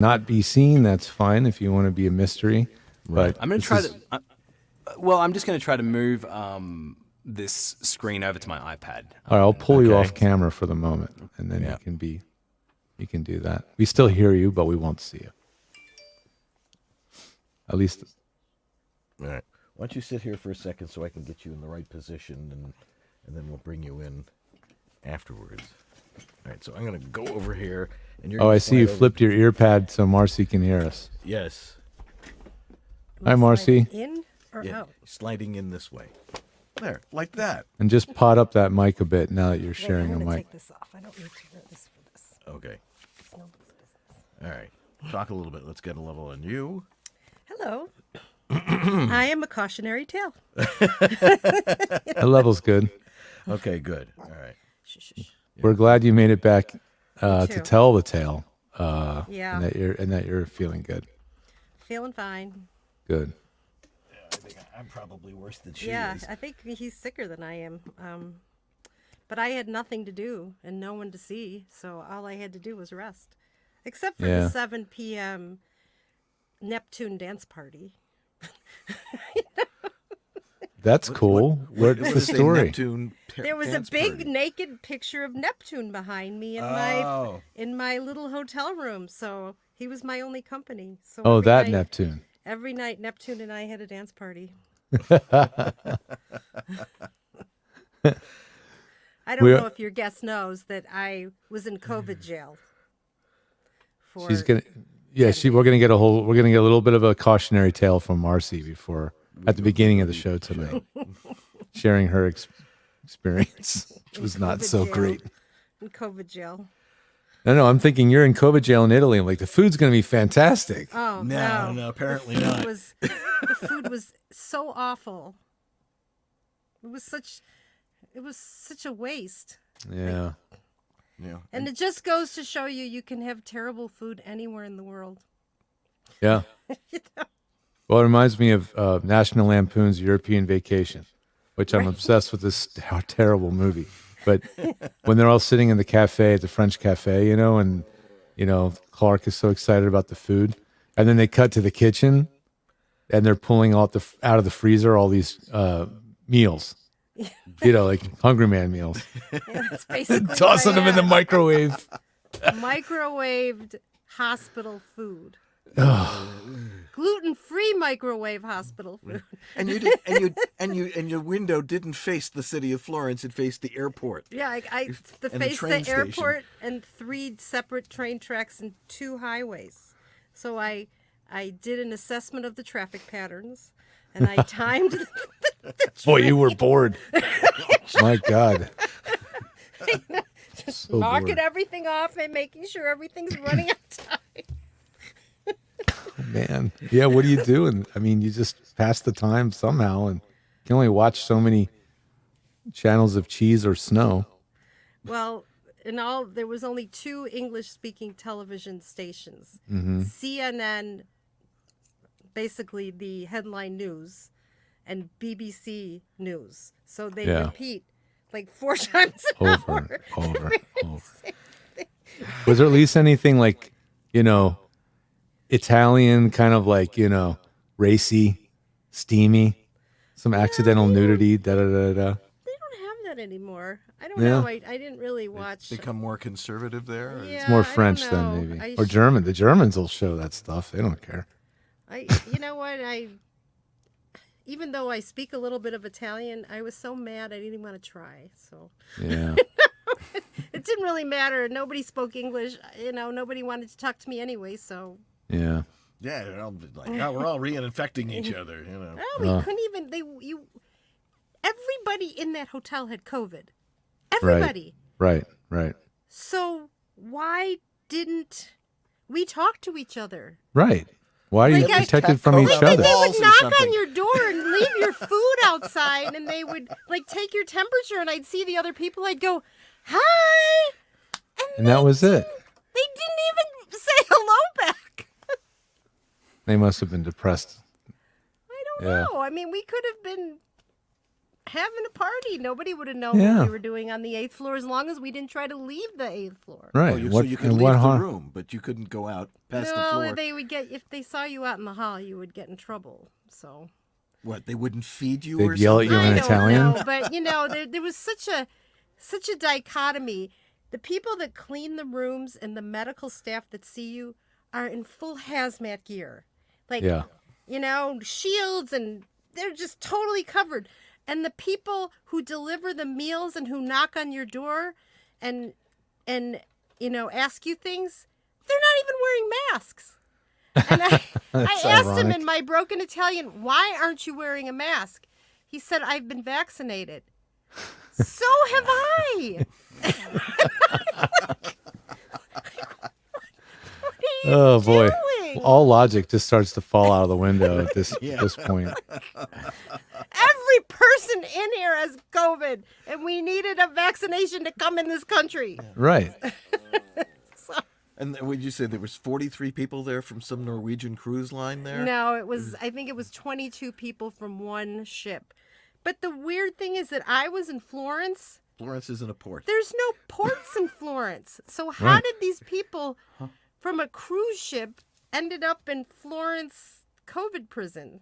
not be seen, that's fine if you want to be a mystery. Right. But I'm going to try to... I'm just going to try to move this screen over to my iPad. All right, I'll pull you Okay. off camera for the moment, and then you can do that. We still hear you, but we won't see you. At least, All right. Why don't you sit here for a second so I can get you in the right position, and then we'll bring you in afterwards. All right. So I'm going to go over here, and you're. oh, gonna I see you slide over- flipped your ear pad so Marcy can hear us. Yes. Hi, Marcy. In or Yeah. out? Sliding in this way. There, like that. And just pot up that mic a bit now that you're Wait, sharing a I'm gonna mic. take this off. I don't need to do this for this. Okay. It's nobody's business. All right. Talk a little bit. Let's get a level on you. Hello. I am a cautionary tale. That level's good. Okay. Good. All right. Shh, shh, shh. We're glad you made it back to too. tell the tale. Yeah. And that you're feeling good. Feeling fine. Good. I think I'm probably worse than she Yeah, is. I think he's sicker than I am. But I had nothing to do and no one to see, so all I had to do was rest. Except for Yeah. the 7 p.m. Neptune dance party. That's cool. What's What the is a story? Neptune There was a dance big party? naked picture of Neptune behind me Oh. in my little hotel room, so he was my only company. So Oh, every that night- Neptune. Every night, Neptune and I had a dance party. I don't We're- know if your guest knows that I was in COVID jail. For She's gonna. Yeah, we're gonna get a little bit of a cautionary tale from Marcy at the beginning of the show tonight, sharing her experience, which was not COVID so jail. great. in COVID jail. No, I'm thinking you're in COVID jail in Italy. I'm like, the food's gonna be fantastic. Oh No, apparently the food not. the food was so awful. It was such a waste. Yeah. Yeah. And it just goes to show you can have terrible food anywhere in the world. Yeah. Well, it reminds me of National Lampoon's European Vacation, which I'm obsessed with this terrible movie. But when they're all sitting in the cafe at the French cafe, and Clark is so excited about the food, and then they cut to the kitchen, and they're pulling out of the freezer all these meals, like Hungry Man meals, That's basically tossing what I them in the had. microwave. Microwaved hospital food. Gluten-free microwave hospital food. And you did, and your window didn't face the city of Florence; it faced the airport. Yeah, I And the faced train the airport and 3 separate train tracks and 2 highways. So I did an assessment of the traffic patterns, and I timed the Boy, you were bored. My God. just So knocking bored. everything off and making sure everything's running on time. Man, yeah. What do you do? And I mean, you just pass the time somehow, and you can only watch so many channels of cheese or snow. Well, in all, there was only 2 English-speaking television stations. Mm-hmm. CNN, basically the headline news, and BBC News. So they Yeah. repeat like 4 times an hour. Over. Was there at least anything like, Italian, kind of like, racy, steamy, some accidental nudity, da da da da. They don't have that anymore. I don't Yeah. know. I didn't really watch. Become more conservative there. or- Yeah, It's more I don't French know. then maybe, I or sh- German. The Germans will show that stuff. They don't care. You know what? Even though I speak a little bit of Italian, I was so mad I didn't even want to try. So Yeah. it didn't really matter. Nobody spoke English. Nobody wanted to talk to me anyway. So Yeah. Yeah, they're all like, oh, we're all reinfecting each other. we couldn't even. Everybody in that hotel had COVID. Everybody. Right. So why didn't we talk to each other? Right. Why are you Like I- protected from each Like other? They Walls would or knock something. on your door and leave your food outside, and they would take your temperature, and I'd see the other people. I'd go, "Hi," And that was it. they didn't even say hello back. They must have been depressed. I don't Yeah. know. I mean, we could have been having a party. Nobody would have known Yeah. what we were doing on the 8th floor as long as we didn't try to leave the 8th floor. Right. So you could and leave what the harm? room, but you couldn't go out past the No, floor. they would get if they saw you out in the hall, you would get in trouble. So What? They wouldn't feed you, They'd or yell at something? you in I don't Italian? know, but there was such a dichotomy. The people that clean the rooms and the medical staff that see you are in full hazmat gear, like Yeah. shields, and they're just totally covered. And the people who deliver the meals and who knock on your door and ask you things, they're not even wearing masks. And I asked him ironic. in my broken Italian, why aren't you wearing a mask? He said, I've been vaccinated. So have I. What are you Oh boy. doing? All logic just starts to fall out of the window at this point. Every person in here has COVID, and we needed a vaccination to come in this country. Right. And would you say there was 43 people there from some Norwegian cruise line there? No, I think it was 22 people from one ship. But the weird thing is that I was in Florence. Florence isn't a port. There's no ports in Florence. So how Right. did these people from a cruise ship ended up in Florence COVID prison?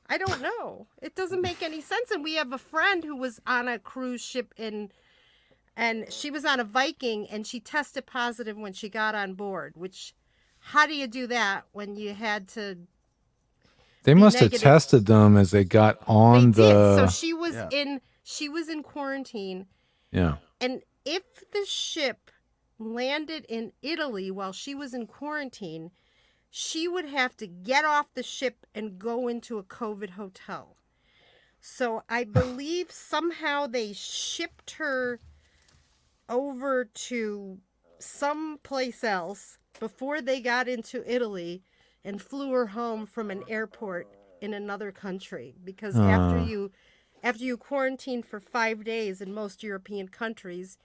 I don't know. It doesn't make any sense. And we have a friend who was on a cruise ship and she was on a Viking, and she tested positive when she got on board, which, how do you do that when you had to? They must have negative. tested them as they got on They did. the. So she was in quarantine. Yeah. And if the ship landed in Italy while she was in quarantine, she would have to get off the ship and go into a COVID hotel. So I believe somehow they shipped her over to some place else before they got into Italy and flew her home from an airport in another country, because after you quarantine for 5 days in most European countries,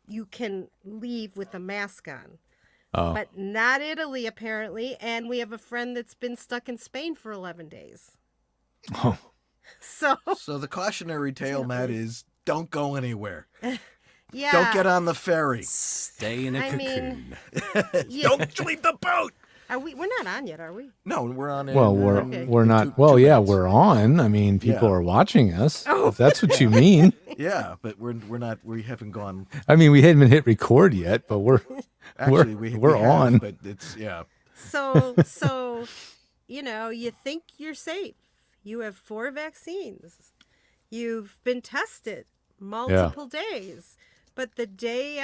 you can leave with a mask on. Oh. But not Italy, apparently. And we have a friend that's been stuck in Spain for 11 days. Oh. So, So the cautionary tale, Matt, is don't go anywhere. yeah. Don't get on the ferry. Stay in a I cocoon. mean, yeah. Don't leave the boat. We're not on yet, are we? No, we're on it. Well, Okay. we're not. Two Well, yeah, minutes. we're on. I mean, people Yeah. are watching us. If that's what you mean. Yeah, but we're not. We haven't gone. I mean, we haven't hit record yet, but we're Actually, we're we have, on. but it's So, you think you're safe. You have 4 vaccines. You've been tested multiple days. But the day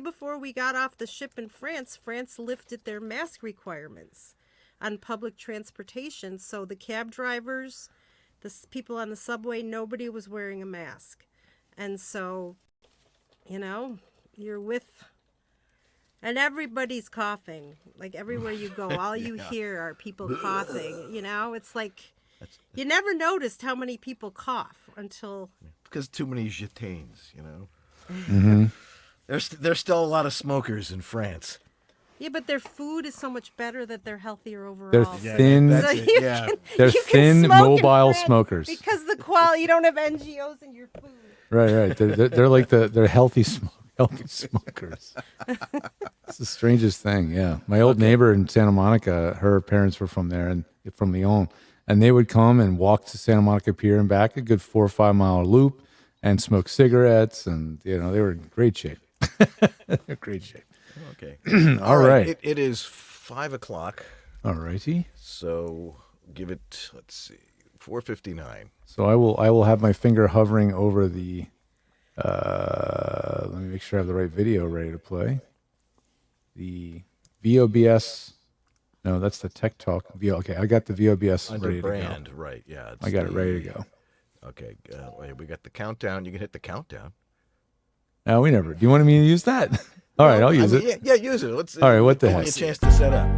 before we got off the ship in France lifted their mask requirements on public transportation. So the cab drivers, people on the subway, nobody was wearing a mask. And so, you're with, and everybody's coughing. Like everywhere you go, all you hear are people coughing. It's like you never noticed how many people cough until. because too many gitanes, Mm-hmm. There's still a lot of smokers in France. Yeah, but their food is so much better that they're healthier overall. They're thin. that's So it, you yeah. They're you can thin, smoke in mobile France smokers. because the quality. You don't have NGOs in your food. Right. They're like they're healthy smokers. It's the strangest thing. Yeah, my old neighbor in Santa Monica, her parents were from there and from Lyon, and they would come and walk to Santa Monica Pier and back, a good 4 or 5 mile loop, and smoke cigarettes, and they were in great shape. They're great shape. Okay. All right. It is 5 o'clock, All righty. so give it. Let's see, 4:59. So I will have my finger hovering over the. Let me make sure I have the right video ready to play. The VOBS. No, that's the Tech Talk. Okay, I got the VOBS Under ready brand, to go. right? Yeah. I got it ready to go. Okay. Wait, we got the countdown. You can hit the countdown. No, we never. Do you want me to use that? All right, I'll use it. Yeah, use it. Let's. All right, what the give me heck? a chance to set up.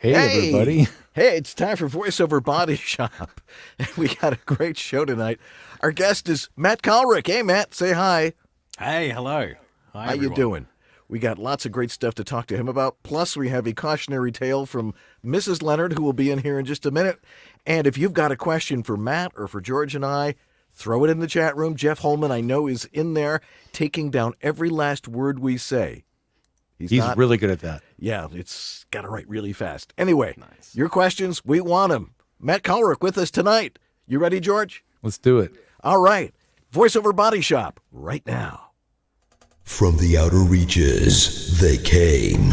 Hey, everybody. Hey, it's time for Voiceover Body Shop. We got a great show tonight. Our guest is Matt Cowlrick. Hey, Matt, say hi. Hey, hello. Hi, How everyone. you doing? We got lots of great stuff to talk to him about. Plus, we have a cautionary tale from Mrs. Leonard, who will be in here in just a minute. And if you've got a question for Matt or for George and I, throw it in the chat room. Jeff Holman, I know, is in there taking down every last word we say. He's really good at that. Yeah, it's got to write really fast. Anyway, Your questions, we want them. Matt Cowlrick with us tonight. You ready, George? Let's do it. All right. Voiceover Body Shop right now. From the outer reaches, they came,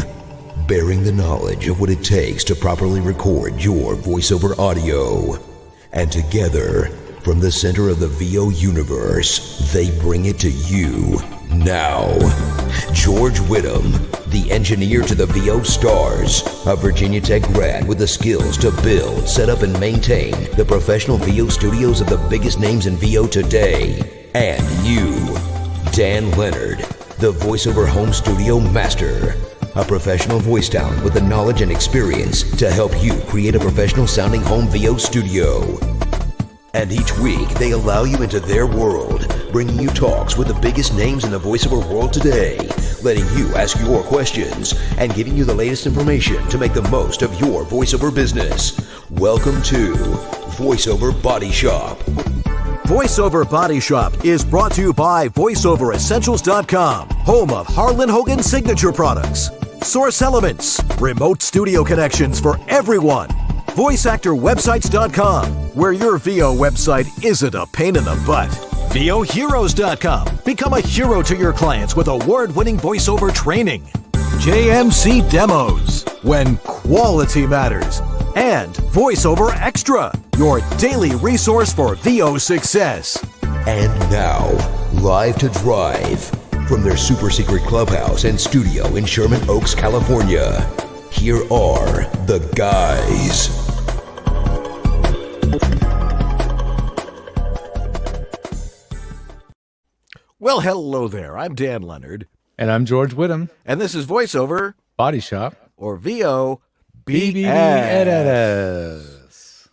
bearing the knowledge of what it takes to properly record your voiceover audio. And together, from the center of the VO universe, they bring it to you now. George Whittam, the engineer to the VO stars, a Virginia Tech grad with the skills to build, set up, and maintain the professional VO studios of the biggest names in VO today. And you, Dan Leonard, the voiceover home studio master, a professional voice talent with the knowledge and experience to help you create a professional sounding home VO studio. And each week, they allow you into their world, bringing you talks with the biggest names in the voiceover world today, letting you ask your questions, and giving you the latest information to make the most of your voiceover business. Welcome to Voiceover Body Shop. Voiceover Body Shop is brought to you by VoiceOverEssentials.com, home of Harlan Hogan signature products, Source Elements, remote studio connections for everyone, VoiceActorWebsites.com, where your VO website isn't a pain in the butt, VOHeroes.com, become a hero to your clients with award-winning voiceover training, JMC Demos, when quality matters, and VoiceOver Extra, your daily resource for VO success. And now, live to drive from their super secret clubhouse and studio in Sherman Oaks, California, here are the guys. Well, hello there. I'm Dan Leonard. And I'm George Whittam, And this is Voiceover, Body Shop. or VOBS. BBS.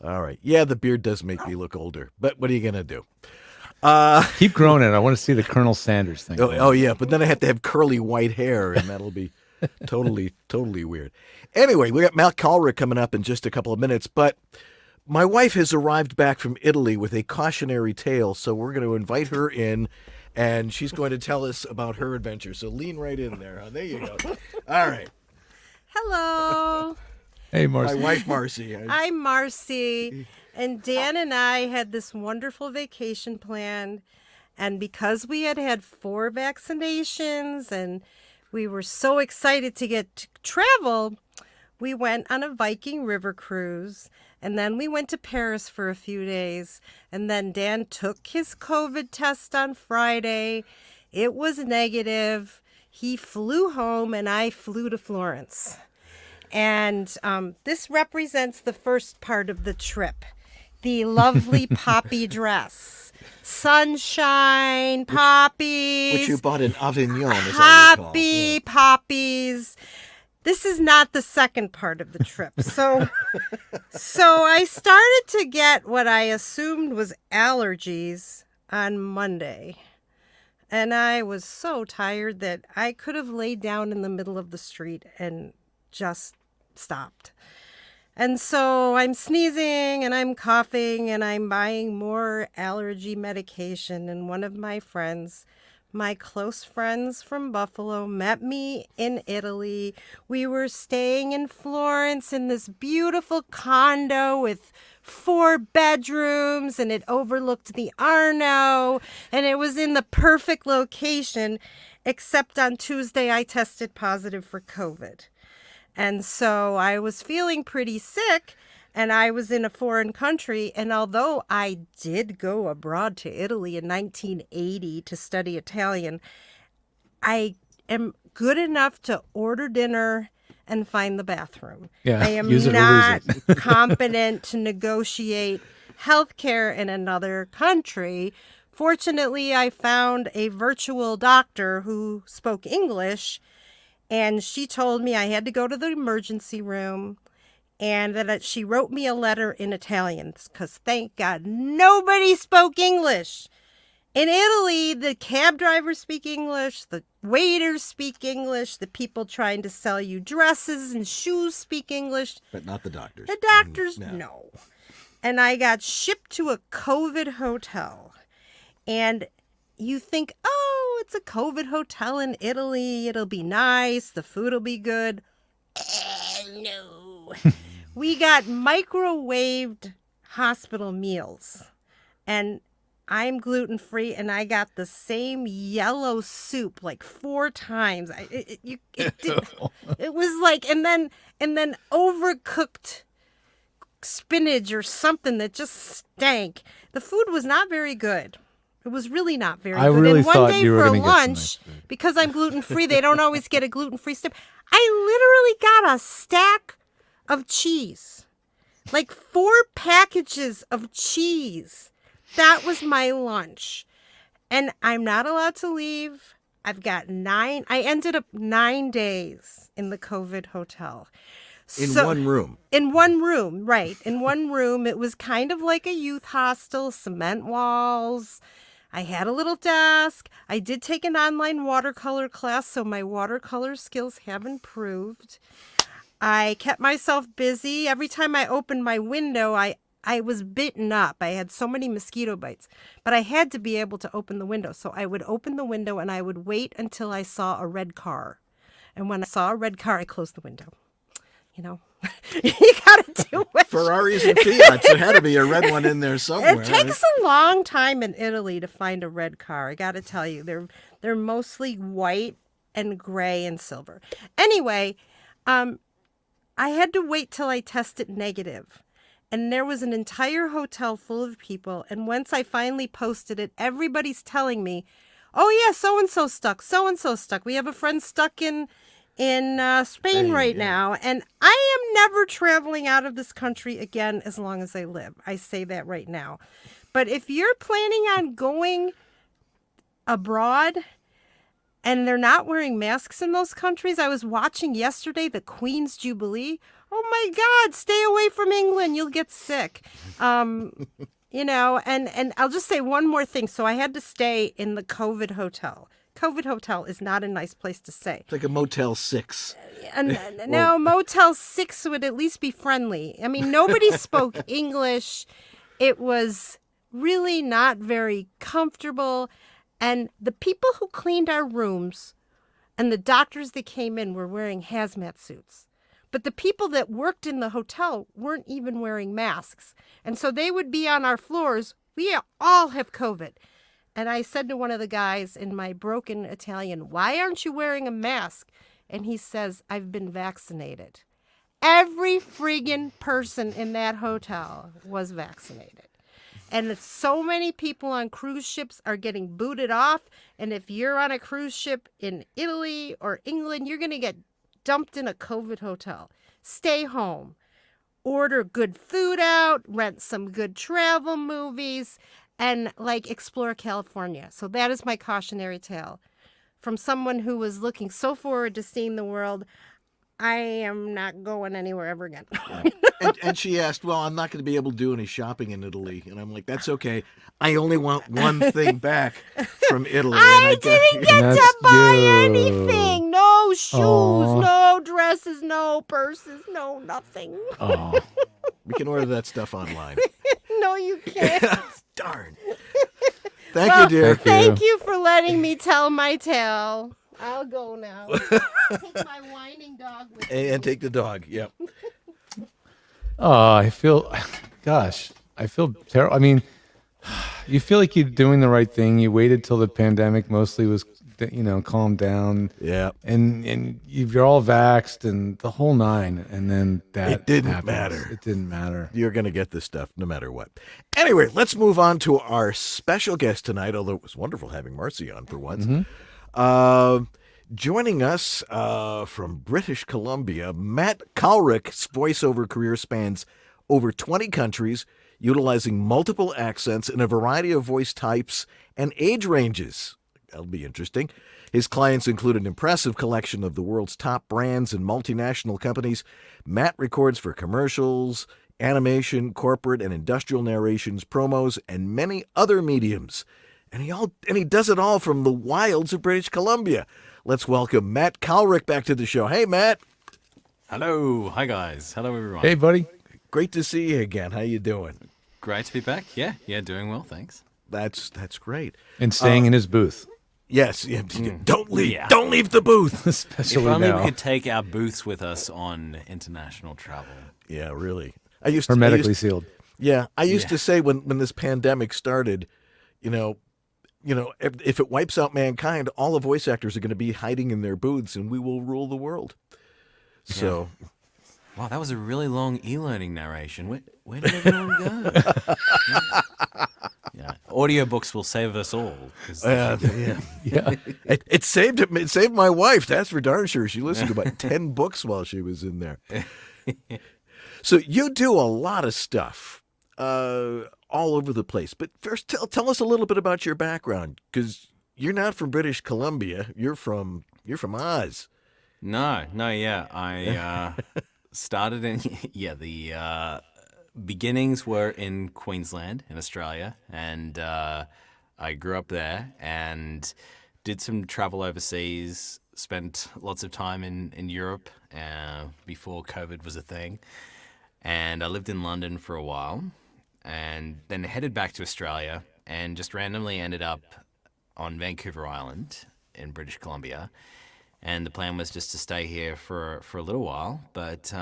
All right. Yeah, the beard does make me look older, but what are you going to do? Keep growing it. I want to see the Colonel Sanders thing. Oh, yeah, but then I have to have curly white hair, and that'll be totally weird. Anyway, we got Matt Cowlrick coming up in just a couple of minutes, but my wife has arrived back from Italy with a cautionary tale, so we're going to invite her in, and she's going to tell us about her adventure. So lean right in there. Huh? There you go. All right. Hello. Hey, My Marcy. wife, Marcy. I'm Marcy, and Dan and I had this wonderful vacation planned, and because we had had 4 vaccinations and we were so excited to get to travel, we went on a Viking river cruise, and then we went to Paris for a few days, and then Dan took his COVID test on Friday. It was negative. He flew home, and I flew to Florence. And this represents the first part of the trip, the lovely poppy dress. Sunshine, poppies. Which you bought in Avignon, as I recall. Happy poppies. This is not the second part of the trip. So I started to get what I assumed was allergies on Monday. And I was so tired that I could have laid down in the middle of the street and just stopped. And so I'm sneezing and I'm coughing and I'm buying more allergy medication. And one of my friends, my close friends from Buffalo, met me in Italy. We were staying in Florence in this beautiful condo with 4 bedrooms, and it overlooked the Arno, and it was in the perfect location, except on Tuesday I tested positive for COVID. And so I was feeling pretty sick, and I was in a foreign country. And although I did go abroad to Italy in 1980 to study Italian, I am good enough to order dinner and find the bathroom. Yeah, I am use it or not lose it. competent to negotiate healthcare in another country. Fortunately, I found a virtual doctor who spoke English, and she told me I had to go to the emergency room. and that she wrote me a letter in Italian because thank God nobody spoke English. In Italy, the cab drivers speak English, the waiters speak English, the people trying to sell you dresses and shoes speak English. But not the doctors. The doctors, no. And I got shipped to a COVID hotel. And you think, oh, it's a COVID hotel in Italy. It'll be nice. The food will be good. No. We got microwaved hospital meals. And I'm gluten-free, and I got the same yellow soup like 4 times. It was like, and then overcooked spinach or something that just stank. The food was not very good. It was really not very good. Really and one thought day you were for gonna get some lunch, nice food. because I'm gluten-free, they don't always get a gluten-free stuff. I literally got a stack of cheese, like 4 packages of cheese. That was my lunch. And I'm not allowed to leave. I've got I ended up 9 days in the COVID hotel. In one room. In one room, right. In one room. It was kind of like a youth hostel, cement walls. I had a little desk. I did take an online watercolor class, so my watercolor skills have improved. I kept myself busy. Every time I opened my window, I was bitten up. I had so many mosquito bites, but I had to be able to open the window. So I would open the window and I would wait until I saw a red car. And when I saw a red car, I closed the window. You know, you got to do it. Ferraris and Fiats. There had to be a red one in there somewhere. It takes a long time in Italy to find a red car. I got to tell you, they're mostly white and gray and silver. Anyway, I had to wait till I tested negative. And there was an entire hotel full of people. And once I finally posted it, everybody's telling me, oh, yeah, so-and-so stuck. So-and-so stuck. We have a friend stuck in Spain right now. And I am never traveling out of this country again as long as I live. I say that right now. But if you're planning on going abroad and they're not wearing masks in those countries, I was watching yesterday the Queen's Jubilee. Oh my God, stay away from England. You'll get sick. You know, and I'll just say one more thing. So I had to stay in the COVID hotel. COVID hotel is not a nice place to stay. It's like a Motel 6. And no, Motel 6 would at least be friendly. I mean, nobody spoke English. It was really not very comfortable. And the people who cleaned our rooms and the doctors that came in were wearing hazmat suits. But the people that worked in the hotel weren't even wearing masks. And so they would be on our floors. We all have COVID. And I said to one of the guys in my broken Italian, why aren't you wearing a mask? And he says, I've been vaccinated. Every friggin' person in that hotel was vaccinated. And so many people on cruise ships are getting booted off. And if you're on a cruise ship in Italy or England, you're going to get dumped in a COVID hotel. Stay home. Order good food out. Rent some good travel movies. And, explore California. So that is my cautionary tale. From someone who was looking so forward to seeing the world, I am not going anywhere ever again. And she asked, well, I'm not going to be able to do any shopping in Italy. And I'm like, that's okay. I only want one thing back from Italy. I didn't get to buy you. anything. No shoes, Aw. no dresses, no purses, no nothing. Oh, We can order that stuff online. No, you can't. Darn. Thank you, dear. Thank you for letting me tell my tale. I'll go now. Take my whining dog with me. And take the dog. Yep. oh, I feel terrible. I mean, you feel like you're doing the right thing. You waited till the pandemic mostly was, calmed down. Yeah. And you're all vaxxed and the whole nine. And then that It didn't happens. matter. It didn't matter. You're going to get this stuff no matter what. Anyway, let's move on to our special guest tonight, although it was wonderful having Marcy on for once. Joining us from British Columbia, Matt Cowlrick's voiceover career spans over 20 countries, utilizing multiple accents in a variety of voice types and age ranges. That'll be interesting. His clients include an impressive collection of the world's top brands and multinational companies. Matt records for commercials, animation, corporate and industrial narrations, promos, and many other mediums. And he does it all from the wilds of British Columbia. Let's welcome Matt Cowlrick back to the show. Hey, Matt. Hello. Hi, guys. Hello, everyone. Hey, buddy. Great to see you again. How you doing? Great to be back. Yeah, doing well, thanks. That's great. And staying in his booth, Yes. Yeah. Don't leave. Yeah. Don't leave the booth. especially If only now. we could take our booths with us on international travel. Yeah, really. I used Hermetically sealed. Yeah, I used to say when this pandemic started, if it wipes out mankind, all the voice actors are going to be hiding in their booths, and we will rule the world. So, Wow, that was a really long e-learning narration. Where did everyone go? Yeah. Audiobooks will save us all. 'Cause Yeah. it saved it. It saved my wife. That's for darn sure. She listened to about 10 books while she was in there. So you do a lot of stuff all over the place. But first, tell us a little bit about your background, because you're not from British Columbia. You're from Oz. No, yeah. I started in the beginnings were in Queensland in Australia, and I grew up there and did some travel overseas. Spent lots of time in Europe before COVID was a thing, and I lived in London for a while, and then headed back to Australia, and just randomly ended up on Vancouver Island in British Columbia. And the plan was just to stay here for a little while, but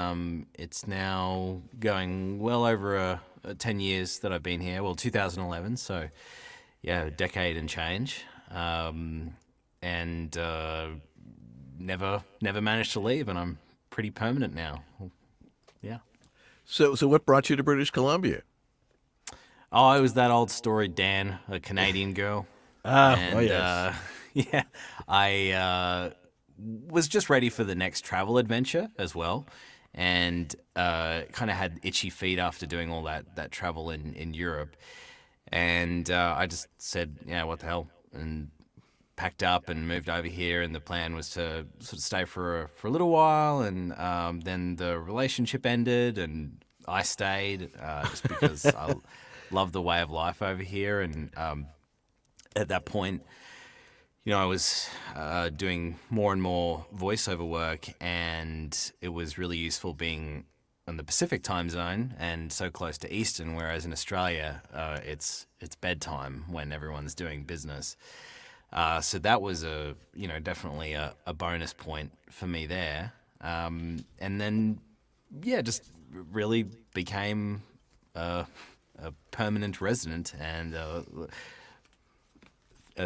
it's now going well over 10 years that I've been here. Well, 2011, so yeah, a decade and change, and never managed to leave, and I'm pretty permanent now. Yeah. So what brought you to British Columbia? Oh, it was that old story, Dan, a Canadian girl. Yes. Yeah, I was just ready for the next travel adventure as well, and kind of had itchy feet after doing all that travel in Europe, and I just said, yeah, what the hell, and packed up and moved over here, and the plan was to sort of stay for a little while, and then the relationship ended, and I stayed just because I love the way of life over here, and at that point, I was doing more and more voiceover work, and it was really useful being in the Pacific time zone and so close to Eastern, whereas in Australia, it's bedtime when everyone's doing business. So that was definitely a bonus point for me there. And then, yeah, just really became a permanent resident, and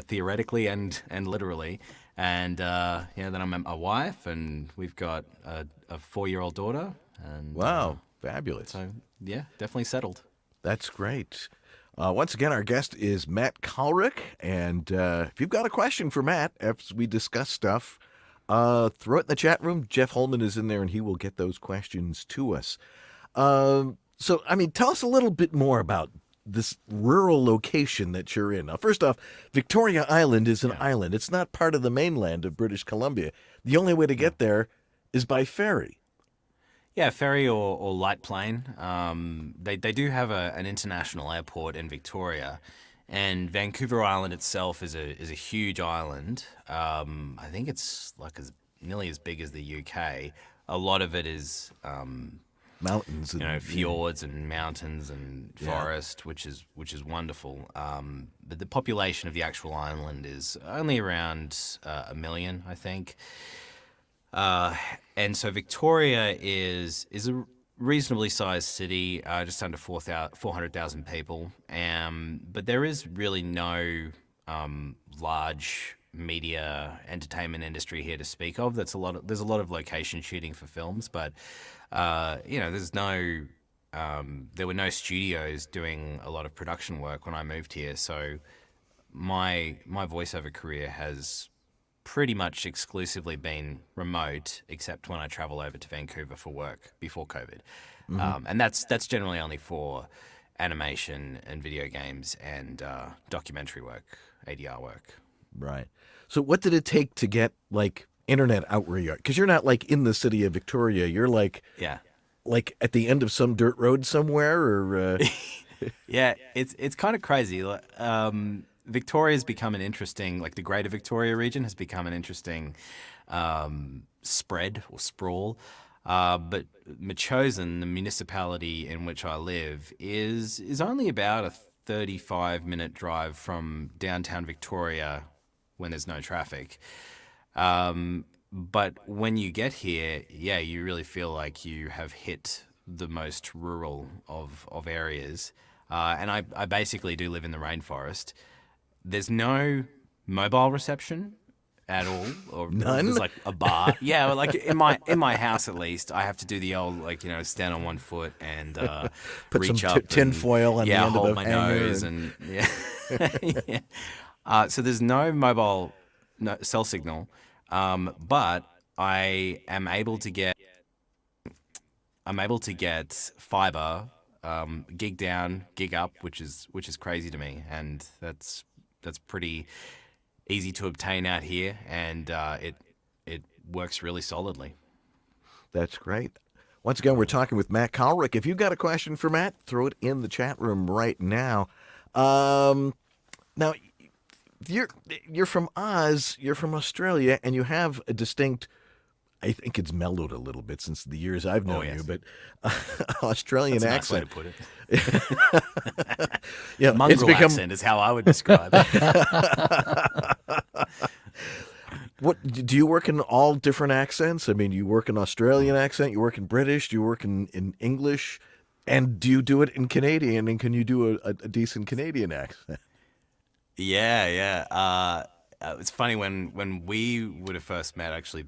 theoretically and literally, and then I met my wife, and we've got a 4-year-old daughter. And Wow, fabulous. so yeah, definitely settled. That's great. Once again, our guest is Matt Cowlrick, and if you've got a question for Matt as we discuss stuff, throw it in the chat room. Jeff Holman is in there, and he will get those questions to us. So, tell us a little bit more about this rural location that you're in. Now, first off, Victoria Island is an island. It's not part of the mainland of British Columbia. The only way to get there is by ferry. Yeah, ferry or light plane. They do have an international airport in Victoria, and Vancouver Island itself is a huge island. I think it's nearly as big as the UK. A lot of it is Mountains. And, fjords and mountains and forest, which is wonderful. But the population of the actual island is only around 1 million, I think. And so Victoria is a reasonably sized city, just under 400,000 people. But there is really no large media entertainment industry here to speak of. There's a lot of location shooting for films, but there's no there were no studios doing a lot of production work when I moved here. So my voiceover career has pretty much exclusively been remote, except when I travel over to Vancouver for work before COVID. And that's generally only for animation and video games and documentary work, ADR work. Right. So what did it take to get like internet out where you are? Because you're not like in the city of Victoria. You're like Yeah. at the end of some dirt road somewhere, or Yeah, it's kind of crazy. Victoria's become an interesting, like the Greater Victoria region has become an interesting spread or sprawl. But Machosen, the municipality in which I live, is only about a 35-minute drive from downtown Victoria when there's no traffic. But when you get here, yeah, you really feel like you have hit the most rural of areas. And I basically do live in the rainforest. There's no mobile reception at all, or None? there's like a bar. Yeah, well, like in my house at least, I have to do the old stand on one foot and put reach some up tin and, foil on the end hold of the my hanger nose and yeah. So there's no mobile cell signal, but I am able to get fiber, gig down, gig up, which is crazy to me, and that's pretty easy to obtain out here, and it works really solidly. That's great. Once again, we're talking with Matt Cowlrick. If you've got a question for Matt, throw it in the chat room right now. Now, you're from Oz, you're from Australia, and you have a distinct, I think it's mellowed a little bit since the years I've known yes. you, but Australian That's a nice way accent. to put it. Yeah, Mongrel it's become, accent is how I would describe it. What do you work in all different accents? I mean, you work in Australian accent, you work in British, do you work in English, and do you do it in Canadian? And can you do a decent Canadian accent? Yeah. It's funny when we would have first met, actually,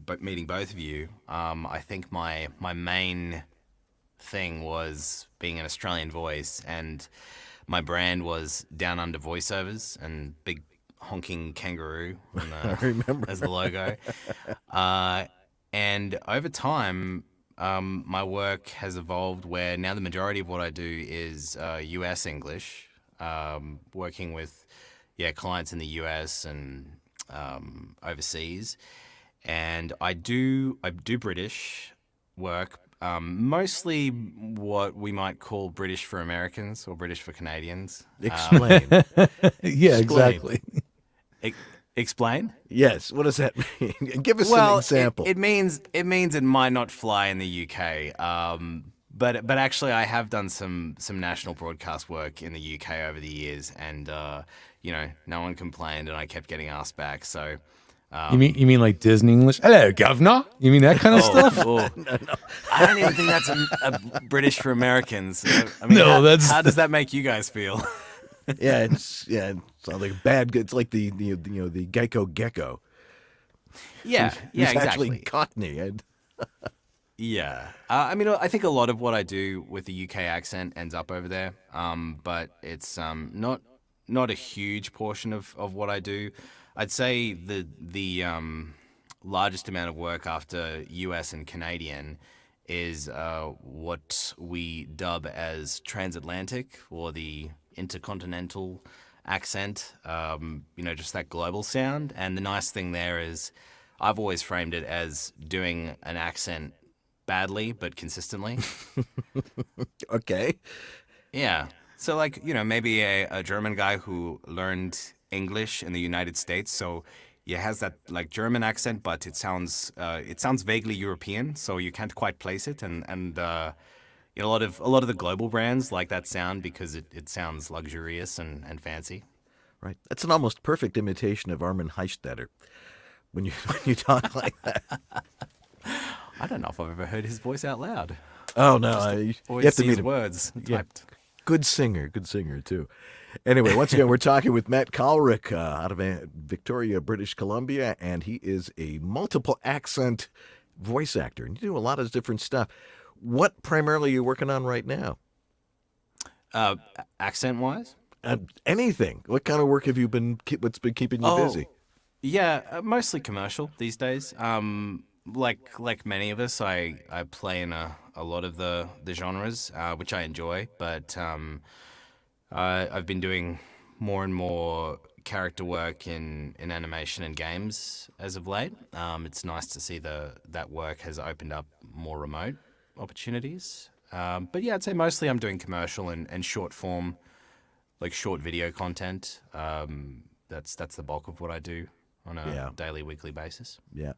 but meeting both of you. I think my main thing was being an Australian voice, and my brand was Down Under voiceovers and big honking kangaroo on I remember. as the logo. And over time, my work has evolved where now the majority of what I do is US English, working with clients in the US and overseas. And I do British work, mostly what we might call British for Americans or British for Canadians. Explain. Yeah, exactly. Explain? Yes. What does that mean? Give us an Well, example. it means it might not fly in the UK. But actually, I have done some national broadcast work in the UK over the years, and no one complained, and I kept getting asked back. So. You mean like Disney English? Hello, governor. You mean that kind of stuff? No. I don't even think that's a British for Americans. I mean, No, how does that make you guys feel? It sounds like bad. It's like the Geico gecko. Yeah, He's exactly. actually Cockney. Yeah. I think a lot of what I do with the UK accent ends up over there, but it's not a huge portion of what I do. I'd say the largest amount of work after US and Canadian is what we dub as transatlantic or the intercontinental accent, just that global sound. And the nice thing there is I've always framed it as doing an accent badly but consistently. Okay. Yeah. So maybe a German guy who learned English in the United States, so he has that like German accent, but it sounds vaguely European, so you can't quite place it. And a lot of the global brands like that sound because it sounds luxurious and fancy. Right. That's an almost perfect imitation of Armin Heistetter when you talk like that. I don't know if I've ever heard his voice out loud. Oh no, you Always have to see meet his him. words typed. Good singer too. Anyway, once again, we're talking with Matt Cowlrick out of Victoria, British Columbia, and he is a multiple accent voice actor. And you do a lot of different stuff. What primarily are you working on right now? Accent-wise? Anything. What kind of work have you what's been keeping you busy? Yeah, mostly commercial these days. Like many of us, I play in a lot of the genres, which I enjoy, but I've been doing more and more character work in animation and games as of late. It's nice to see that work has opened up more remote opportunities. But yeah, I'd say mostly I'm doing commercial and short form, like short video content. That's the bulk of what I do on a daily, weekly basis. Yeah.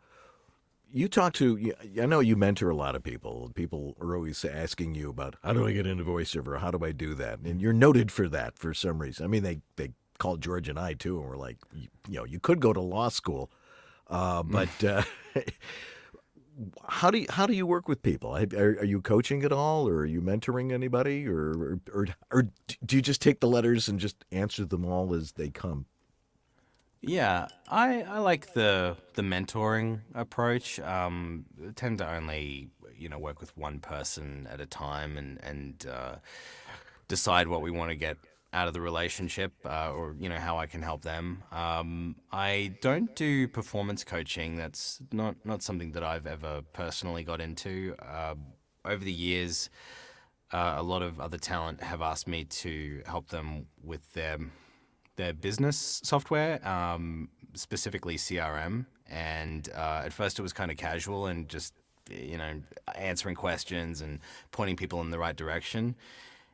You talk to, I know you mentor a lot of people. People are always asking you about, how do I get into voiceover? How do I do that? And you're noted for that for some reason. I mean, they called George and I too, and we're like, you could go to law school. But how do you work with people? Are you coaching at all, or are you mentoring anybody, or do you just take the letters and just answer them all as they come? Yeah, I like the mentoring approach. I tend to only work with one person at a time and decide what we want to get out of the relationship, or how I can help them. I don't do performance coaching. That's not something that I've ever personally got into. Over the years, a lot of other talent have asked me to help them with their business software, specifically CRM. And at first it was kind of casual and just, answering questions and pointing people in the right direction.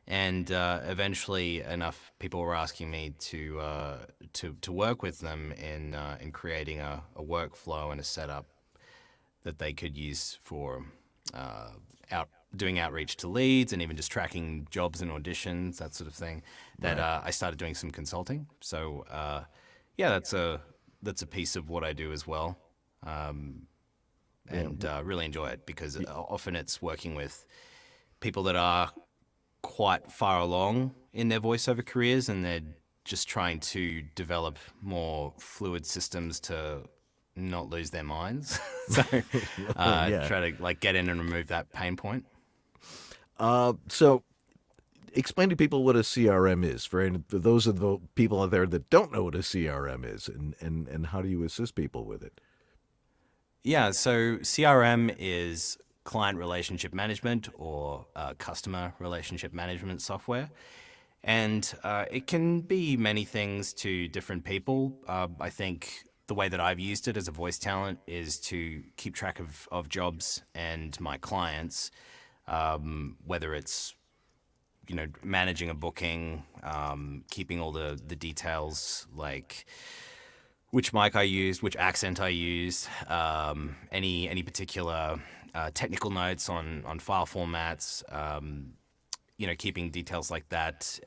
And eventually enough people were asking me to work with them in creating a workflow and a setup that they could use for doing outreach to leads and even just tracking jobs and auditions, that sort of thing, that I started doing some consulting. So that's a piece of what I do as well. And really enjoy it because often it's working with people that are quite far along in their voiceover careers and they're just trying to develop more fluid systems to not lose their minds. So try to get in and remove that pain point. So explain to people what a CRM is for those of the people out there that don't know what a CRM is, and how do you assist people with it? Yeah, so CRM is client relationship management or customer relationship management software. And it can be many things to different people. I think the way that I've used it as a voice talent is to keep track of jobs and my clients, whether it's managing a booking, keeping all the details like which mic I used, which accent I used, any particular technical notes on file formats, keeping details like that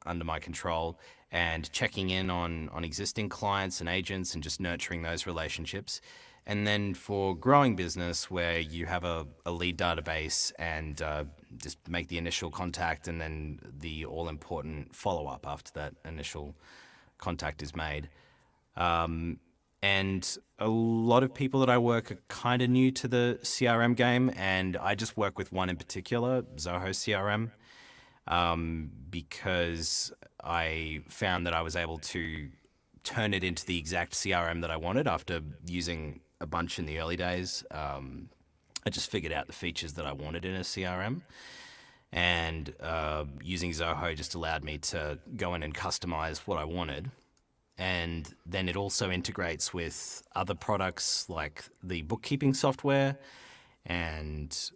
under my control, and checking in on existing clients and agents and just nurturing those relationships. And then for growing business where you have a lead database and just make the initial contact and then the all-important follow-up after that initial contact is made. And a lot of people that I work are kind of new to the CRM game, and I just work with one in particular, Zoho CRM, because I found that I was able to turn it into the exact CRM that I wanted after using a bunch in the early days. I just figured out the features that I wanted in a CRM, and using Zoho just allowed me to go in and customize what I wanted. And then it also integrates with other products like the bookkeeping software and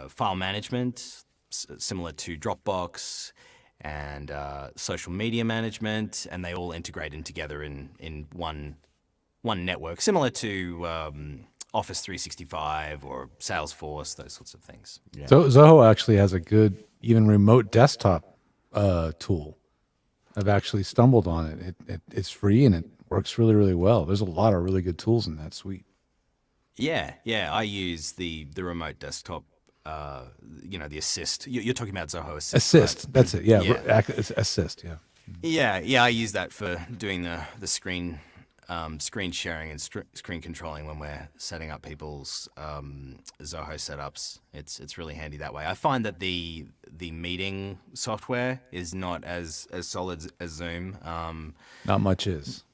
file management, similar to Dropbox, and social media management, and they all integrate in together in one network, similar to Office 365 or Salesforce, those sorts of things. Yeah. So Zoho actually has a good, even remote desktop tool. I've actually stumbled on it. It's free and it works really, really well. There's a lot of really good tools in that suite. Yeah. I use the remote desktop. The assist. You're talking about Zoho Assist. Assist. Right? That's it. Yeah. Assist. Yeah. Yeah. I use that for doing the screen sharing and screen controlling when we're setting up people's Zoho setups. It's really handy that way. I find that the meeting software is not as solid as Zoom. Not much is.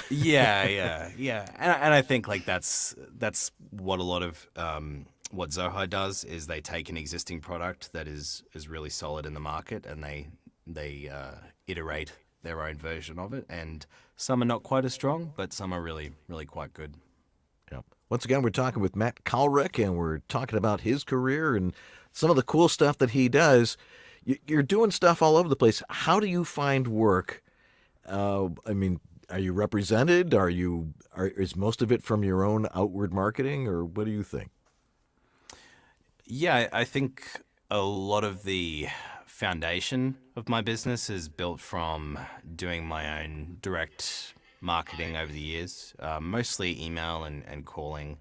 Yeah. And I think that's what a lot of what Zoho does is they take an existing product that is really solid in the market and they iterate their own version of it, and some are not quite as strong, but some are really, really quite good. Yeah. Once again, we're talking with Matt Cowlrick, and we're talking about his career and some of the cool stuff that he does. You're doing stuff all over the place. How do you find work? I mean, are you represented? Is most of it from your own outward marketing, or what do you think? Yeah, I think a lot of the foundation of my business is built from doing my own direct marketing over the years, mostly email and calling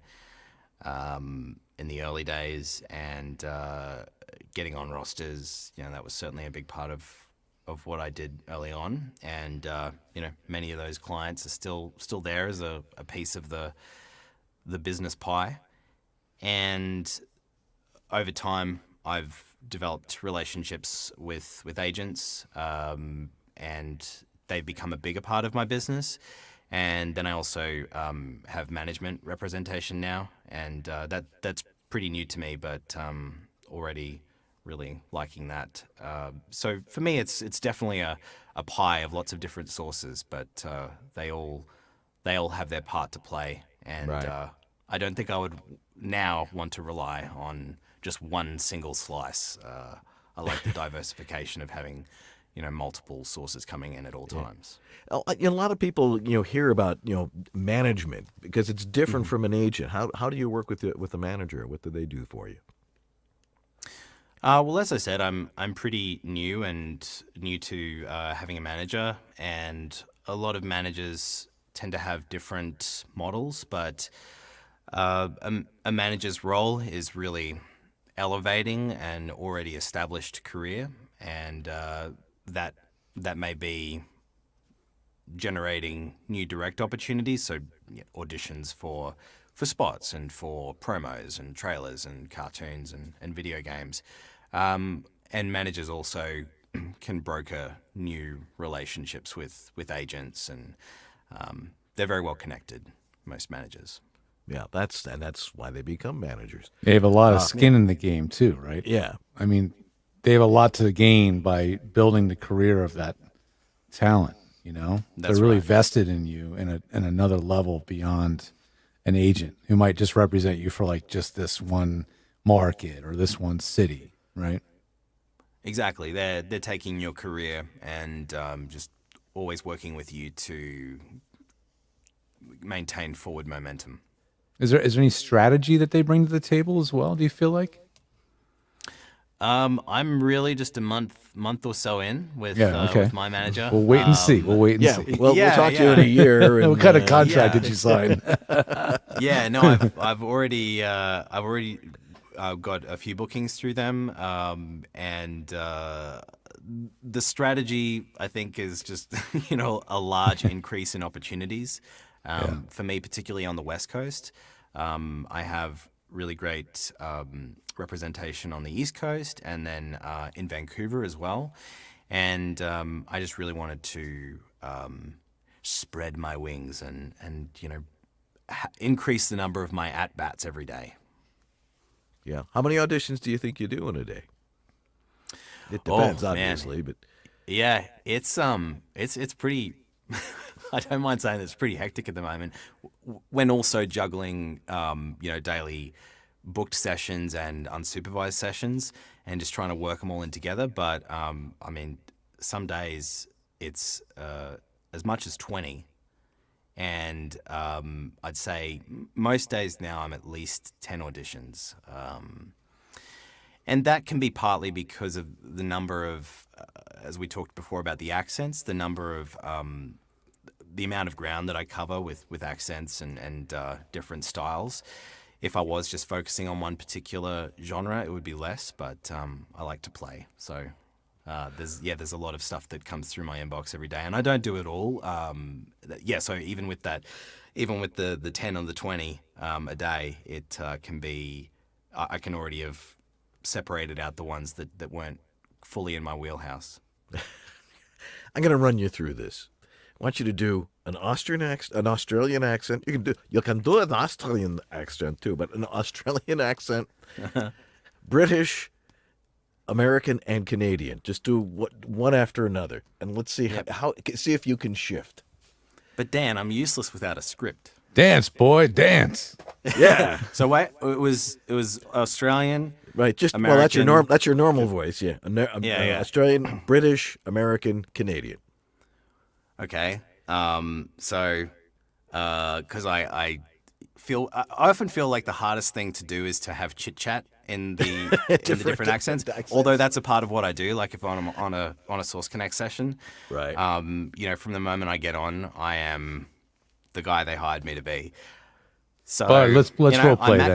in the early days, and getting on rosters. That was certainly a big part of what I did early on, and many of those clients are still there as a piece of the business pie. And over time, I've developed relationships with agents, and they've become a bigger part of my business. And then I also have management representation now, and that's pretty new to me, but already really liking that. So for me, it's definitely a pie of lots of different sources, but they all have their part to play. And Right. I don't think I would now want to rely on just one single slice. I like the diversification of having, multiple sources coming in at all times. A lot of people, hear about, management because it's different from an agent. How do you work with a manager? What do they do for you? Well, as I said, I'm pretty new to having a manager, and a lot of managers tend to have different models, but a manager's role is really elevating an already established career, and that may be generating new direct opportunities, so auditions for spots and for promos and trailers and cartoons and video games. And managers also can broker new relationships with agents, and they're very well connected, most managers. Yeah, that's why they become managers. They have a lot of skin in the game too, right? Yeah. I mean, they have a lot to gain by building the career of that talent. That's They're really right. vested in you in another level beyond an agent who might just represent you for like just this one market or this one city, right? Exactly. They're taking your career and just always working with you to maintain forward momentum. Is there any strategy that they bring to the table as well? Do you feel like? I'm really just a month or so in with my manager. We'll wait and see. We'll wait and Yeah. see. Well, Yeah, we'll talk to you yeah. in a year. And, What kind of contract yeah. did you sign? Yeah, no, I've already got a few bookings through them, and the strategy I think is just a large increase in opportunities. For me, particularly on the West Coast, I have really great representation on the East Coast, and then in Vancouver as well. And I just really wanted to spread my wings and increase the number of my at-bats every day. Yeah. How many auditions do you think you do in a day? It depends, man. obviously, but Yeah, it's pretty. I don't mind saying it's pretty hectic at the moment. When also juggling, daily booked sessions and unsupervised sessions, and just trying to work them all in together. But some days it's as much as 20, and I'd say most days now I'm at least 10 auditions. And that can be partly because of the number of, as we talked before about the accents, the number of, the amount of ground that I cover with accents and different styles. If I was just focusing on one particular genre, it would be less, but I like to play. So there's a lot of stuff that comes through my inbox every day, and I don't do it all. So even with the 10 or the 20 a day, it can be, I can already have separated out the ones that weren't fully in my wheelhouse. I'm going to run you through this. I want you to do an Australian accent. You can do an Australian accent too, but an Australian accent, British, American, and Canadian. Just do one after another, and let's see see if you can shift. But Dan, I'm useless without a script. Dance, boy, dance. Yeah. So wait, it was Australian. Right, just American. that's your normal voice, yeah. Yeah. Australian, British, American, Canadian. Okay. So, because I often feel like the hardest thing to do is to have chit chat in the different accents. Although that's a part of what I do. Like if I'm on a Source Connect session, Right. From the moment I get on, I am the guy they hired me to be. So All right, let's role play then.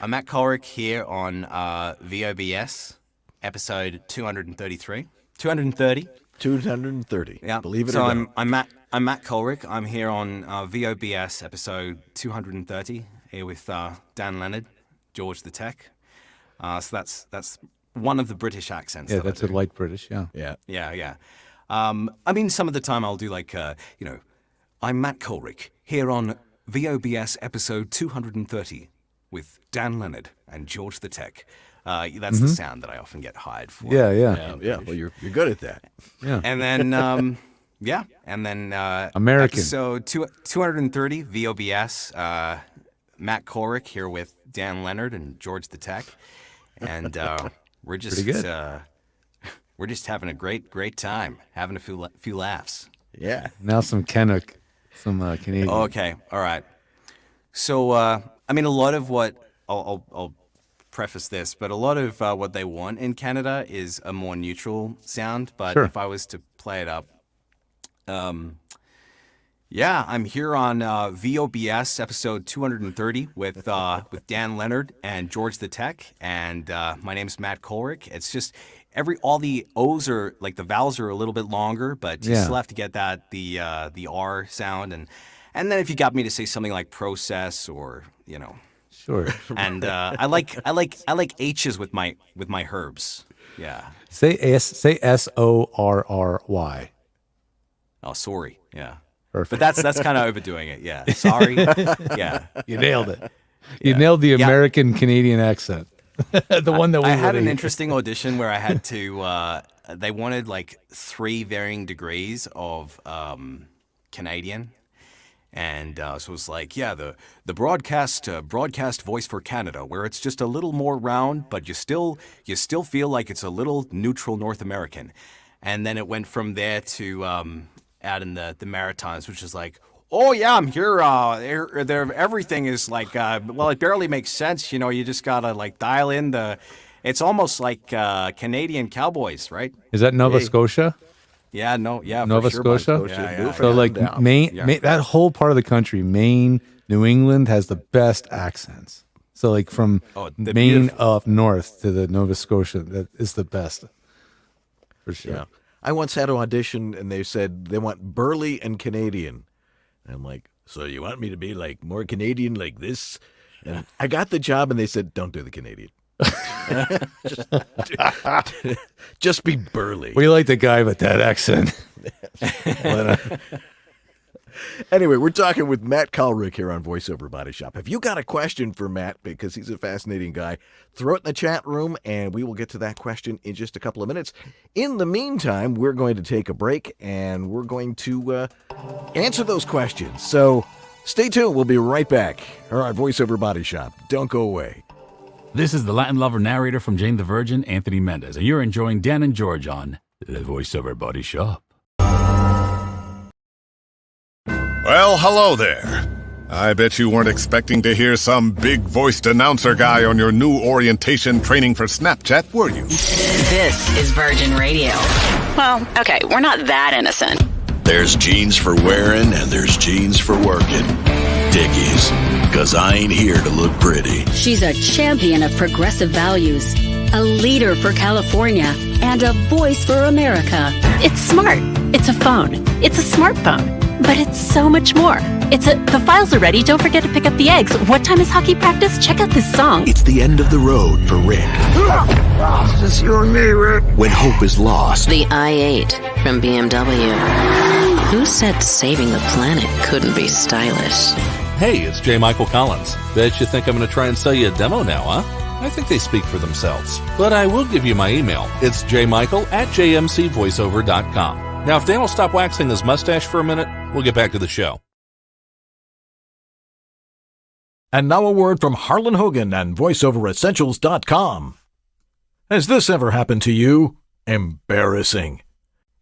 I'm Matt Cowlrick here on VOBS episode 233. 230. 230. Yeah. Believe it so or not. I'm Matt Cowlrick. I'm here on VOBS episode 230 here with Dan Leonard, George the Tech. So that's one of the British accents. Yeah, that that's I a do. light British, yeah. Yeah. Yeah. I mean, some of the time I'll do like, I'm Matt Cowlrick here on VOBS episode 230 with Dan Leonard and George the Tech. That's the sound that I often get hired for. Yeah. Well, you're good at that. Yeah. And then, American. episode 230 VOBS. Matt Cowlrick here with Dan Leonard and George the Tech, and we're just Pretty good. we're just having a great time, having a few laughs. Yeah. Now some Canuck, some Canadian. Okay, all right. So, I mean, a lot of what I'll preface this, but a lot of what they want in Canada is a more neutral sound. But Sure. if I was to play it up, I'm here on VOBS episode 230 with Dan Leonard and George the Tech, and my name's Matt Cowlrick. It's just all the O's are like the vowels are a little bit longer, but you Yeah. still have to get the R sound, and then if you got me to say something like process or Sure. and I like H's with my herbs. Yeah. Say SORRY. Oh, sorry. Yeah. Perfect. But that's kind of overdoing it. Yeah. Sorry. Yeah. You nailed it. You nailed the American Canadian accent. The one that we I had an really- interesting audition where I had to. They wanted like 3 varying degrees of Canadian, and so it was like, the broadcast voice for Canada, where it's just a little more round, but you still feel like it's a little neutral North American, and then it went from there to out in the Maritimes, which is like, oh yeah, I'm here. Everything is like, it barely makes sense. You just gotta like dial in the. It's almost like Canadian cowboys, right? Is that Nova Scotia? Yeah, Nova for sure, bud. Scotia? Yeah. So like Maine, that whole part of the country, Maine, New England has the best accents. So like from they're Maine beautiful. up north to the Nova Scotia, that is the best. For sure. Yeah. I once had an audition, and they said they want burly and Canadian. And I'm like, so you want me to be like more Canadian like this? And I got the job, and they said, don't do the Canadian. just be burly. We like the guy with that accent. Anyway, we're talking with Matt Cowlrick here on VoiceOver Body Shop. If you got a question for Matt, because he's a fascinating guy, throw it in the chat room, and we will get to that question in just a couple of minutes. In the meantime, we're going to take a break, and we're going to answer those questions. So stay tuned. We'll be right back here on VoiceOver Body Shop. Don't go away. This is the Latin lover narrator from Jane the Virgin, Anthony Mendez, and you're enjoying Dan and George on the VoiceOver Body Shop. Well, hello there. I bet you weren't expecting to hear some big-voiced announcer guy on your new orientation training for Snapchat, were you? This is Virgin Radio. Well, okay, we're not that innocent. There's jeans for wearing and there's jeans for working. Dickies, because I ain't here to look pretty. She's a champion of progressive values, a leader for California, and a voice for America. It's smart. It's a phone. It's a smartphone. But it's so much more. The files are ready. Don't forget to pick up the eggs. What time is hockey practice? Check out this song. It's the end of the road for Rick. It's just you and me, Rick. When hope is lost. The i8 from BMW. Who said saving the planet couldn't be stylish? Hey, it's J. Michael Collins. Bet you think I'm going to try and sell you a demo now, huh? I think they speak for themselves. But I will give you my email. It's jmichael@jmcvoiceover.com. Now, if Dan will stop waxing his mustache for a minute, we'll get back to the show. And now a word from Harlan Hogan and VoiceOverEssentials.com. Has this ever happened to you? Embarrassing.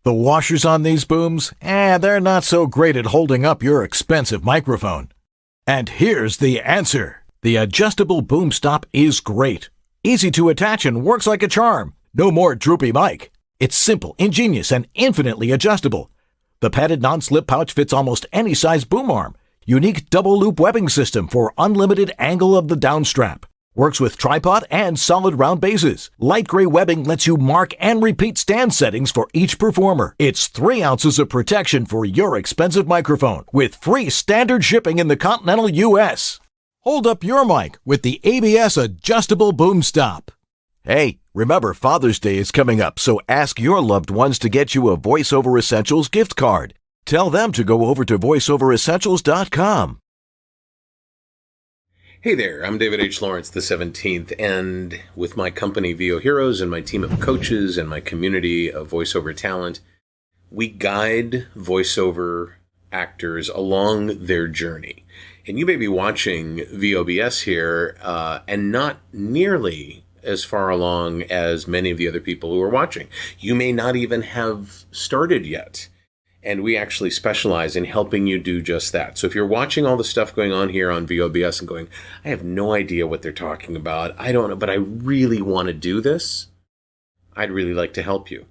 The washers on these booms? They're not so great at holding up your expensive microphone. And here's the answer. The adjustable boom stop is great. Easy to attach and works like a charm. No more droopy mic. It's simple, ingenious, and infinitely adjustable. The padded non-slip pouch fits almost any size boom arm. Unique double-loop webbing system for unlimited angle of the downstrap. Works with tripod and solid round bases. Light gray webbing lets you mark and repeat stand settings for each performer. It's 3 ounces of protection for your expensive microphone with free standard shipping in the continental U.S. Hold up your mic with the ABS adjustable boom stop. Hey, remember Father's Day is coming up, so ask your loved ones to get you a VoiceOver Essentials gift card. Tell them to go over to VoiceOverEssentials.com. Hey there, I'm David H. Lawrence, the 17th, and with my company VO Heroes and my team of coaches and my community of voiceover talent, we guide voiceover actors along their journey. And you may be watching VOBS here and not nearly as far along as many of the other people who are watching. You may not even have started yet. And we actually specialize in helping you do just that. So if you're watching all the stuff going on here on VOBS and going, I have no idea what they're talking about, I don't know, but I really want to do this, I'd really like to help you.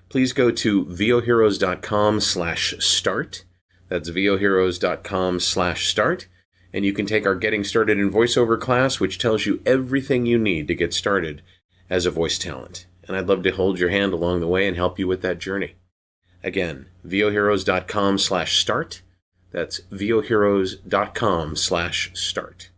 Please go to voheroes.com/start. That's voheroes.com/start. And you can take our Getting Started in Voiceover class, which tells you everything you need to get started as a voice talent. And I'd love to hold your hand along the way and help you with that journey. Again, voheroes.com/start. That's voheroes.com/start.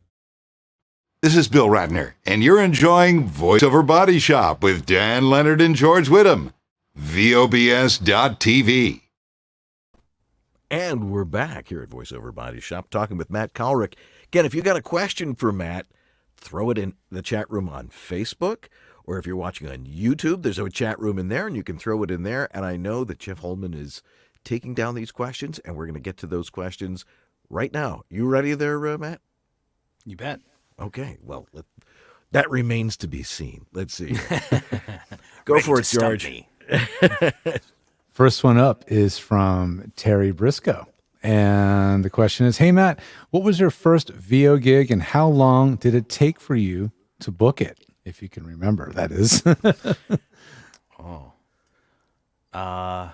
This is Bill Ratner, and you're enjoying VoiceOver Body Shop with Dan Leonard and George Whittam. VOBS.TV. And we're back here at VoiceOver Body Shop talking with Matt Cowlrick. Again, if you got a question for Matt, throw it in the chat room on Facebook. Or if you're watching on YouTube, there's a chat room in there, and you can throw it in there. And I know that Jeff Holman is taking down these questions, and we're going to get to those questions right now. You ready there, Matt? You bet. Okay, well, that remains to be seen. Let's see. Go for it, George. First one up is from Terry Briscoe. And the question is, hey, Matt, what was your first VO gig, and how long did it take for you to book it? If you can remember, that is. Hard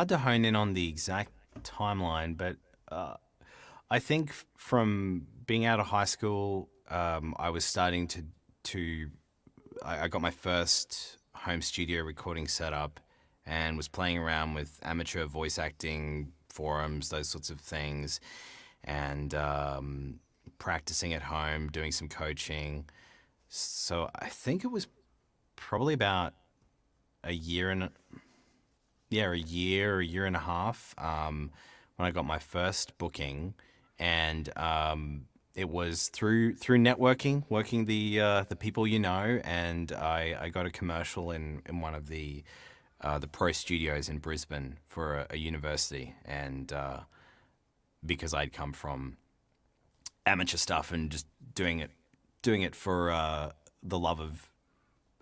to hone in on the exact timeline, but I think from being out of high school, I was starting I got my first home studio recording setup and was playing around with amateur voice acting forums, those sorts of things, and practicing at home, doing some coaching. So I think it was probably about a year and a half when I got my first booking, and it was through networking, working the people you know, and I got a commercial in one of the pro studios in Brisbane for a university, and because I'd come from amateur stuff and just doing it for the love of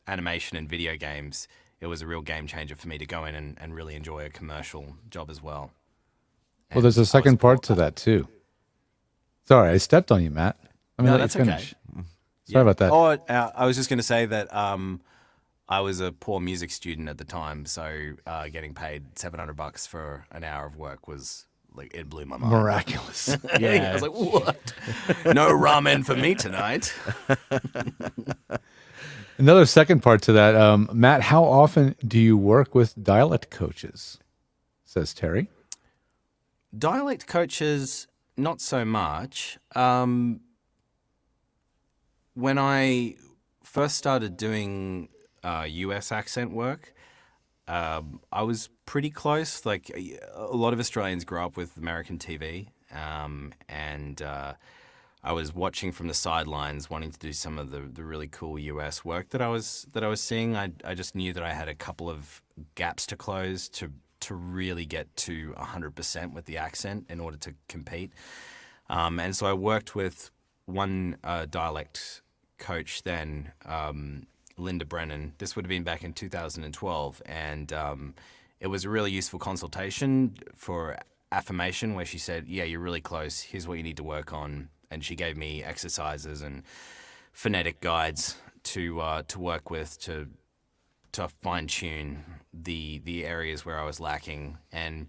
animation and video games, it was a real game changer for me to go in and really enjoy a commercial job as well. Well, there's a second part to that, too. Sorry, I stepped on you, Matt. No, that's okay. Sorry about that. Oh, I was just going to say that I was a poor music student at the time, so getting paid $700 for an hour of work was... it blew my mind. Miraculous. Yeah. I was like, what? No ramen for me tonight. Another second part to that. Matt, how often do you work with dialect coaches? Says Terry. Dialect coaches, not so much. When I first started doing US accent work, I was pretty close. Like a lot of Australians grow up with American TV, and I was watching from the sidelines, wanting to do some of the really cool US work that I was seeing. I just knew that I had a couple of gaps to close to really get to 100% with the accent in order to compete. And so I worked with one dialect coach then, Linda Brennan. This would have been back in 2012, and it was a really useful consultation for affirmation where she said, yeah, you're really close. Here's what you need to work on. And she gave me exercises and phonetic guides to work with to fine tune the areas where I was lacking. And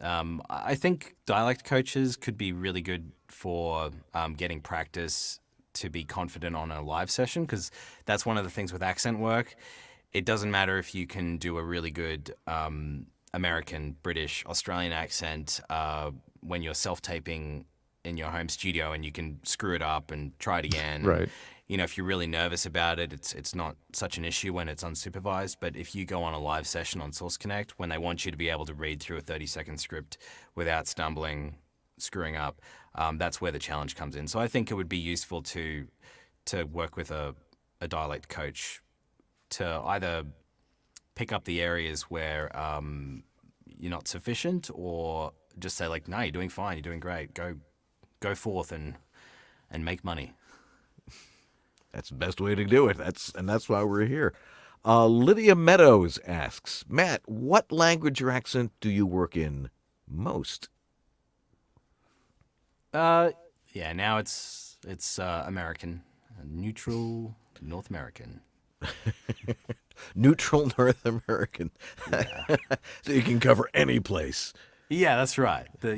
I think dialect coaches could be really good for getting practice to be confident on a live session, because that's one of the things with accent work. It doesn't matter if you can do a really good American, British, Australian accent when you're self-taping in your home studio, and you can screw it up and try it again. Right. You know, if you're really nervous about it, it's not such an issue when it's unsupervised. But if you go on a live session on Source Connect, when they want you to be able to read through a 30-second script without stumbling, screwing up, that's where the challenge comes in. So I think it would be useful to work with a dialect coach to either pick up the areas where you're not sufficient, or just say like, no, you're doing fine, you're doing great, go forth and make money. That's the best way to do it. That's why we're here. Lydia Meadows asks, Matt, what language or accent do you work in most? Yeah, now it's American, neutral North American. Neutral North American. Yeah. So you can cover any place. Yeah, that's right. The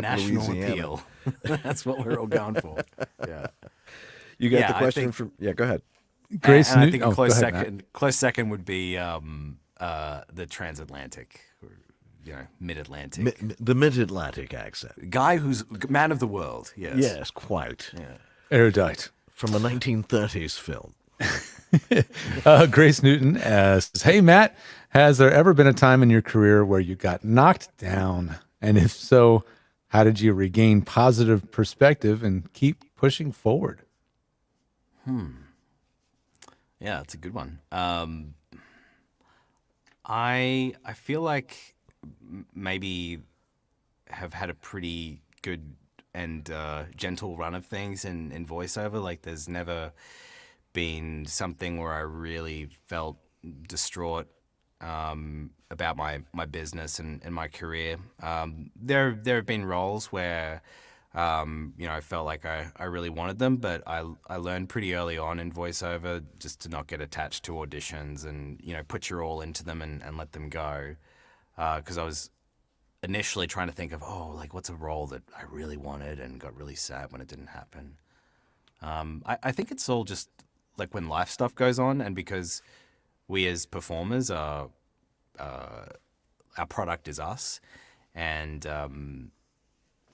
national Louisiana. appeal. That's what we're all going for. Yeah. You got the question from... Yeah, go ahead. Grace and I Newton- think a go close ahead, second would be the transatlantic, or, mid-Atlantic. The mid-Atlantic accent. Guy who's man of the world, yes. Yes, quite. Yeah. Erudite. From a 1930s film. Grace Newton asks, hey, Matt, has there ever been a time in your career where you got knocked down? And if so, how did you regain positive perspective and keep pushing forward? Yeah, that's a good one. I feel like maybe have had a pretty good and gentle run of things in voiceover. Like, there's never been something where I really felt distraught about my business and my career. There have been roles where I felt like I really wanted them, but I learned pretty early on in voiceover just to not get attached to auditions and put your all into them and let them go, because I was initially trying to think of what's a role that I really wanted, and got really sad when it didn't happen. I think it's all just like when life stuff goes on, and because we as performers are our product is us, and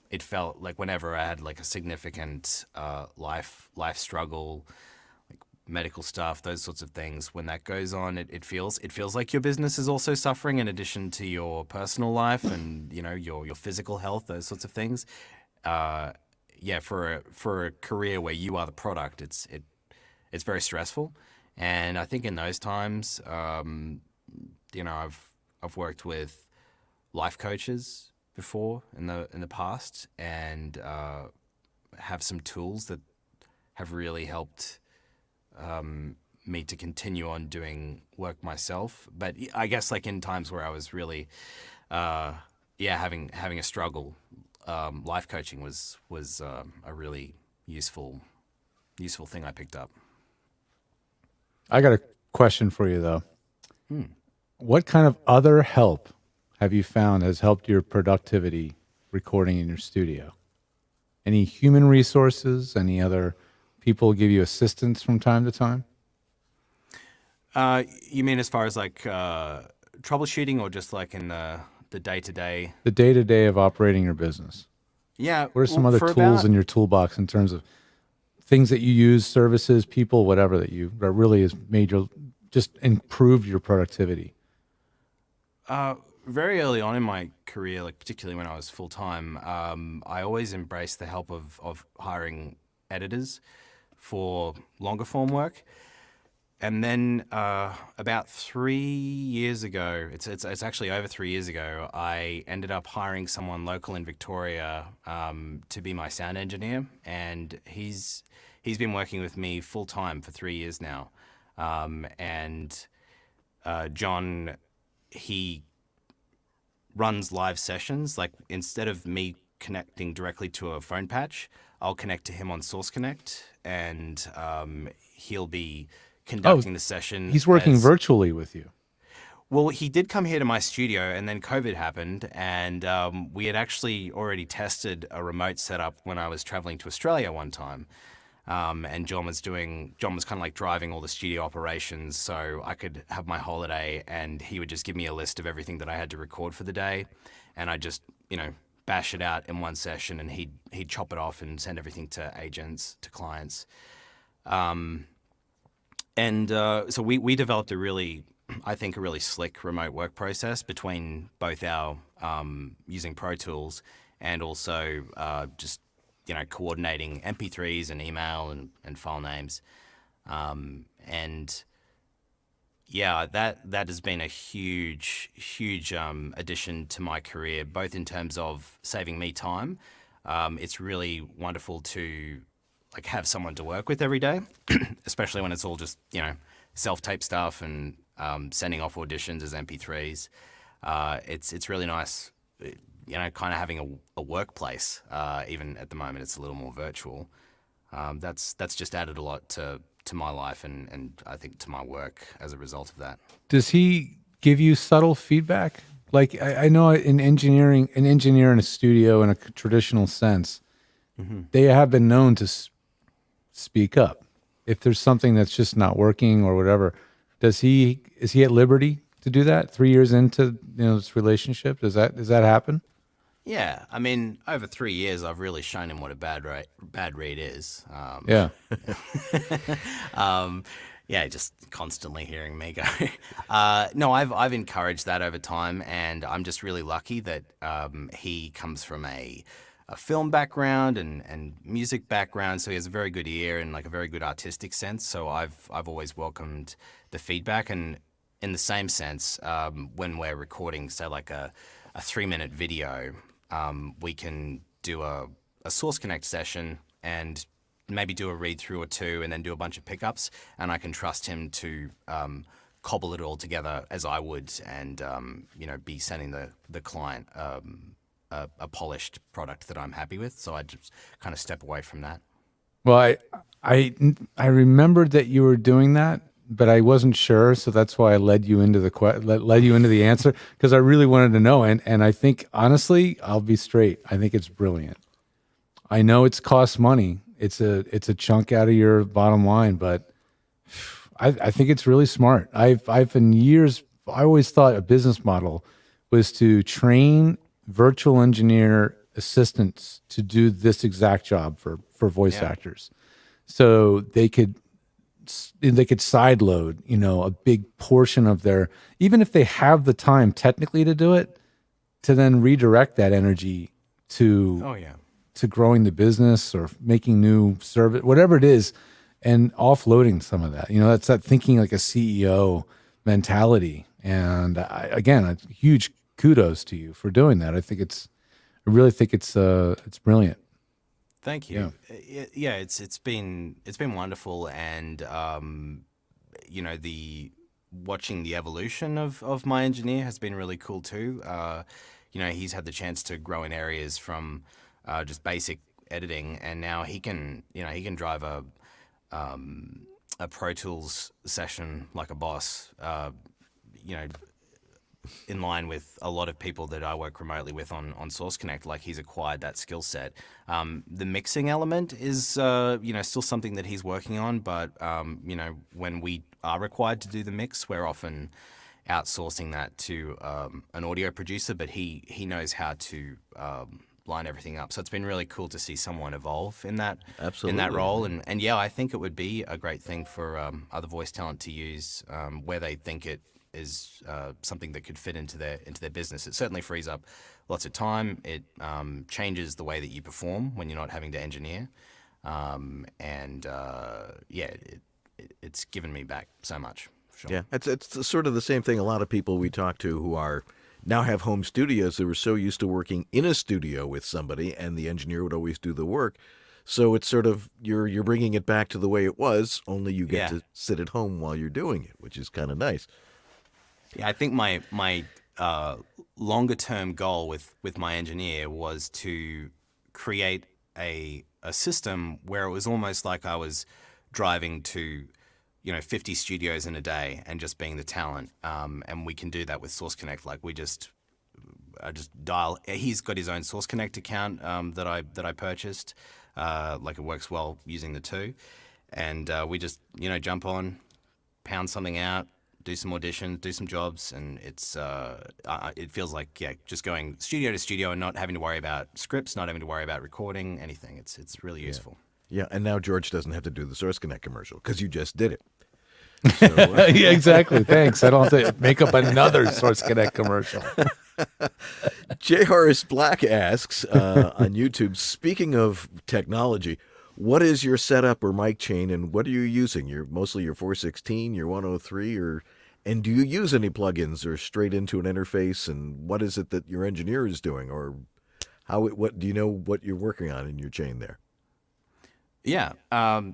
it felt like whenever I had like a significant life struggle, like medical stuff, those sorts of things, when that goes on, it feels like your business is also suffering in addition to your personal life and your physical health, those sorts of things. For a career where you are the product, it's very stressful. And I think in those times, I've worked with life coaches before in the past, and have some tools that have really helped me to continue on doing work myself. But I guess like in times where I was really having a struggle, life coaching was a really useful thing I picked up. I got a question for you, though. What kind of other help have you found has helped your productivity recording in your studio? Any human resources? Any other people give you assistance from time to time? You mean as far as like troubleshooting, or just like in the day-to-day? The day-to-day of operating your business. Yeah. What are some other tools in your toolbox in terms of things that you use, services, people, whatever that really has made just improved your productivity? very early on in my career, like particularly when I was full time, I always embraced the help of hiring editors for longer form work. And then about 3 years ago, it's actually over 3 years ago, I ended up hiring someone local in Victoria to be my sound engineer, and he's been working with me full time for 3 years now. And John, he runs live sessions. Like, instead of me connecting directly to a phone patch, I'll connect to him on Source Connect, and he'll be conducting the session. He's working virtually with you. Well, he did come here to my studio, and then COVID happened, and we had actually already tested a remote setup when I was traveling to Australia one time. And John was kind of like driving all the studio operations, so I could have my holiday, and he would just give me a list of everything that I had to record for the day, and I just, bash it out in one session, and he'd chop it off and send everything to agents, to clients. So we developed a really slick remote work process between both our using Pro Tools and also just coordinating MP3s and email and file names. That has been a huge addition to my career, both in terms of saving me time. It's really wonderful to have someone to work with every day, especially when it's all just, self-tape stuff and sending off auditions as MP3s. It's really nice, kind of having a workplace. Even at the moment, it's a little more virtual. That's just added a lot to my life and I think to my work as a result of that. Does he give you subtle feedback? Like, I know in engineering, an engineer in a studio in a traditional sense, they have been known to speak up if there's something that's just not working or whatever. Is he at liberty to do that 3 years into this relationship? Does that happen? Yeah, I mean, over 3 years, I've really shown him what a bad read is. Yeah. Just constantly hearing me go. No, I've encouraged that over time, and I'm just really lucky that he comes from a film background and music background, so he has a very good ear and a very good artistic sense. So I've always welcomed the feedback, and in the same sense, when we're recording, say a 3-minute video, we can do a Source Connect session and maybe do a read through or two, and then do a bunch of pickups, and I can trust him to cobble it all together as I would, and be sending the client a polished product that I'm happy with. So I just kind of step away from that. Well, I remembered that you were doing that, but I wasn't sure, so that's why I led you into the answer, because I really wanted to know. And I think, honestly, I'll be straight, I think it's brilliant. I know it's cost money. It's a chunk out of your bottom line, but I think it's really smart. I've for years, I always thought a business model was to train virtual engineer assistants to do this exact job for voice actors, so they could sideload a big portion of their, even if they have the time technically to do it, to then redirect that energy to growing the business or making new service, whatever it is, and offloading some of that. That's that thinking like a CEO mentality. And again, a huge kudos to you for doing that. I really think it's brilliant. Thank you. Yeah, it's been wonderful, and the watching the evolution of my engineer has been really cool too. He's had the chance to grow in areas from just basic editing, and now he can drive a Pro Tools session like a boss. In line with a lot of people that I work remotely with on Source Connect, he's acquired that skill set. The mixing element is, still something that he's working on, but, when we are required to do the mix, we're often outsourcing that to an audio producer, but he knows how to line everything up. So it's been really cool to see someone evolve in that role. And I think it would be a great thing for other voice talent to use, where they think it something that could fit into their business. It certainly frees up lots of time. It changes the way that you perform when you're not having to engineer, it's given me back so much. Sure. Yeah, it's sort of the same thing. A lot of people we talk to who are now have home studios, they were so used to working in a studio with somebody, and the engineer would always do the work. So it's sort of you're bringing it back to the way it was, only you get to sit at home while you're doing it, which is kind of nice. Yeah, I think my longer term goal with my engineer was to create a system where it was almost like I was driving to 50 studios in a day and just being the talent. And we can do that with Source Connect. Like I just dial. He's got his own Source Connect account that I purchased. Like it works well using the two, and we just jump on, pound something out, do some auditions, do some jobs, and it feels like just going studio to studio and not having to worry about scripts, not having to worry about recording anything. It's really useful. Yeah, and now George doesn't have to do the Source Connect commercial because you just did it. So, yeah, exactly. Thanks. I don't have to make up another Source Connect commercial. J. Horace Black asks on YouTube, speaking of technology, what is your setup or mic chain, and what are you using? Mostly your 416, your 103, and do you use any plugins or straight into an interface? And what is it that your engineer is doing, or what do you know what you're working on in your chain there? Yeah,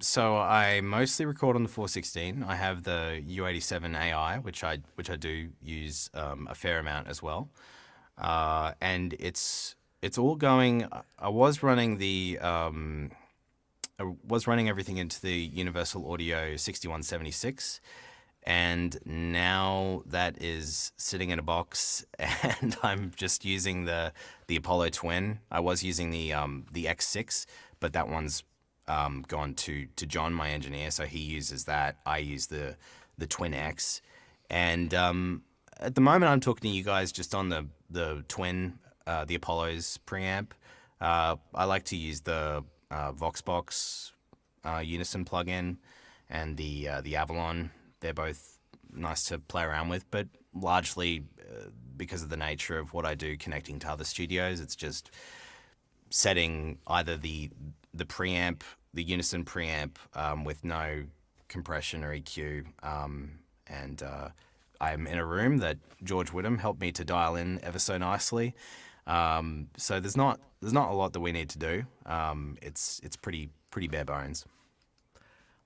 so I mostly record on the 416. I have the U87 AI, which I do use a fair amount as well, and it's all going. I was running everything into the Universal Audio 6176, and now that is sitting in a box, and I'm just using the Apollo Twin. I was using the X6, but that one's gone to John, my engineer, so he uses that. I use the Twin X, and at the moment I'm talking to you guys just on the Twin, the Apollo's preamp. I like to use the VoxBox Unison plugin and the Avalon. They're both nice to play around with, but largely because of the nature of what I do connecting to other studios, it's just setting either the preamp, the Unison preamp with no compression or EQ, and I'm in a room that George Whittam helped me to dial in ever so nicely. So there's not a lot that we need to do. It's pretty bare bones.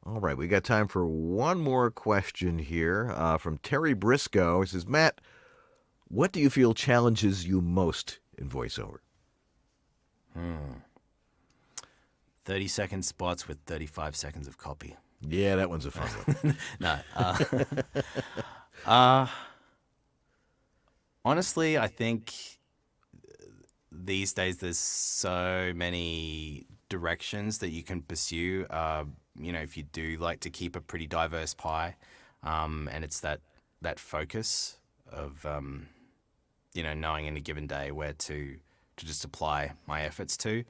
All right, we got time for one more question here from Terry Briscoe. He says, Matt, what do you feel challenges you most in voiceover? 30-second spots with 35 seconds of copy. Yeah, that one's a fun one. No. Honestly, I think these days there's so many directions that you can pursue. If you do like to keep a pretty diverse pie, and it's that focus of knowing in a given day where to just apply my efforts to.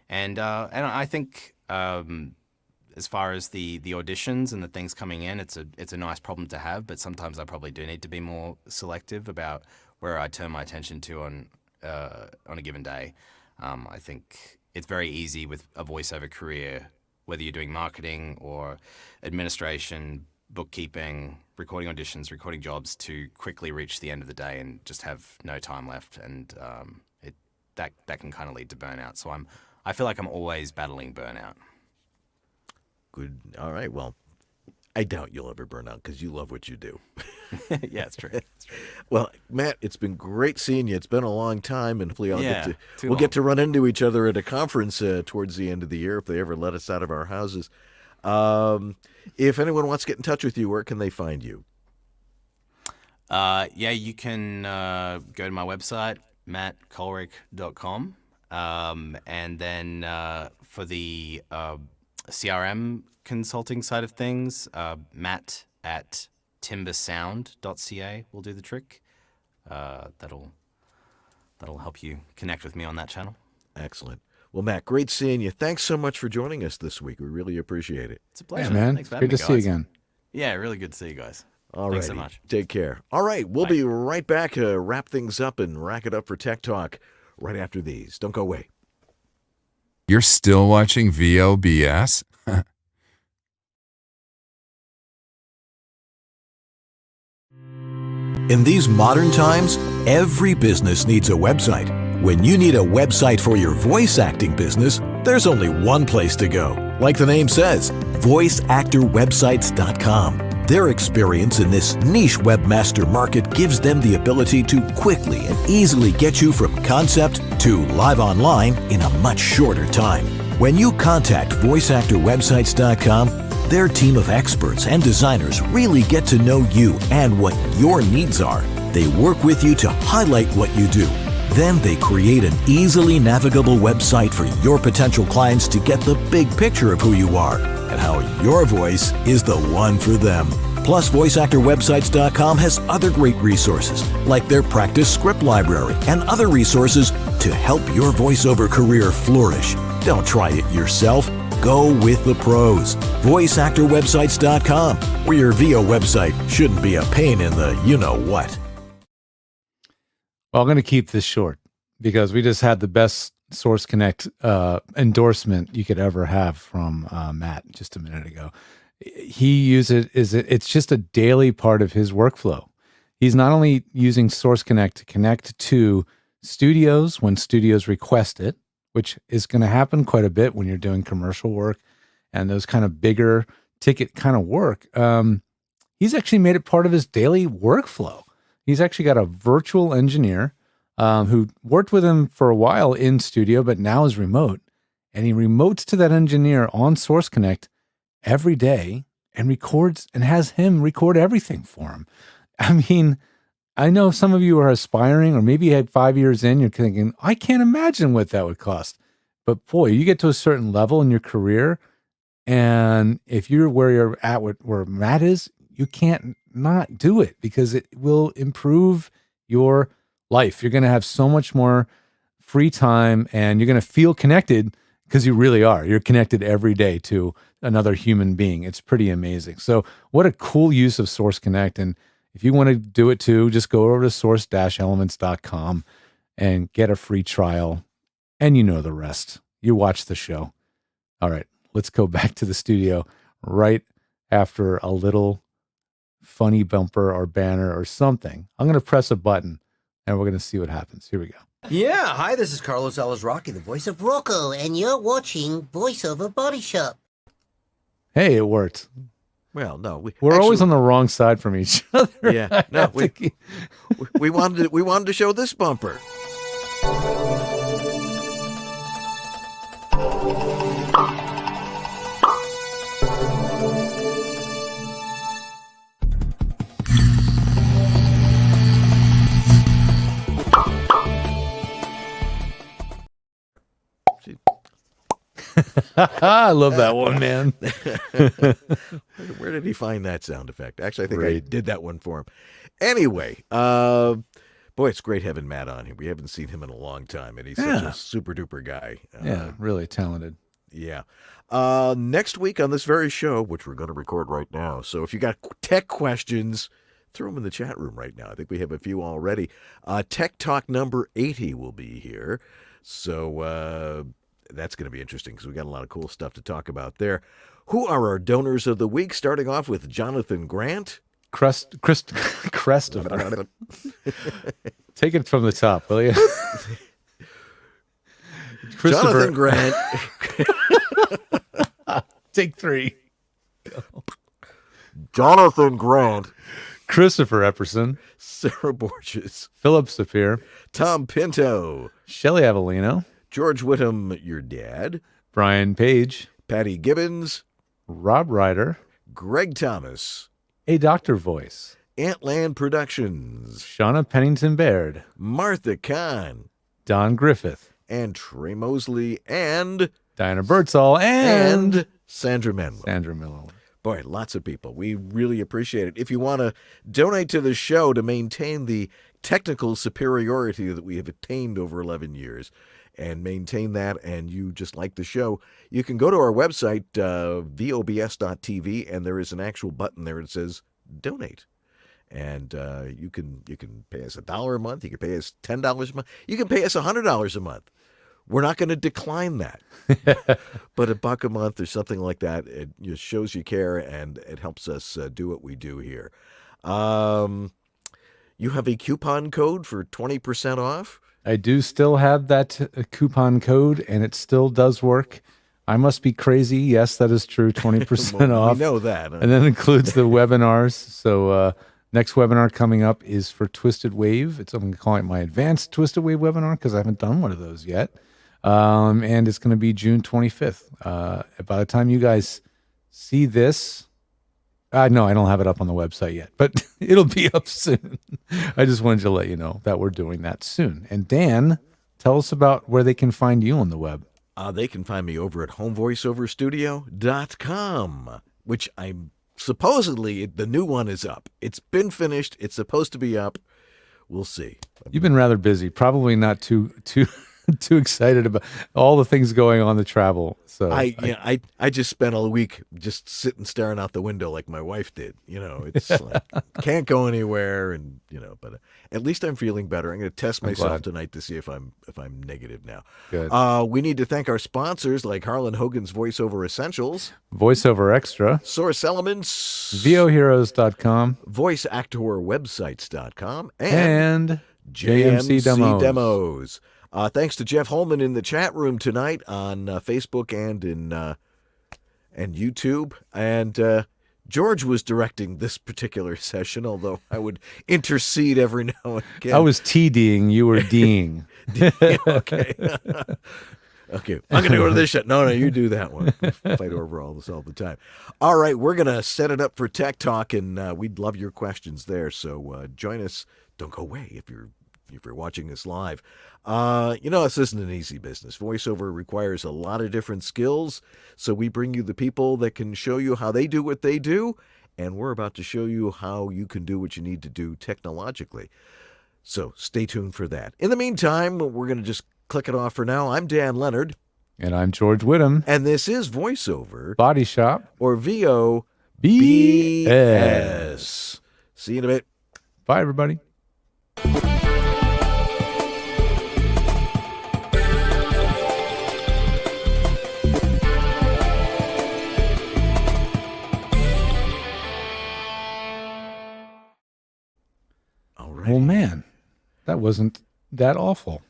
And I think as far as the auditions and the things coming in, it's a nice problem to have, but sometimes I probably do need to be more selective about where I turn my attention to on a given day. I think it's very easy with a voiceover career, whether you're doing marketing or administration, bookkeeping, recording auditions, recording jobs, to quickly reach the end of the day and just have no time left, and that can kind of lead to burnout. So I feel like I'm always battling burnout. Good. All right. Well, I doubt you'll ever burn out because you love what you do. Yeah, it's true. Well, Matt, it's been great seeing you. It's been a long time, and hopefully we'll long. get to run into each other at a conference towards the end of the year if they ever let us out of our houses. If anyone wants to get in touch with you, where can they find you? You can go to my website, mattcowlrick.com. And then for the CRM consulting side of things, Matt at timbersound.ca will do the trick. That'll help you connect with me on that channel. Excellent. Well, Matt, great seeing you. Thanks so much for joining us this week. We really appreciate it. It's a pleasure. Yeah, man. Thanks for having Good me, to see you guys. again. Yeah, really good to see you guys. All right. Thanks so much. Take care. All right. We'll be right back to wrap things up and rack it up for Tech Talk right after these. Don't go away. You're still watching VOBS? In these modern times, every business needs a website. When you need a website for your voice acting business, there's only one place to go. Like the name says, voiceactorwebsites.com. Their experience in this niche webmaster market gives them the ability to quickly and easily get you from concept to live online in a much shorter time. When you contact voiceactorwebsites.com, their team of experts and designers really get to know you and what your needs are. They work with you to highlight what you do. Then they create an easily navigable website for your potential clients to get the big picture of who you are and how your voice is the one for them. Plus, VoiceActorWebsites.com has other great resources, like their practice script library and other resources to help your voiceover career flourish. Don't try it yourself. Go with the pros. VoiceActorWebsites.com, where your VO website shouldn't be a pain in the you-know-what. Well, I'm going to keep this short because we just had the best Source Connect endorsement you could ever have from Matt just a minute ago. He uses it's just a daily part of his workflow. He's not only using Source Connect to connect to studios when studios request it, which is going to happen quite a bit when you're doing commercial work and those kind of bigger ticket kind of work. He's actually made it part of his daily workflow. He's actually got a virtual engineer who worked with him for a while in studio, but now is remote. And he remotes to that engineer on Source Connect every day and records and has him record everything for him. I mean, I know some of you are aspiring, or maybe you had 5 years in, you're thinking, I can't imagine what that would cost. But boy, you get to a certain level in your career, and if you're where you're at, where Matt is, you can't not do it because it will improve your life. You're going to have so much more free time, and you're going to feel connected because you really are. You're connected every day to another human being. It's pretty amazing. So what a cool use of Source Connect. And if you want to do it too, just go over to source-elements.com and get a free trial. And you know the rest. You watch the show. All right, let's go back to the studio right after a little funny bumper or banner or something. I'm going to press a button and we're going to see what happens. Here we go. Yeah, hi, this is Carlos Alazraqui, the voice of Rocco, and you're watching Voiceover Body Shop. Hey, it worked. Well, no, we're always on the wrong side from each other. Yeah, no, we wanted to show this bumper. I love that one, man. Where did he find that sound effect? Actually, I think I did that one for him. Anyway, boy, it's great having Matt on here. We haven't seen him in a long time, and he's such a super duper guy. Yeah, really talented. Yeah. Next week on this very show, which we're going to record right now. So if you got tech questions, throw them in the chat room right now. I think we have a few already. Tech Talk number 80 will be here. So that's going to be interesting because we got a lot of cool stuff to talk about there. Who are our donors of the week? Starting off with Jonathan Grant. Crest of Take it from the top, will you? Jonathan Grant. Take 3. Jonathan Grant. Christopher Epperson. Sarah Borges. Philip Sapir. Tom Pinto. Shelley Avellino. George Whittam, your dad. Brian Page. Patty Gibbons. Rob Ryder. Greg Thomas. A Doctor Voice. Antland Productions. Shauna Pennington Baird. Martha Kahn. Don Griffith. And Trey Mosley. And Diana Birdsall. And Sandra Menlo. Sandra Miller. Boy, lots of people. We really appreciate it. If you want to donate to the show to maintain the technical superiority that we have attained over 11 years and maintain that, and you just like the show, you can go to our website, VOBS.tv, and there is an actual button there that says donate. And you can pay us $1 a month. You can pay us $10 a month. You can pay us $100 a month. We're not going to decline that. But $1 a month or something like that, it just shows you care, and it helps us do what we do here. You have a coupon code for 20% off? I do still have that coupon code, and it still does work. I must be crazy. Yes, that is true. 20% Well, off. We know that. And that includes the webinars. So next webinar coming up is for Twisted Wave. I'm going to call it my advanced Twisted Wave webinar because I haven't done one of those yet. And it's going to be June 25th. By the time you guys see this, no, I don't have it up on the website yet, but it'll be up soon. I just wanted to let you know that we're doing that soon. And Dan, tell us about where they can find you on the web. They can find me over at homevoiceoverstudio.com, which I'm supposedly, the new one is up. It's been finished. It's supposed to be up. We'll see. You've been rather busy, probably not too excited about all the things going on the travel. So I just spent all week just sitting staring out the window like my wife did. It's like can't go anywhere, and but at least I'm feeling better. I'm going to test myself tonight to see if I'm negative now. Good. We need to thank our sponsors like Harlan Hogan's Voiceover Essentials, Voiceover Extra, Source Elements, VOHeroes.com, VoiceActorWebsites.com, and JMC Demos. Thanks to Jeff Holman in the chat room tonight on Facebook and YouTube. And George was directing this particular session, although I would intercede every now and again. I was TDing, you were D'ing. Okay. Okay, I'm going to go to this shit. No, you do that one. Fight over all this all the time. All right, we're going to set it up for Tech Talk, and we'd love your questions there. So join us. Don't go away if you're watching this live. This isn't an easy business. Voiceover requires a lot of different skills, so we bring you the people that can show you how they do what they do, and we're about to show you how you can do what you need to do technologically. So stay tuned for that. In the meantime, we're going to just click it off for now. I'm Dan Leonard. And I'm George Whittam. And this is Voiceover Body Shop, or VOBS. See you in a bit. Bye, everybody. Well, man, that wasn't that awful.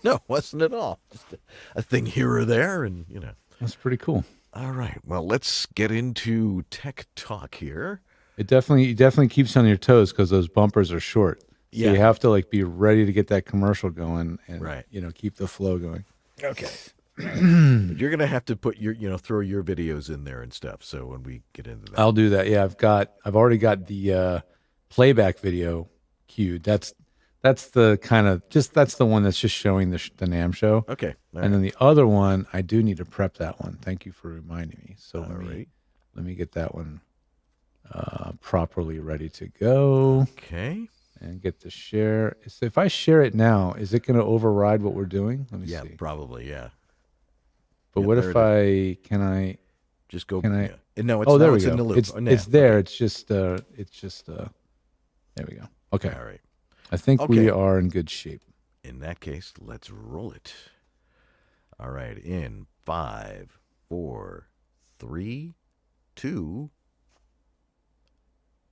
No, it wasn't at all. Just a thing here or there, and That's pretty cool. All right, well, let's get into Tech Talk here. It definitely keeps you on your toes because those bumpers are short. So Yeah. you have to be ready to get that commercial going and Right. Keep the flow going. Okay. But you're gonna have to put your throw your videos in there and stuff. So when we get into that, I'll do that. Yeah, I've already got the playback video queued. That's the kind of that's the one that's just showing the NAMM show. Okay. All And then the other one, I do need to prep that one. Thank you for reminding me. So let me get that one properly ready to go. Okay. And get the share. So if I share it now, is it going to override what we're doing? Let me see. Probably, yeah. But Yeah, what there if it can I just go? Can I? Yeah. No, it's oh, there no, we it's go. in the loop. It's Oh, no. it's there. It's just there we go. Okay. All right. I think we Okay. are in good shape. In that case, let's roll it. All right. In 5, 4, 3, 2.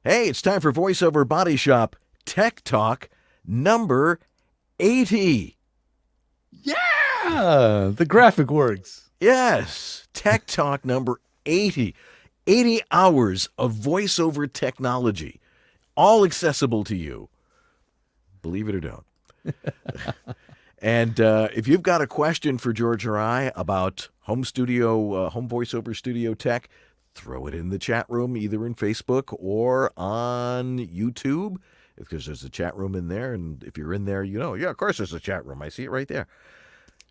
Hey, it's time for VoiceOver Body Shop Tech Talk number 80. Yeah, the graphic works. Yes, Tech Talk number 80. 80 hours of voiceover technology, all accessible to you. Believe it or don't. And if you've got a question for George or I about home voiceover studio tech, throw it in the chat room, either in Facebook or on YouTube, because there's a chat room in there. And if you're in there, yeah, of course there's a chat room. I see it right there.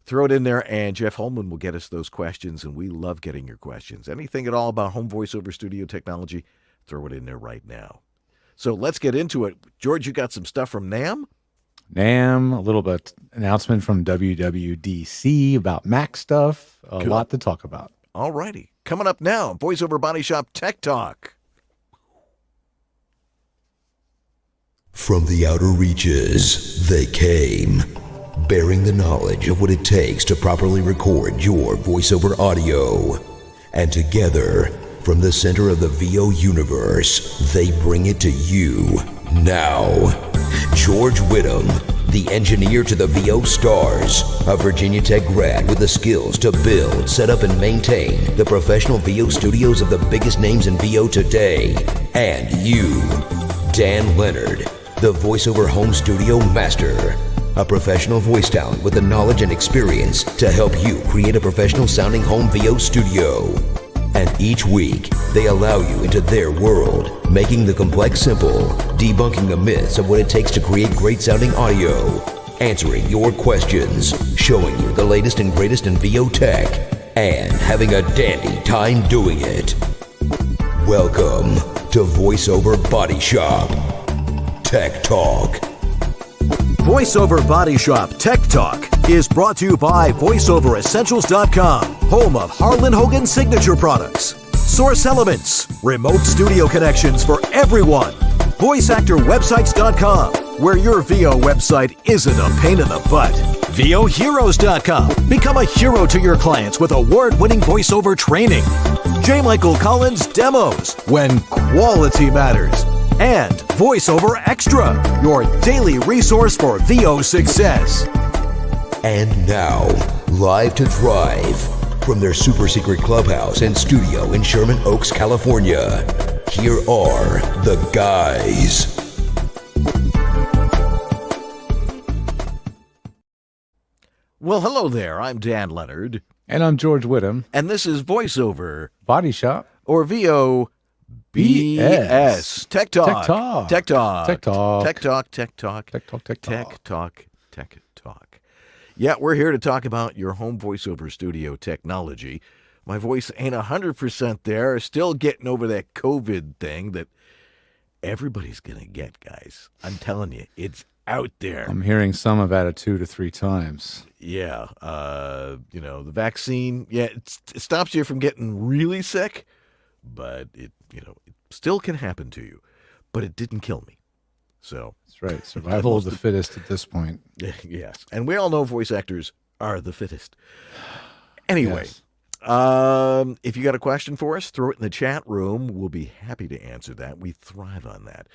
Throw it in there, and Jeff Holman will get us those questions, and we love getting your questions. Anything at all about home voiceover studio technology, throw it in there right now. So let's get into it. George, you got some stuff from NAMM? NAMM, a little bit announcement from WWDC about Mac stuff, a lot to talk about. All righty. Coming up now, VoiceOver Body Shop Tech Talk. From the outer reaches, they came, bearing the knowledge of what it takes to properly record your voiceover audio. And together, from the center of the VO universe, they bring it to you now. George Whittam, the engineer to the VO stars, a Virginia Tech grad with the skills to build, set up, and maintain the professional VO studios of the biggest names in VO today. And you, Dan Leonard, the voiceover home studio master, a professional voice talent with the knowledge and experience to help you create a professional sounding home VO studio. And each week, they allow you into their world, making the complex simple, debunking the myths of what it takes to create great sounding audio, answering your questions, showing you the latest and greatest in VO tech, and having a dandy time doing it. Welcome to VoiceOver Body Shop Tech Talk. VoiceOver Body Shop Tech Talk is brought to you by VoiceOverEssentials.com, home of Harlan Hogan signature products, Source Elements, remote studio connections for everyone, VoiceActorWebsites.com, where your VO website isn't a pain in the butt, VOHeroes.com, become a hero to your clients with award-winning voiceover training, J. Michael Collins Demos, when quality matters, and VoiceOver Extra, your daily resource for VO success. And now, live to drive from their super secret clubhouse and studio in Sherman Oaks, California, here are the guys. Well, hello there. I'm Dan Leonard. And I'm George Whittam. And this is VoiceOver Body Shop. Or VO BS. Tech Talk. Tech Talk. Tech Talk. Tech Talk. Tech Talk. Tech Talk. Tech Talk. Tech Talk. Tech Talk. Tech Talk. Yeah, we're here to talk about your home voiceover studio technology. My voice ain't 100% there. Still getting over that COVID thing that everybody's going to get, guys. I'm telling you, it's out there. I'm hearing some have had it 2 to 3 times. Yeah. The vaccine, it stops you from getting really sick, but it still can happen to you. But it didn't kill me. So that's right. Survival of the fittest at this point. Yes. And we all know voice actors are the fittest. Anyway, Yes. If you got a question for us, throw it in the chat room. We'll be happy to answer that. We thrive on that.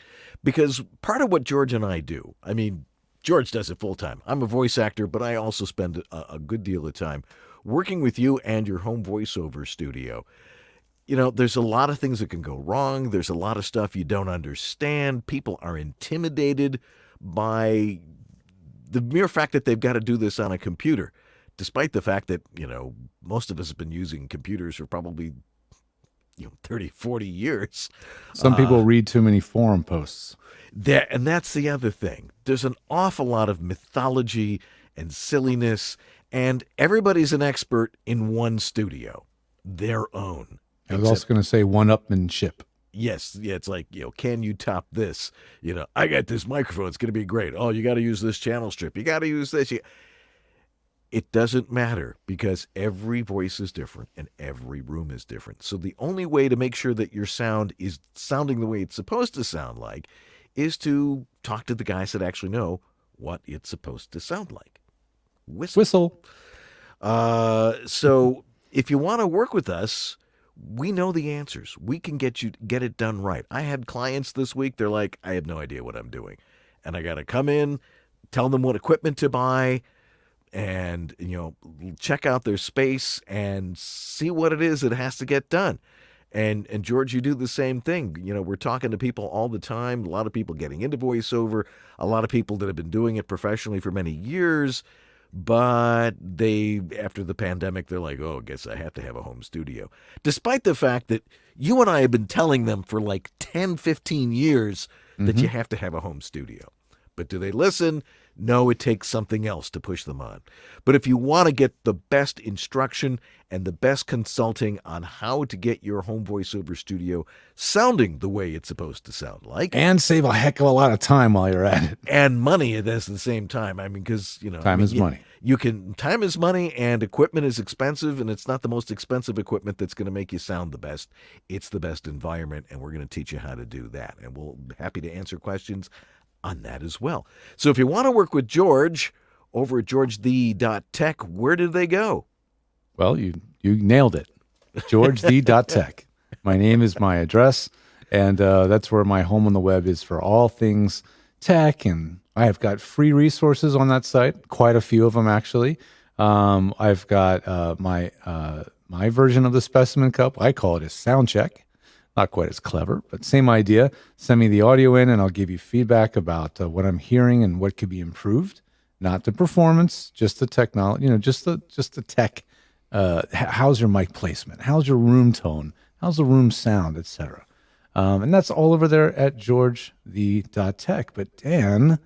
Because part of what George and I do, I mean, George does it full time. I'm a voice actor, but I also spend a good deal of time working with you and your home voiceover studio. There's a lot of things that can go wrong. There's a lot of stuff you don't understand. People are intimidated by the mere fact that they've got to do this on a computer, despite the fact that, most of us have been using computers for probably 30, 40 years. Some people read too many forum posts. And that's the other thing. There's an awful lot of mythology and silliness, and everybody's an expert in one studio, their own. I was also going to say one-upmanship. Yes, yeah, it's like, can you top this? I got this microphone. It's going to be great. Oh, you got to use this channel strip. You got to use this. It doesn't matter because every voice is different and every room is different. So the only way to make sure that your sound is sounding the way it's supposed to sound like is to talk to the guys that actually know what it's supposed to sound like. Whistle. So if you want to work with us, we know the answers. We can get it done right. I had clients this week. They're like, I have no idea what I'm doing. And I got to come in, tell them what equipment to buy, and, check out their space and see what it is that has to get done. And George, you do the same thing. We're talking to people all the time. A lot of people getting into voiceover, a lot of people that have been doing it professionally for many years. But after the pandemic, they're like, oh, I guess I have to have a home studio. Despite the fact that you and I have been telling them for like 10, 15 years that you have to have a home studio. But do they listen? No, it takes something else to push them on. But if you want to get the best instruction and the best consulting on how to get your home voiceover studio sounding the way it's supposed to sound like. And save a heck of a lot of time while you're at it. And money at the same time. I mean, because, Time is money. Time is money and equipment is expensive, and it's not the most expensive equipment that's going to make you sound the best. It's the best environment, and we're going to teach you how to do that. And we'll be happy to answer questions on that as well. So if you want to work with George over at georgethe.tech, where do they go? Well, you nailed it. georgethe.tech. My name is my address, and that's where my home on the web is for all things tech, and I have got free resources on that site, quite a few of them actually. I've got my version of the Specimen Cup. I call it a sound check. Not quite as clever, but same idea. Send me the audio in, and I'll give you feedback about what I'm hearing and what could be improved. Not the performance, just the technology. Just the tech. How's your mic placement? How's your room tone? How's the room sound, etc. And that's all over there at georgethe.tech. But Dan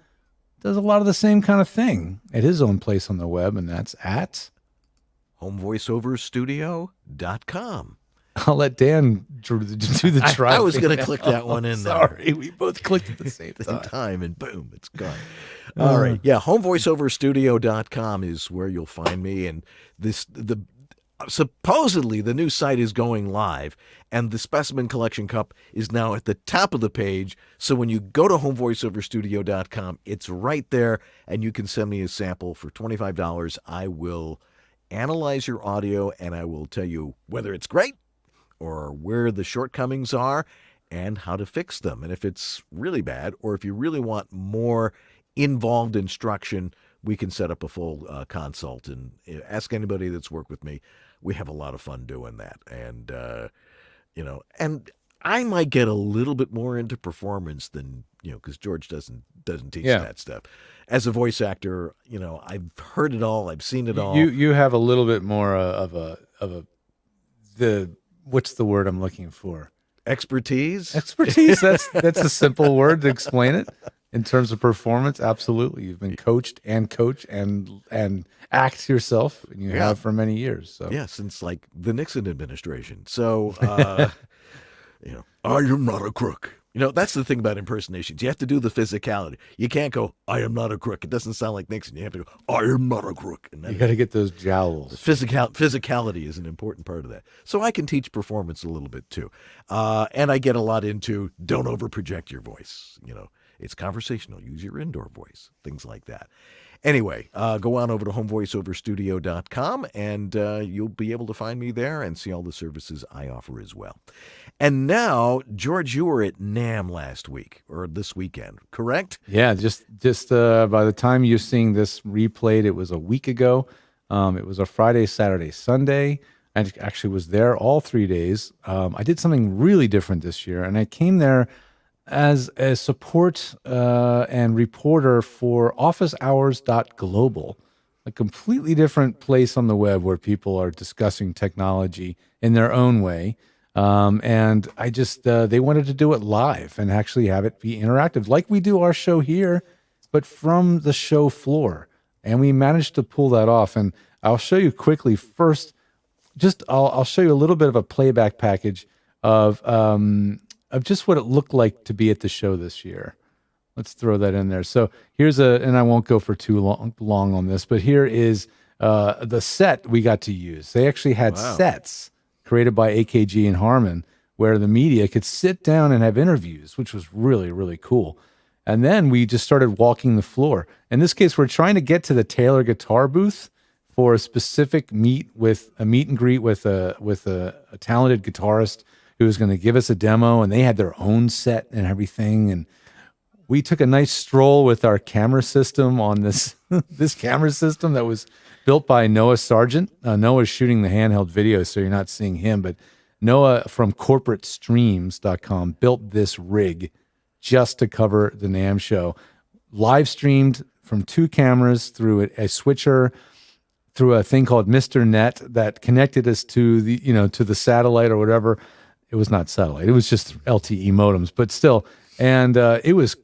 does a lot of the same kind of thing at his own place on the web, and that's at homevoiceoverstudio.com. I'll let Dan do the try. I was going to click that one in there. Sorry, we both clicked at the same time, and boom, it's gone. All right, yeah, homevoiceoverstudio.com is where you'll find me, and supposedly the new site is going live, and the Specimen Collection Cup is now at the top of the page. So when you go to homevoiceoverstudio.com, it's right there, and you can send me a sample for $25. I will analyze your audio, and I will tell you whether it's great or where the shortcomings are and how to fix them. And if it's really bad, or if you really want more involved instruction, we can set up a full consult and ask anybody that's worked with me. We have a lot of fun doing that. And, and I might get a little bit more into performance than, because George doesn't teach that stuff. As a voice actor, I've heard it all. I've seen it all. You have a little bit more what's the word I'm looking for? Expertise. That's a simple word to explain it. In terms of performance, absolutely. You've been coached and act yourself, and you have for many years. So since like the Nixon administration. So, I am not a crook. That's the thing about impersonations. You have to do the physicality. You can't go, I am not a crook. It doesn't sound like Nixon. You have to go, I am not a crook. And you got to get those jowls. Physicality is an important part of that. So I can teach performance a little bit too. And I get a lot into don't overproject your voice. It's conversational. Use your indoor voice, things like that. Anyway, go on over to homevoiceoverstudio.com, and you'll be able to find me there and see all the services I offer as well. And now, George, you were at NAMM last week, or this weekend, correct? Yeah, just by the time you're seeing this replayed, it was a week ago. It was a Friday, Saturday, Sunday. I actually was there all 3 days. I did something really different this year, and I came there as a support and reporter for officehours.global, a completely different place on the web where people are discussing technology in their own way. And I just, they wanted to do it live and actually have it be interactive, like we do our show here, but from the show floor. And we managed to pull that off. And I'll show you quickly first, I'll show you a little bit of a playback package of just what it looked like to be at the show this year. Let's throw that in there. So here's and I won't go for too long on this, but here is the set we got to use. They actually had sets created by AKG and Harman where the media could sit down and have interviews, which was really, really cool. And then we just started walking the floor. In this case, we're trying to get to the Taylor guitar booth for a specific meet and greet with a talented guitarist who was going to give us a demo, and they had their own set and everything. And we took a nice stroll with our camera system on this camera system that was built by Noah Sargent. Noah's shooting the handheld video, so you're not seeing him, but Noah from corporatestreams.com built this rig just to cover the NAMM show. Live streamed from 2 cameras through a switcher, through a thing called Mr. Net that connected us to the satellite or whatever. It was not satellite. It was just LTE modems, but still. And it was,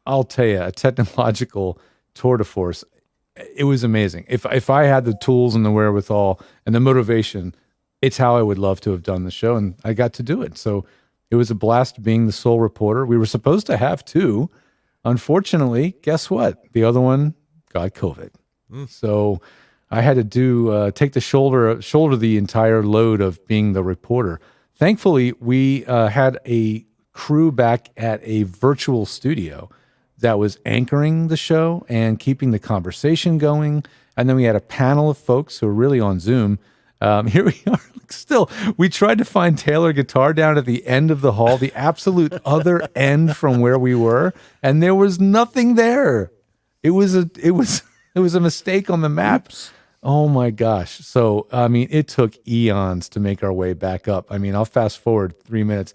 I'll tell you, a technological tour de force. It was amazing. If I had the tools and the wherewithal and the motivation, it's how I would love to have done the show, and I got to do it. So it was a blast being the sole reporter. We were supposed to have 2. Unfortunately, guess what? The other one got COVID. So I had to take the shoulder the entire load of being the reporter. Thankfully, we had a crew back at a virtual studio that was anchoring the show and keeping the conversation going. And then we had a panel of folks who were really on Zoom. Here we are. Still, we tried to find Taylor guitar down at the end of the hall, the absolute other end from where we were, and there was nothing there. It was a mistake on the map. Oops. Oh my gosh. So, I mean, it took eons to make our way back up. I mean, I'll fast forward 3 minutes.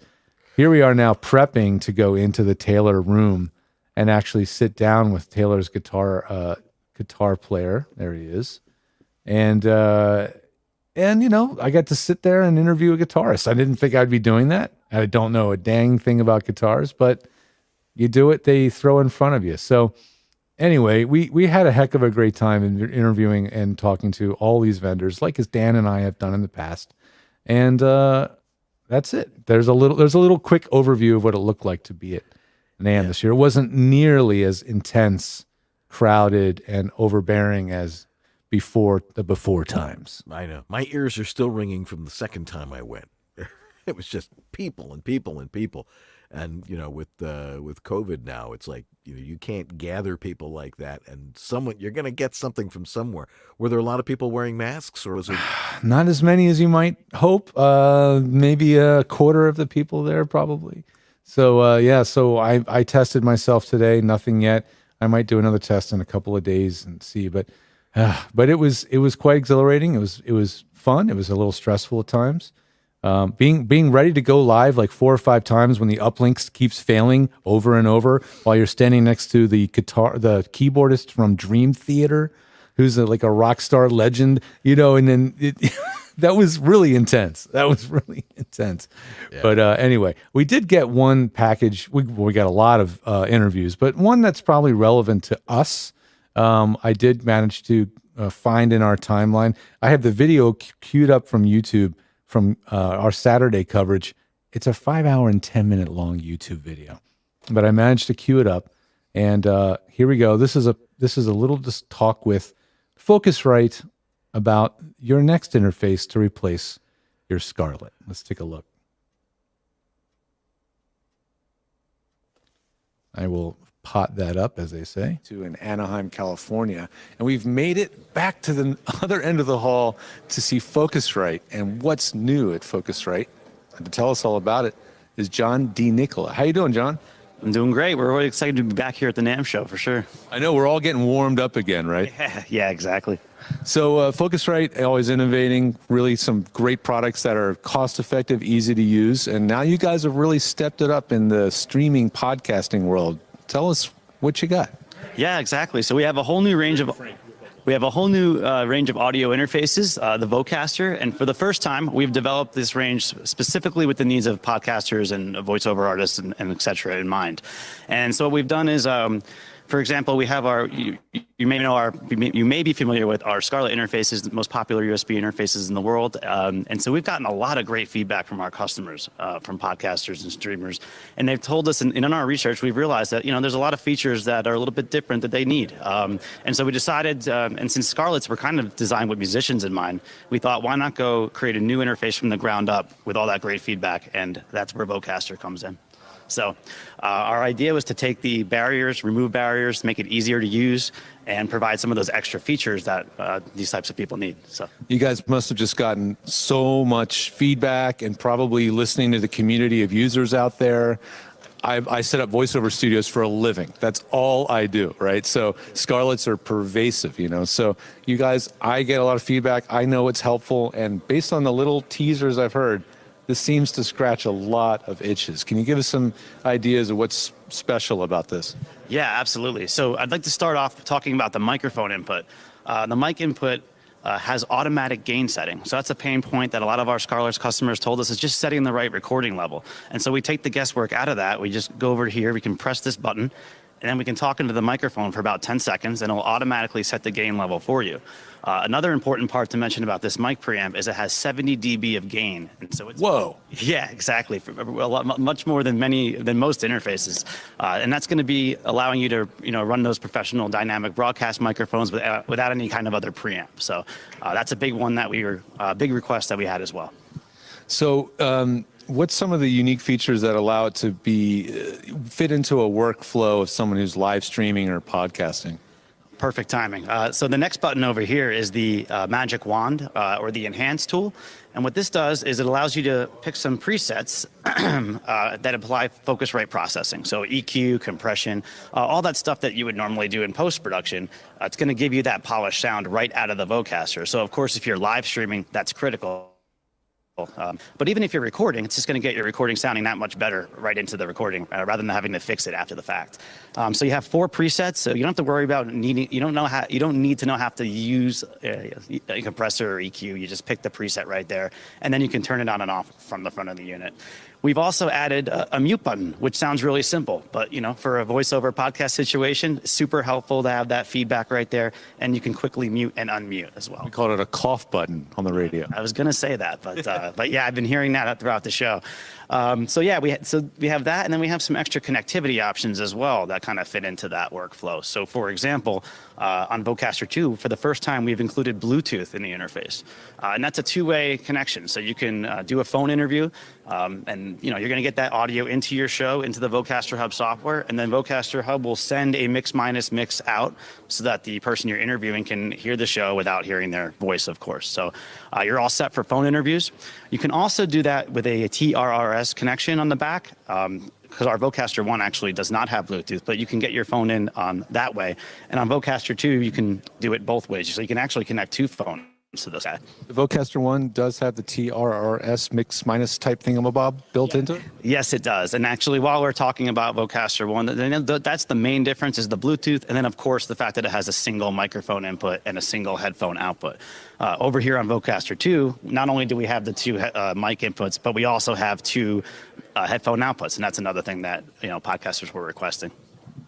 Here we are now prepping to go into the Taylor room and actually sit down with Taylor's guitar player. There he is. And you know, I got to sit there and interview a guitarist. I didn't think I'd be doing that. I don't know a dang thing about guitars, but you do it, they throw in front of you. So anyway, we had a heck of a great time in interviewing and talking to all these vendors, like as Dan and I have done in the past. And that's it. There's a little quick overview of what it looked like to be at NAMM this year. It wasn't nearly as intense, crowded, and overbearing as before times. I know. My ears are still ringing from the second time I went. It was just people and people and people. And, you know, with COVID now, it's like, you know, you can't gather people like that. And you're going to get something from somewhere. Were there a lot of people wearing masks, or was it? Not as many as you might hope. Maybe a quarter of the people there, probably. So, so I tested myself today. Nothing yet. I might do another test in a couple of days and see. But it was quite exhilarating. It was fun. It was a little stressful at times. Being ready to go live like 4 or 5 times when the uplink keeps failing over and over while you're standing next to the keyboardist from Dream Theater, who's like a rock star legend, you know, and then that was really intense. Yeah. But anyway, we did get one package. We got a lot of interviews, but one that's probably relevant to us. I did manage to find in our timeline. I have the video queued up from YouTube from our Saturday coverage. It's a 5-hour and 10-minute long YouTube video, but I managed to queue it up. And here we go. This is a little just talk with Focusrite about your next interface to replace your Scarlett. Let's take a look. I will pot that up, as they say, to in Anaheim, California. And we've made it back to the other end of the hall to see Focusrite. And what's new at Focusrite, and to tell us all about it, is John D. Nicola. How you doing, John? I'm doing great. We're really excited to be back here at the NAMM show, for sure. I know, we're all getting warmed up again, right? Yeah, exactly. So Focusrite, always innovating, really some great products that are cost-effective, easy to use. And now you guys have really stepped it up in the streaming podcasting world. Tell us what you got. Yeah, exactly. So we have a whole new range of audio interfaces, the Vocaster, and for the first time, we've developed this range specifically with the needs of podcasters and voiceover artists and et cetera in mind. And so what we've done is, for example, we have you may be familiar with our Scarlett interfaces, the most popular USB interfaces in the world. And so we've gotten a lot of great feedback from our customers, from podcasters and streamers. And they've told us, and in our research, we've realized that, you know, there's a lot of features that are a little bit different that they need. And so we decided, and since Scarletts were kind of designed with musicians in mind, we thought, why not go create a new interface from the ground up with all that great feedback? And that's where Vocaster comes in. So our idea was to take the barriers, remove barriers, make it easier to use, and provide some of those extra features that these types of people need. So you guys must have just gotten so much feedback and probably listening to the community of users out there. I set up voiceover studios for a living. That's all I do, right? So Scarletts are pervasive, you know. So you guys, I get a lot of feedback. I know it's helpful. And based on the little teasers I've heard, this seems to scratch a lot of itches. Can you give us some ideas of what's special about this? Yeah, absolutely. So I'd like to start off talking about the microphone input. The mic input has automatic gain setting. So that's a pain point that a lot of our Scarletts customers told us is just setting the right recording level. And so we take the guesswork out of that. We just go over here, we can press this button, and then we can talk into the microphone for about 10 seconds, and it'll automatically set the gain level for you. Another important part to mention about this mic preamp is it has 70 dB of gain. And so it's, whoa. Yeah, exactly. Much more than most interfaces. And that's going to be allowing you to, you know, run those professional dynamic broadcast microphones without any kind of other preamp. So that's a big one that big request that we had as well. So what's some of the unique features that allow it to be fit into a workflow of someone who's live streaming or podcasting? Perfect timing. So the next button over here is the magic wand or the enhance tool. And what this does is it allows you to pick some presets that apply focus rate processing. So EQ, compression, all that stuff that you would normally do in post-production. It's going to give you that polished sound right out of the Vocaster. So of course, if you're live streaming, that's critical. But even if you're recording, it's just going to get your recording sounding that much better right into the recording rather than having to fix it after the fact. So you have 4 presets, so you don't have to worry about needing. You don't need to know how to use a compressor or EQ. You just pick the preset right there, and then you can turn it on and off from the front of the unit. We've also added a mute button, which sounds really simple, but for a voiceover podcast situation, super helpful to have that feedback right there, and you can quickly mute and unmute as well. We call it a cough button on the radio. I was going to say that, but yeah, I've been hearing that throughout the show. So we have that, and then we have some extra connectivity options as well that kind of fit into that workflow. So for example, on Vocaster 2, for the first time, we've included Bluetooth in the interface, and that's a 2-way connection. So you can do a phone interview, and you're going to get that audio into your show, into the Vocaster Hub software, and then Vocaster Hub will send a mix out so that the person you're interviewing can hear the show without hearing their voice, of course. So you're all set for phone interviews. You can also do that with a TRRS connection on the back, because our Vocaster 1 actually does not have Bluetooth, but you can get your phone in on that way. And on Vocaster 2, you can do it both ways. So you can actually connect 2 phones to this guy. The Vocaster 1 does have the TRRS mix minus type thingamabob built into it? Yes, it does. And actually, while we're talking about Vocaster 1, that's the main difference is the Bluetooth. And then, of course, the fact that it has a single microphone input and a single headphone output. Over here on Vocaster 2, not only do we have the 2 mic inputs, but we also have 2 headphone outputs. And that's another thing that podcasters were requesting.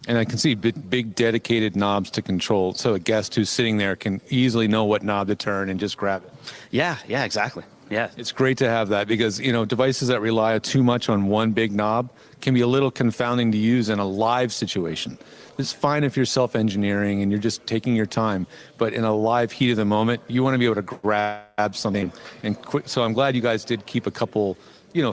And I can see big dedicated knobs to control, so a guest who's sitting there can easily know what knob to turn and just grab it. Yeah, exactly. Yeah. It's great to have that because, devices that rely too much on one big knob can be a little confounding to use in a live situation. It's fine if you're self-engineering and you're just taking your time, but in a live heat of the moment, you want to be able to grab something and quick. So I'm glad you guys did keep a couple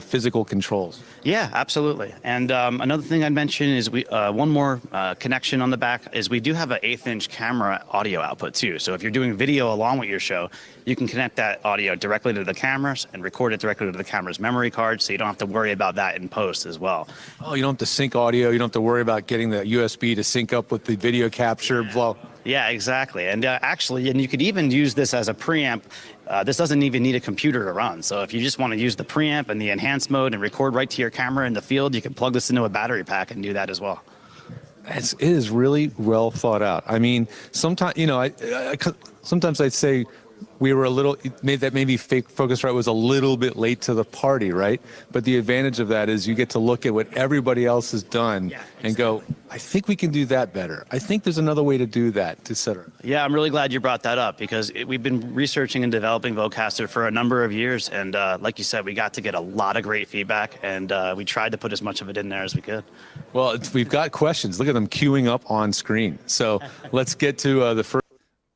physical controls. Yeah, absolutely. And another thing I'd mention is one more connection on the back is we do have an 1/8-inch camera audio output too. So if you're doing video along with your show, you can connect that audio directly to the cameras and record it directly to the camera's memory card, so you don't have to worry about that in post as well. Oh, you don't have to sync audio. You don't have to worry about getting the USB to sync up with the video capture flow. Yeah, exactly. And and you could even use this as a preamp. This doesn't even need a computer to run. So if you just want to use the preamp and the enhanced mode and record right to your camera in the field, you can plug this into a battery pack and do that as well. It is really well thought out. I mean, sometimes, sometimes I'd say we were maybe fake Focusrite was a little bit late to the party, right? But the advantage of that is you get to look at what everybody else has done and go, I think we can do that better. I think there's another way to do that, et cetera. Yeah, I'm really glad you brought that up because we've been researching and developing Vocaster for a number of years. And like you said, we got to get a lot of great feedback and we tried to put as much of it in there as we could. Well, we've got questions. Look at them queuing up on screen. So let's get to the first.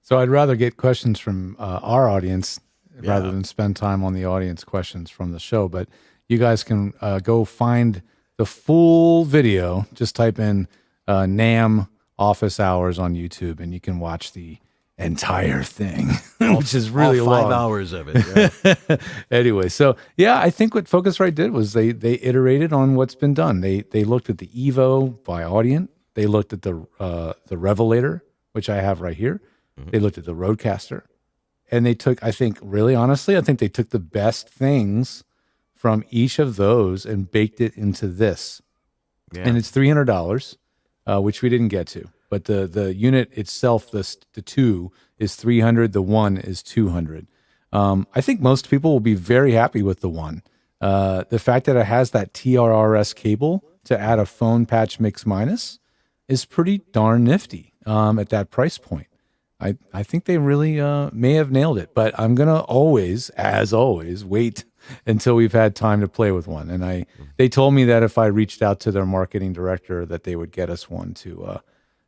So I'd rather get questions from our audience rather than spend time on the audience questions from the show. But you guys can go find the full video. Just type in NAM office hours on YouTube, and you can watch the entire thing, which is really all long. 5 hours of it. Yeah. Anyway, so yeah, I think what Focusrite did was they iterated on what's been done. They looked at the Evo by Audient. They looked at the Revelator, which I have right here. They looked at the Rodecaster, and they took, I think they took the best things from each of those and baked it into this. Yeah. And it's $300, which we didn't get to. But the unit itself, the 2 is $300. The 1 is $200. I think most people will be very happy with the 1. The fact that it has that TRRS cable to add a phone patch mix minus is pretty darn nifty at that price point. I think they really may have nailed it, but I'm going to always, as always, wait until we've had time to play with one. And they told me that if I reached out to their marketing director that they would get us one to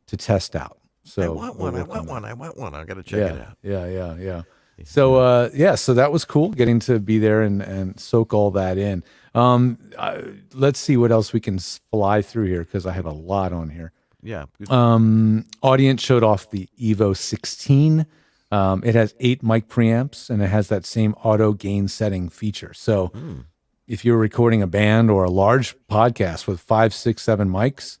test out. So I want one. I got to check it out. Yeah. So so that was cool getting to be there and soak all that in. Let's see what else we can fly through here because I have a lot on here. Yeah. Audience showed off the Evo 16. It has 8 mic preamps and it has that same auto gain setting feature. So if you're recording a band or a large podcast with 5, 6, 7 mics,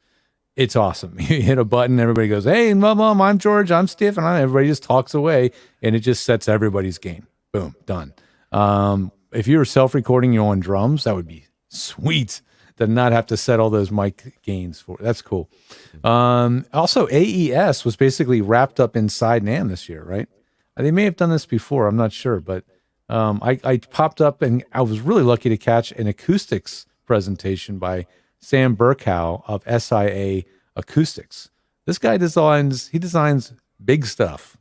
it's awesome. You hit a button, everybody goes, "Hey, Mom, I'm George, I'm Steve," and everybody just talks away, and it just sets everybody's gain. Boom, done. If you were self-recording your own drums, that would be sweet to not have to set all those mic gains for. That's cool. Also, AES was basically wrapped up inside NAMM this year, right? They may have done this before. I'm not sure, but I popped up and I was really lucky to catch an acoustics presentation by Sam Burkow of SIA Acoustics. This guy designs big stuff,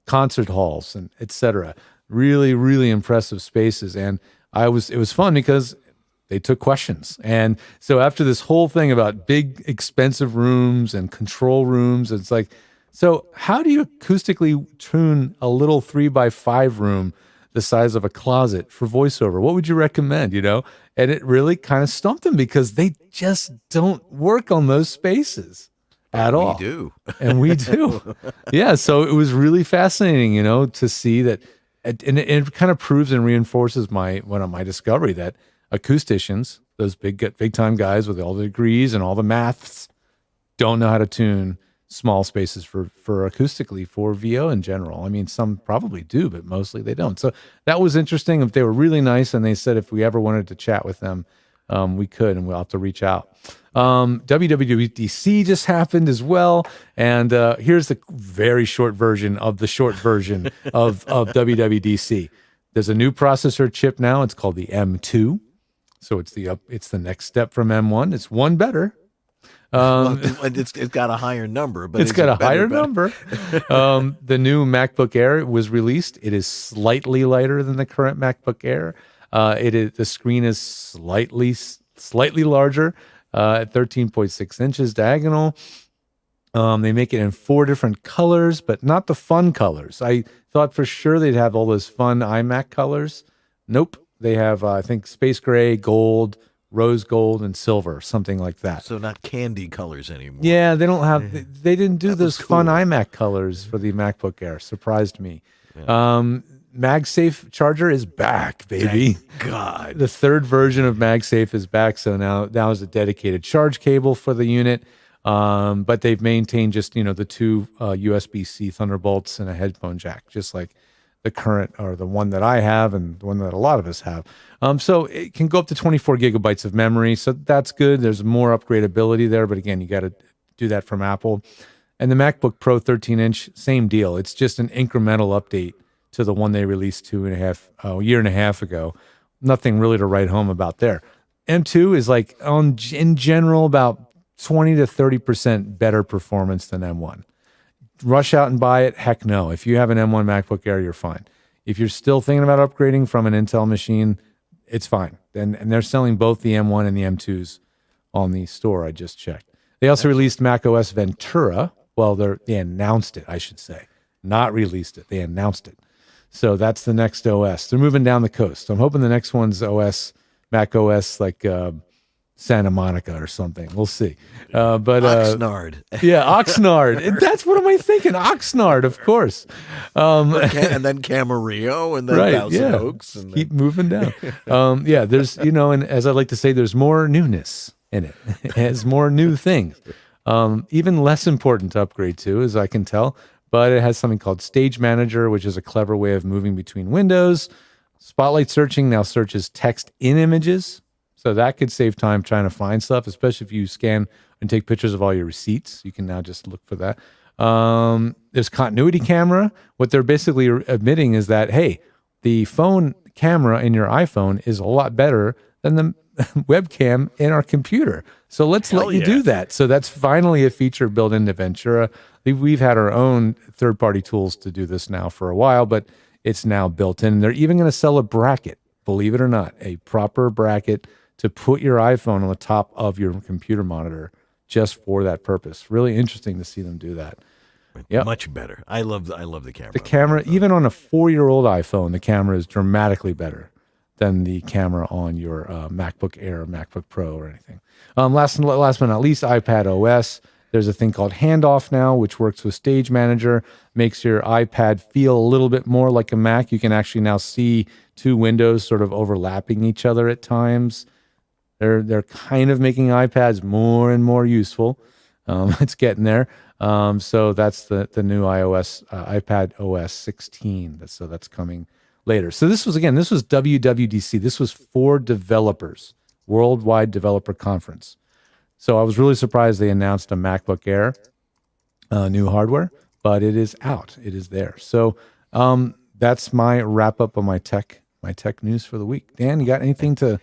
concert halls and etc. Really, really impressive spaces. And it was fun because they took questions. And so after this whole thing about big, expensive rooms and control rooms, it's like, so how do you acoustically tune a little 3x5 room the size of a closet for voiceover? What would you recommend, And it really kind of stumped them because they just don't work on those spaces at all. We do. And we do. Yeah, so it was really fascinating, to see that. And it kind of proves and reinforces my discovery that acousticians, those big time guys with all the degrees and all the maths, don't know how to tune small spaces for acoustically for VO in general. I mean, some probably do, but mostly they don't. So that was interesting. If they were really nice, and they said if we ever wanted to chat with them, we could, and we'll have to reach out. Wwdc just happened as well, and here's the very short version of the short version of WWDC. There's a new processor chip now. It's called the M2, so it's the next step from M1. It's one better. It's got a higher number, but it's got a higher number. The new MacBook Air was released. It is slightly lighter than the current MacBook Air. The screen is slightly larger at 13.6 inches diagonal. They make it in 4 different colors, but not the fun colors. I thought for sure they'd have all those fun iMac colors. Nope. They have, I think, space gray, gold, rose gold, and silver, something like that. So not candy colors anymore. Yeah, they don't have. They didn't do those fun iMac colors for the MacBook Air. Surprised me. Yeah. Magsafe Charger is back, baby. Thank God. The 3rd version of Magsafe is back. So now is a dedicated charge cable for the unit. But they've maintained just the 2 USB-C Thunderbolts and a headphone jack, just like the current, or the one that I have and the one that a lot of us have. So it can go up to 24 gigabytes of memory. So that's good. There's more upgradability there. But again, you got to do that from Apple. And the MacBook Pro 13-inch, same deal. It's just an incremental update to the one they released a year and a half ago. Nothing really to write home about there. M2 is like, in general, about 20 to 30% better performance than M1. Rush out and buy it? Heck no. If you have an M1 MacBook Air, you're fine. If you're still thinking about upgrading from an Intel machine, it's fine. And they're selling both the M1 and the M2s on the store. I just checked. They also released macOS Ventura. Well, they announced it, I should say. Not released it. They announced it. So that's the next OS. They're moving down the coast. I'm hoping the next one's Mac OS like Santa Monica or something. We'll see. But Oxnard. Yeah, Oxnard. That's what am I thinking? Oxnard, of course. And then Camarillo, and then Thousand Oaks. And keep moving down. There's, and as I like to say, there's more newness in it. It has more new things. Even less important to upgrade to, as I can tell, but it has something called Stage Manager, which is a clever way of moving between windows. Spotlight searching now searches text in images. So that could save time trying to find stuff, especially if you scan and take pictures of all your receipts. You can now just look for that. There's continuity camera. What they're basically admitting is that, hey, the phone camera in your iPhone is a lot better than the webcam in our computer. So let's let you do that. So that's finally a feature built into Ventura. We've had our own third-party tools to do this now for a while, but it's now built in. They're even going to sell a bracket, believe it or not, a proper bracket to put your iPhone on the top of your computer monitor just for that purpose. Really interesting to see them do that. Yep. Much better. I love the camera. The camera, even on a 4-year-old iPhone, the camera is dramatically better than the camera on your MacBook Air, or MacBook Pro, or anything. Last but not least, iPad OS. There's a thing called Handoff now, which works with Stage Manager, makes your iPad feel a little bit more like a Mac. You can actually now see two windows sort of overlapping each other at times. They're kind of making iPads more and more useful. It's getting there. So that's the new iOS, iPad OS 16. So that's coming later. So this was WWDC. This was for developers, Worldwide Developer Conference. So I was really surprised they announced a MacBook Air, new hardware, but it is out. It is there. So that's my wrap up on my tech news for the week. Dan, you got anything to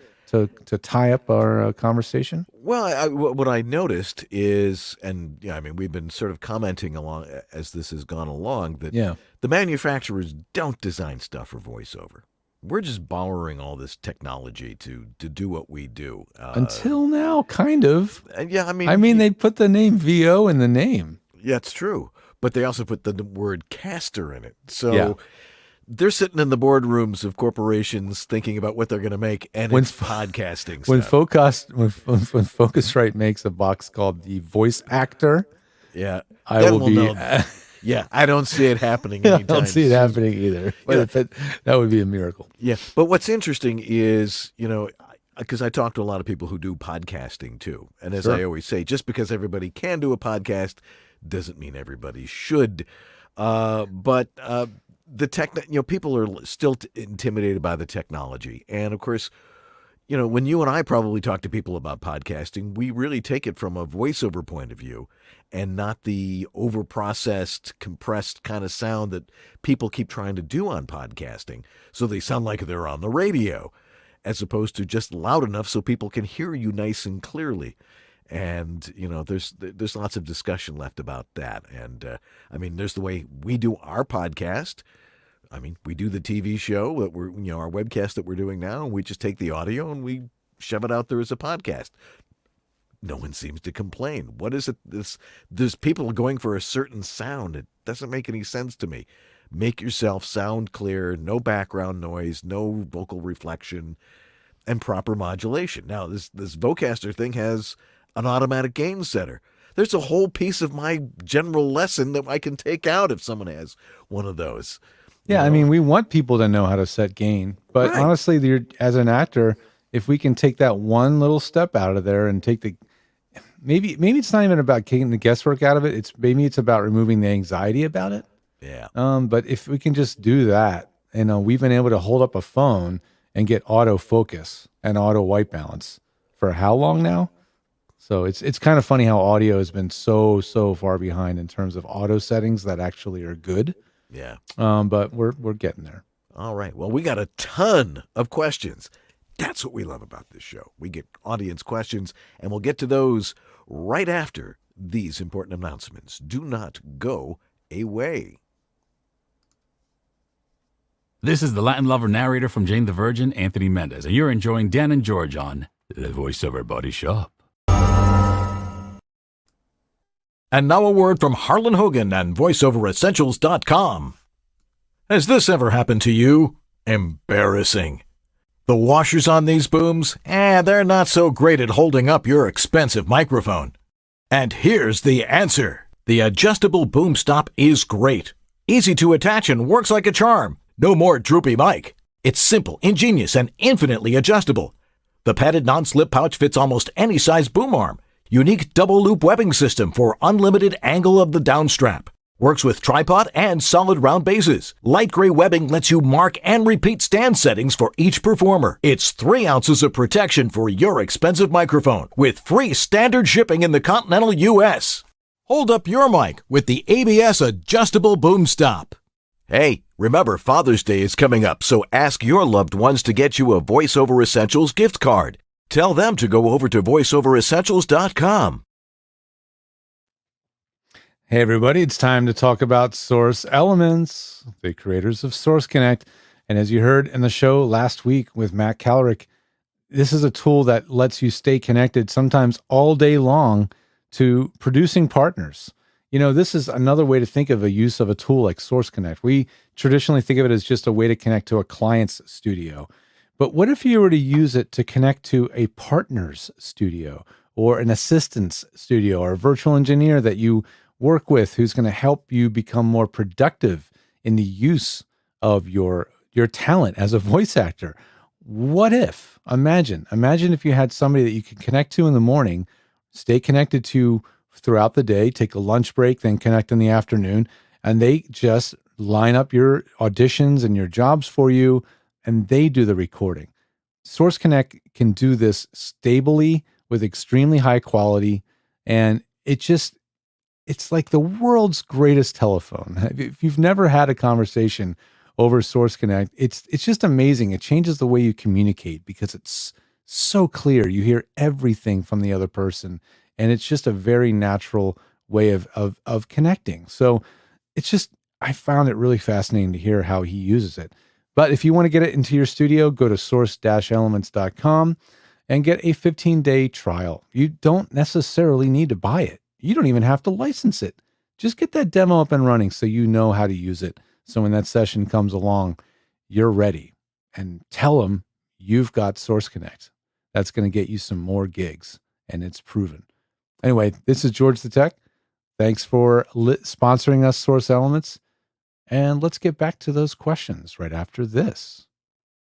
tie up our conversation? Well, what I noticed is, and yeah, I mean, we've been sort of commenting along as this has gone along, that the manufacturers don't design stuff for voiceover. We're just borrowing all this technology to do what we do. Until now, kind of. Yeah, I mean, they put the name VO in the name. Yeah, it's true. But they also put the word caster in it. So they're sitting in the boardrooms of corporations thinking about what they're going to make, and it's podcasting When stuff. when Focusrite makes a box called the Voice Actor, I will be. Yeah, I don't see it happening anytime I don't see it happening either. But that would be a miracle. Yeah, but what's interesting is, because I talk to a lot of people who do podcasting too, and as I always say, just because everybody can do a podcast doesn't mean everybody should. But the people are still intimidated by the technology, and of course, when you and I probably talk to people about podcasting, we really take it from a voiceover point of view and not the overprocessed, compressed kind of sound that people keep trying to do on podcasting. So they sound like they're on the radio, as opposed to just loud enough so people can hear you nice and clearly. And, there's lots of discussion left about that. And, there's the way we do our podcast. I mean, we do the TV show that our webcast that we're doing now, and we just take the audio and we shove it out there as a podcast. No one seems to complain. What is it? There's people going for a certain sound. It doesn't make any sense to me. Make yourself sound clear, no background noise, no vocal reflection, and proper modulation. Now, this Vocaster thing has an automatic gain setter. There's a whole piece of my general lesson that I can take out if someone has one of those. Yeah, we want people to know how to set gain. But honestly, as an actor, if we can take that one little step out of there and take maybe it's not even about taking the guesswork out of it. Maybe it's about removing the anxiety about it. Yeah. But if we can just do that, we've been able to hold up a phone and get autofocus and auto white balance for how long now? So it's kind of funny how audio has been so far behind in terms of auto settings that actually are good. Yeah. But we're getting there. All right. Well, we got a ton of questions. That's what we love about this show. We get audience questions, and we'll get to those right after these important announcements. Do not go away. This is the Latin lover narrator from Jane the Virgin, Anthony Mendez, and you're enjoying Dan and George on The VoiceOver Body Shop. And now a word from Harlan Hogan and VoiceOverEssentials.com. Has this ever happened to you? Embarrassing. The washers on these booms? They're not so great at holding up your expensive microphone. And here's the answer. The adjustable boom stop is great. Easy to attach and works like a charm. No more droopy mic. It's simple, ingenious, and infinitely adjustable. The padded non-slip pouch fits almost any size boom arm. Unique double-loop webbing system for unlimited angle of the downstrap. Works with tripod and solid round bases. Light gray webbing lets you mark and repeat stand settings for each performer. It's 3 ounces of protection for your expensive microphone with free standard shipping in the continental U.S. Hold up your mic with the ABS adjustable boom stop. Hey, remember Father's Day is coming up, so ask your loved ones to get you a VoiceOver Essentials gift card. Tell them to go over to VoiceOverEssentials.com. Hey everybody, it's time to talk about Source Elements, the creators of Source Connect. And as you heard in the show last week with Matt Cowlrick, this is a tool that lets you stay connected sometimes all day long to producing partners. this is another way to think of a use of a tool like Source Connect. We traditionally think of it as just a way to connect to a client's studio. But what if you were to use it to connect to a partner's studio or an assistant's studio or a virtual engineer that you work with who's going to help you become more productive in the use of your talent as a voice actor? What if, imagine if you had somebody that you could connect to in the morning, stay connected to throughout the day, take a lunch break, then connect in the afternoon, and they just line up your auditions and your jobs for you, and they do the recording. Source Connect can do this stably with extremely high quality, and it's like the world's greatest telephone. If you've never had a conversation over Source Connect, it's just amazing. It changes the way you communicate because it's so clear. You hear everything from the other person, and it's just a very natural way of connecting. So I found it really fascinating to hear how he uses it. But if you want to get it into your studio, go to source-elements.com and get a 15-day trial. You don't necessarily need to buy it. You don't even have to license it. Just get that demo up and running so you know how to use it. So when that session comes along, you're ready. And tell them you've got Source Connect. That's going to get you some more gigs, and it's proven. Anyway, this is George the Tech. Thanks for sponsoring us, Source Elements. And let's get back to those questions right after this.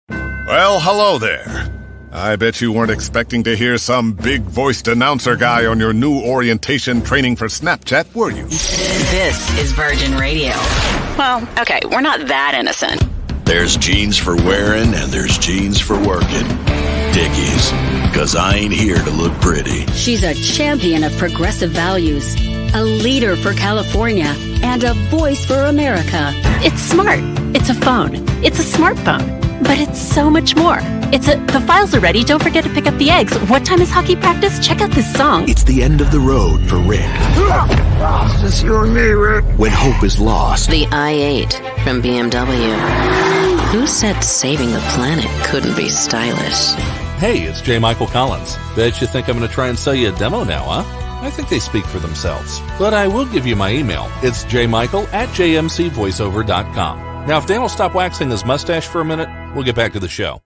Well, hello there. I bet you weren't expecting to hear some big-voiced announcer guy on your new orientation training for Snapchat, were you? This is Virgin Radio. Well, okay, we're not that innocent. There's jeans for wearing and there's jeans for working. Dickies, because I ain't here to look pretty. She's a champion of progressive values, a leader for California, and a voice for America. It's smart. It's a phone. It's a smartphone. But it's so much more. The files are ready. Don't forget to pick up the eggs. What time is hockey practice? Check out this song. It's the end of the road for Rick. It's just you and me, Rick. When hope is lost. The i8 from BMW. Who said saving the planet couldn't be stylish? Hey, it's J. Michael Collins. Bet you think I'm going to try and sell you a demo now, huh? I think they speak for themselves. But I will give you my email. It's jmichael@jmcvoiceover.com. Now, if Dan will stop waxing his mustache for a minute, we'll get back to the show.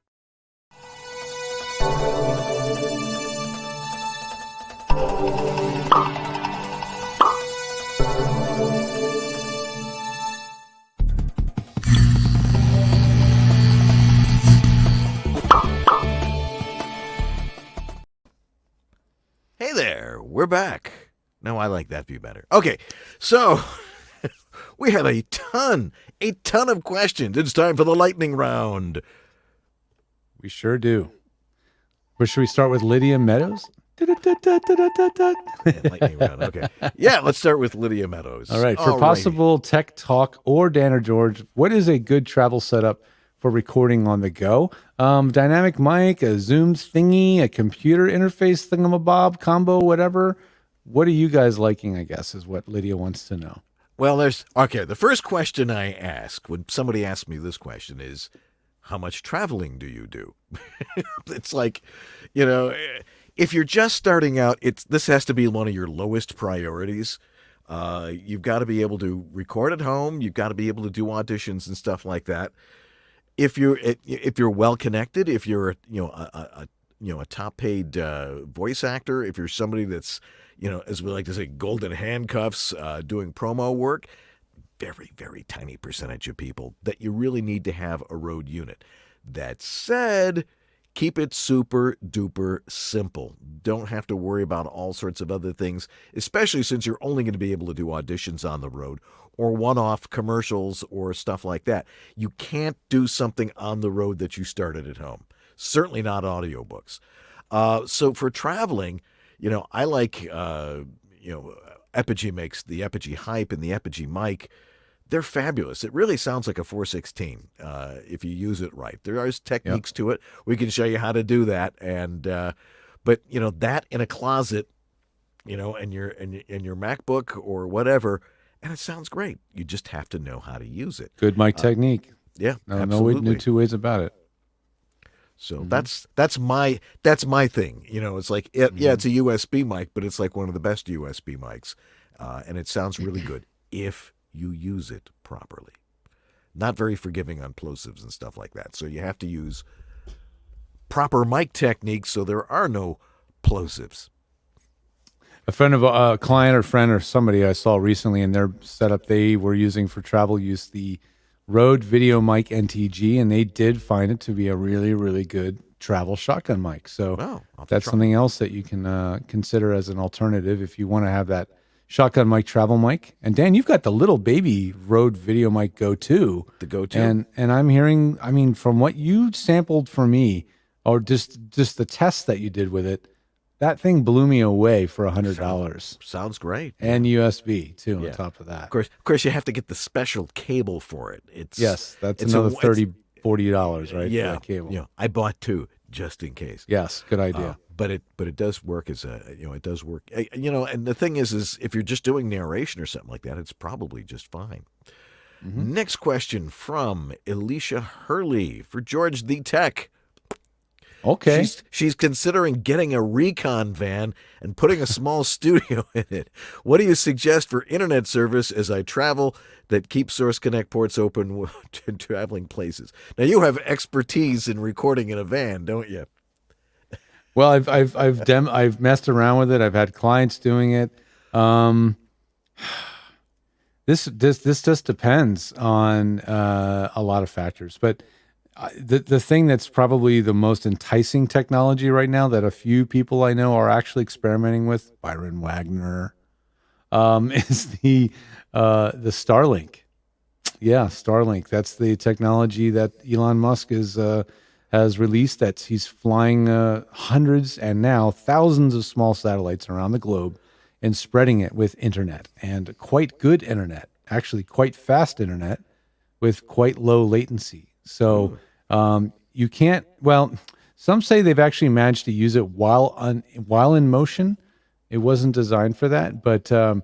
Hey there, we're back. No, I like that view better. Okay, so we have a ton of questions. It's time for the lightning round. We sure do. Where should we start with Lydia Meadows? Lightning round, okay. Yeah, let's start with Lydia Meadows. All right, for possible tech talk or Dan or George, what is a good travel setup for recording on the go? Dynamic mic, a Zoom thingy, a computer interface thingamabob, combo, whatever. What are you guys liking, I guess, is what Lydia wants to know. Well, the first question I ask when somebody asks me this question is, how much traveling do you do? It's like, if you're just starting out, this has to be one of your lowest priorities. You've got to be able to record at home. You've got to be able to do auditions and stuff like that. If you're well connected, if you're a top paid voice actor, if you're somebody that's as we like to say, golden handcuffs, doing promo work, very, very tiny percentage of people that you really need to have a Rode unit. That said, keep it super duper simple. Don't have to worry about all sorts of other things, especially since you're only going to be able to do auditions on the road or one-off commercials or stuff like that. You can't do something on the road that you started at home. Certainly not audiobooks. So for traveling, I like, Epigee makes the Epigee Hype and the Epigee mic. They're fabulous. It really sounds like a 416 if you use it right. There are techniques to it. We can show you how to do that. And but that in a closet, and your MacBook or whatever, and it sounds great. You just have to know how to use it. Good mic technique. Yeah, absolutely. No two ways about it. So that's my thing. It's like it's a USB mic, but it's like one of the best USB mics, and it sounds really good if you use it properly. Not very forgiving on plosives and stuff like that. So you have to use proper mic techniques so there are no plosives. A friend of a client or friend or somebody I saw recently in their setup, they were using for travel use the Rode Video Mic NTG, and they did find it to be a really, really good travel shotgun mic. So that's something else that you can consider as an alternative if you want to have that shotgun mic, travel mic. And Dan, you've got the little baby Rode Video Mic Go 2. The Go 2. And I'm hearing, I mean, from what you sampled for me, or just the test that you did with it, that thing blew me away for $100. Sounds great. And USB too on top of that. Of course, you have to get the special cable for it. That's another $30-$40, right? Yeah, for that cable. Yeah. I bought 2 just in case. Yes, good idea. But it does work as it does work. And the thing is if you're just doing narration or something like that, it's probably just fine. Mm-hmm. Next question from Alicia Hurley for George the Tech. Okay. She's considering getting a recon van and putting a small studio in it. What do you suggest for internet service as I travel that keeps Source Connect ports open to traveling places? Now you have expertise in recording in a van, don't you? Well, I've messed around with it. I've had clients doing it. This just depends on a lot of factors, but the thing that's probably the most enticing technology right now that a few people I know are actually experimenting with, Byron Wagner, is the Starlink. Yeah, Starlink. That's the technology that Elon Musk has released. That he's flying hundreds and now thousands of small satellites around the globe and spreading it with internet, and quite good internet, actually quite fast internet with quite low latency. So you can't, well, some say they've actually managed to use it while in motion. It wasn't designed for that, but the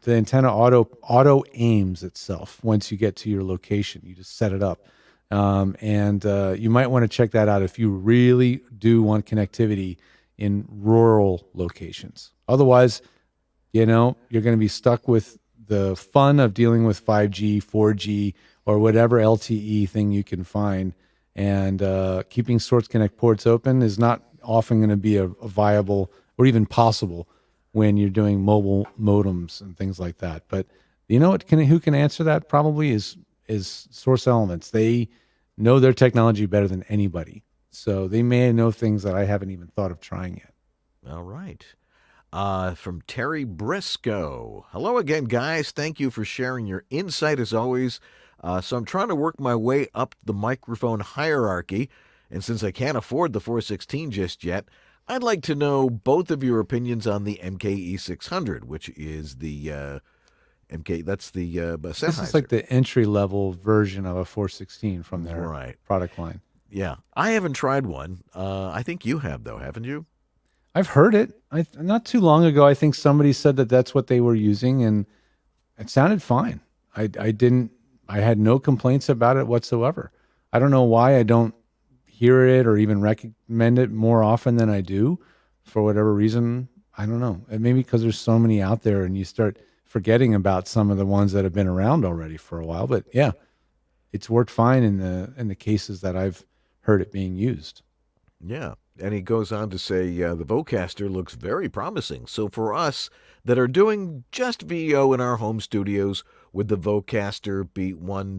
antenna auto aims itself once you get to your location. You just set it up. And you might want to check that out if you really do want connectivity in rural locations. Otherwise, you're going to be stuck with the fun of dealing with 5G, 4G, or whatever LTE thing you can find. And keeping Source Connect ports open is not often going to be a viable or even possible when you're doing mobile modems and things like that. But who can answer that probably is Source Elements. They know their technology better than anybody. So they may know things that I haven't even thought of trying yet. All right. From Terry Briscoe. Hello again, guys. Thank you for sharing your insight as always. So I'm trying to work my way up the microphone hierarchy, and since I can't afford the 416 just yet, I'd like to know both of your opinions on the MKE600, which is the that's the Sennheiser. This is like the entry-level version of a 416 from their product line. Yeah. I haven't tried one. I think you have, though, haven't you? I've heard it. Not too long ago, I think somebody said that that's what they were using, and it sounded fine. I had no complaints about it whatsoever. I don't know why I don't hear it or even recommend it more often than I do for whatever reason. I don't know. Maybe because there's so many out there and you start forgetting about some of the ones that have been around already for a while. But yeah, it's worked fine in the cases that I've heard it being used. Yeah. And he goes on to say, the Vocaster looks very promising. So for us that are doing just VO in our home studios, would the Vocaster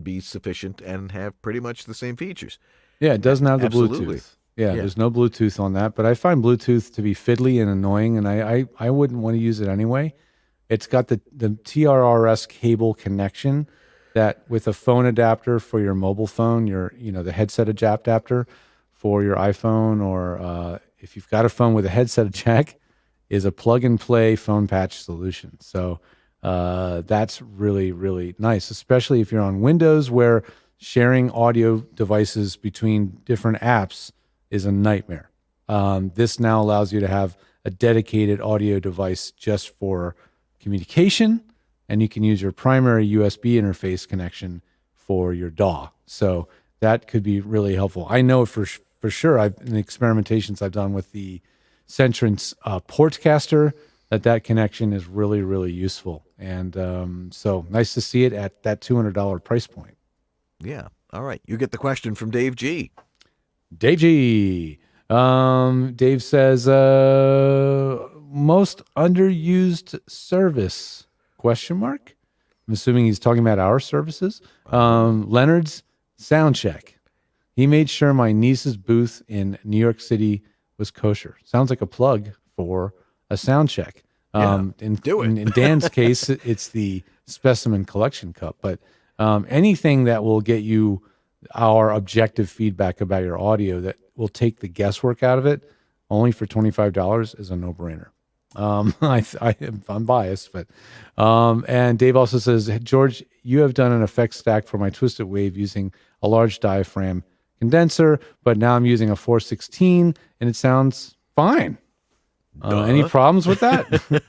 be sufficient and have pretty much the same features? Yeah, it doesn't have the Absolutely. Bluetooth. Yeah, there's no Bluetooth on that, but I find Bluetooth to be fiddly and annoying, and I wouldn't want to use it anyway. It's got the TRRS cable connection that with a phone adapter for your mobile phone, the headset adapter for your iPhone, or if you've got a phone with a headset jack, is a plug-and-play phone patch solution. So that's really, really nice, especially if you're on Windows, where sharing audio devices between different apps is a nightmare. This now allows you to have a dedicated audio device just for communication, and you can use your primary USB interface connection for your DAW. So that could be really helpful. I know for sure, in the experimentations I've done with the Centrance Portcaster, that connection is really, really useful. And so nice to see it at that $200 price point. Yeah. All right. You get the question from Dave G. Dave G. Dave says, most underused service, question mark? I'm assuming he's talking about our services. Leonard's sound check. He made sure my niece's booth in New York City was kosher. Sounds like a plug for a sound check. Do it. In Dan's case, it's the specimen collection cup. But anything that will get you our objective feedback about your audio that will take the guesswork out of it, only for $25 is a no-brainer. I'm biased, but and Dave also says, George, you have done an effect stack for my twisted wave using a large diaphragm condenser, but now I'm using a 416 and it sounds fine. Any problems with that?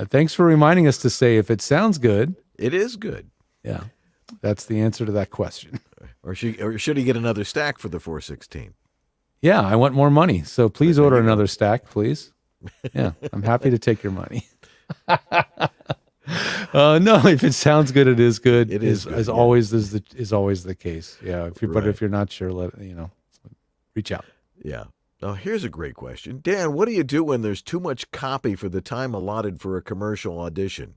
Thanks for reminding us to say if it sounds good. It is good. Yeah. That's the answer to that question. Or should he get another stack for the 416? Yeah, I want more money. So please order another stack, please. Yeah, I'm happy to take your money. No, if it sounds good, it is good. It is good, as yeah. always is always the case. Yeah, but Right. if you're not sure, reach out. Yeah. Now, here's a great question. Dan, what do you do when there's too much copy for the time allotted for a commercial audition?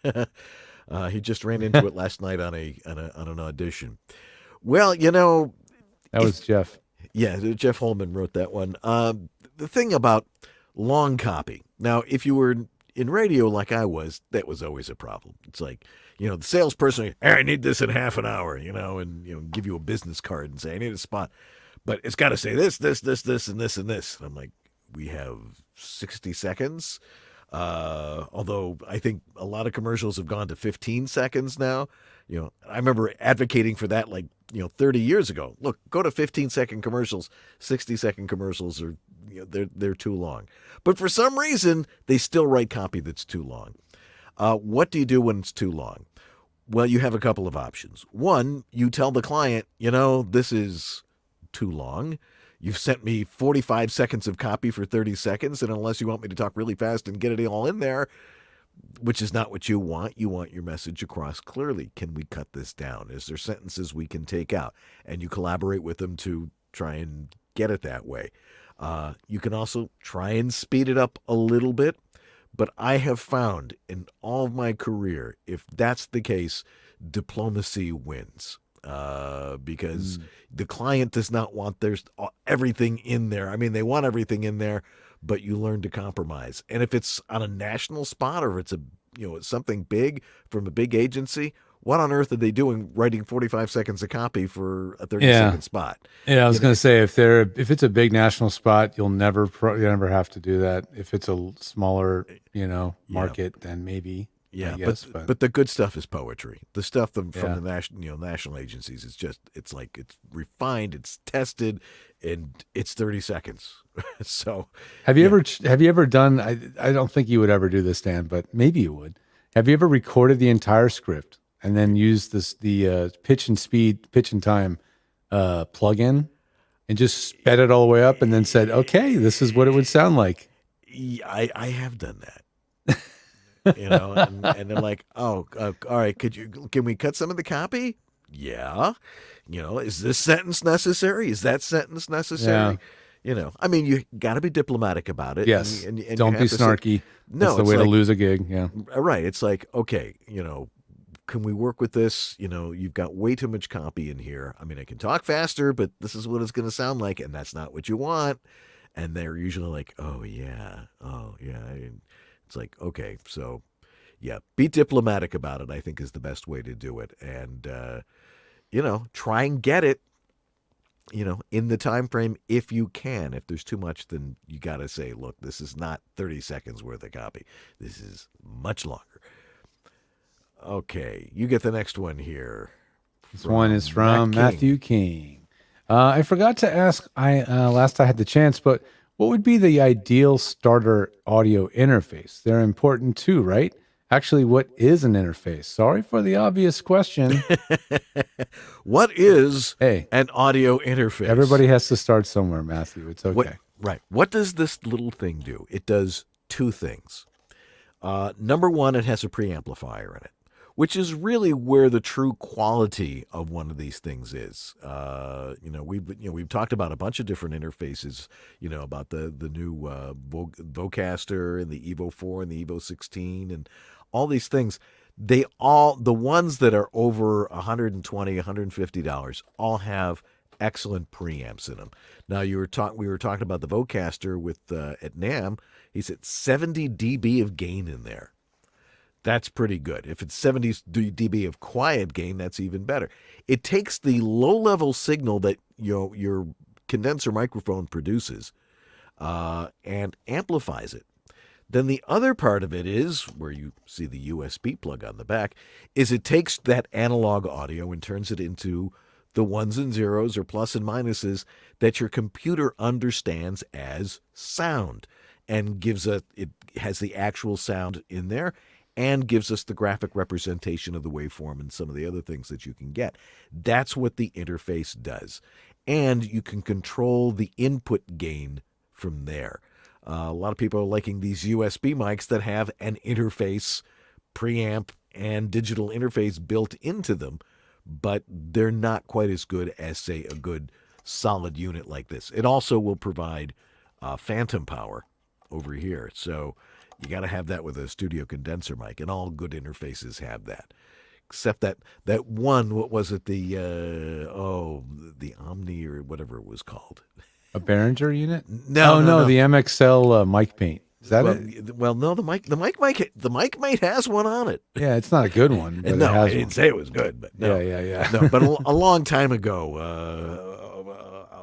He just ran into it last night on an audition. Well, that was Jeff. Yeah, Jeff Holman wrote that one. The thing about long copy. Now, if you were in radio like I was, that was always a problem. It's like, the salesperson, hey, I need this in half an hour, and give you a business card and say, I need a spot. But it's got to say this, and this, and this. And I'm like, we have 60 seconds. Although I think a lot of commercials have gone to 15 seconds now. I remember advocating for that 30 years ago. Look, go to 15-second commercials. 60-second commercials are they're too long. But for some reason, they still write copy that's too long. What do you do when it's too long? Well, you have a couple of options. One, you tell the client, this is too long. You've sent me 45 seconds of copy for 30 seconds, and unless you want me to talk really fast and get it all in there, which is not what you want your message across clearly. Can we cut this down? Is there sentences we can take out? And you collaborate with them to try and get it that way. You can also try and speed it up a little bit, but I have found in all of my career, if that's the case, diplomacy wins. Because the client does not want everything in there. I mean, they want everything in there, but you learn to compromise. And if it's on a national spot or if it's something big from a big agency, what on earth are they doing writing 45 seconds of copy for a 30-second spot? Yeah, I was going to say if it's a big national spot, you'll never have to do that. If it's a smaller, market, then maybe. Yeah, I guess, but the good stuff is poetry. The stuff from the national agencies is it's refined, it's tested, and it's 30 seconds. So, have you ever done? I don't think you would ever do this, Dan, but maybe you would. Have you ever recorded the entire script and then used the pitch and time plug-in and just sped it all the way up and then said, okay, this is what it would sound like? I have done that. And they're like, all right, can we cut some of the copy? Yeah. Is this sentence necessary? Is that sentence necessary? Yeah. I mean, you got to be diplomatic about it. Yes. And Don't be snarky. That's the way to lose a gig. Yeah. Right. It's like, okay, can we work with this? You've got way too much copy in here. I mean, I can talk faster, but this is what it's going to sound like. And that's not what you want. And they're usually like, oh yeah. It's like, okay, so yeah, be diplomatic about it, I think is the best way to do it. And, try and get it, in the time frame if you can. If there's too much, then you got to say, look, this is not 30 seconds worth of copy. This is much longer. Okay, you get the next one here. This one is from Matthew King. I forgot to ask last I had the chance, but what would be the ideal starter audio interface? They're important too, right? Actually, what is an interface? Sorry for the obvious question. What is an audio interface? Everybody has to start somewhere, Matthew. It's okay. Right. What does this little thing do? It does two things. Number one, it has a preamplifier in it, which is really where the true quality of one of these things is. We've talked about a bunch of different interfaces, about the new Vocaster and the Evo 4 and the Evo 16 and all these things. The ones that are over $120, $150 all have excellent preamps in them. Now we were talking about the Vocaster with at NAMM. He said 70 dB of gain in there. That's pretty good. If it's 70 dB of quiet gain, that's even better. It takes the low-level signal that your condenser microphone produces and amplifies it. Then the other part of it is, where you see the USB plug on the back, is it takes that analog audio and turns it into the ones and zeros or plus and minuses that your computer understands as sound, and it has the actual sound in there and gives us the graphic representation of the waveform and some of the other things that you can get. That's what the interface does. And you can control the input gain from there. A lot of people are liking these USB mics that have an interface, preamp, and digital interface built into them, but they're not quite as good as, say, a good solid unit like this. It also will provide phantom power over here, so you got to have that with a studio condenser mic, and all good interfaces have that. Except that one, what was it, the Omni or whatever it was called. A Behringer unit? No, the MXL mic paint. Is that it? Well, no, the mic mate has one on it. Yeah, it's not a good one. But No, it has I didn't one. say it was good, but no. Yeah. No, but a long time ago,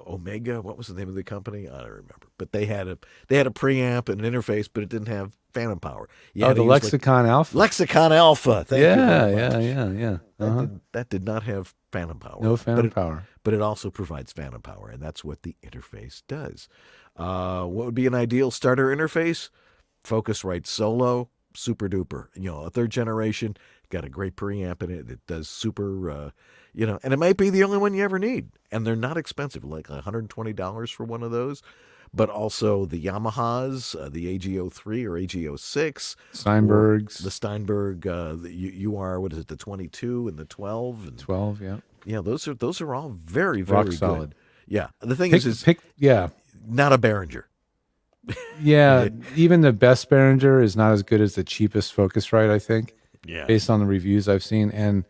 Omega, what was the name of the company? I don't remember. But they had a preamp and an interface, but it didn't have phantom power. You had the to use, Lexicon Alpha. Lexicon Alpha. Thank you very much. Yeah. That did not have phantom power. No phantom power. But it also provides phantom power, and that's what the interface does. What would be an ideal starter interface? Focusrite Solo, super duper. A third generation, got a great preamp in it. It does super, and it might be the only one you ever need. And they're not expensive, like $120 for one of those. But also the Yamahas, the AG03 or AG06. Steinbergs. The Steinberg, the UR, what is it, the 22 and the 12? And 12, yeah. Yeah, those are all very, very Rock good. solid. Yeah. The thing is not a Behringer. Yeah, even the best Behringer is not as good as the cheapest Focusrite, I think. Yeah. Based on the reviews I've seen. And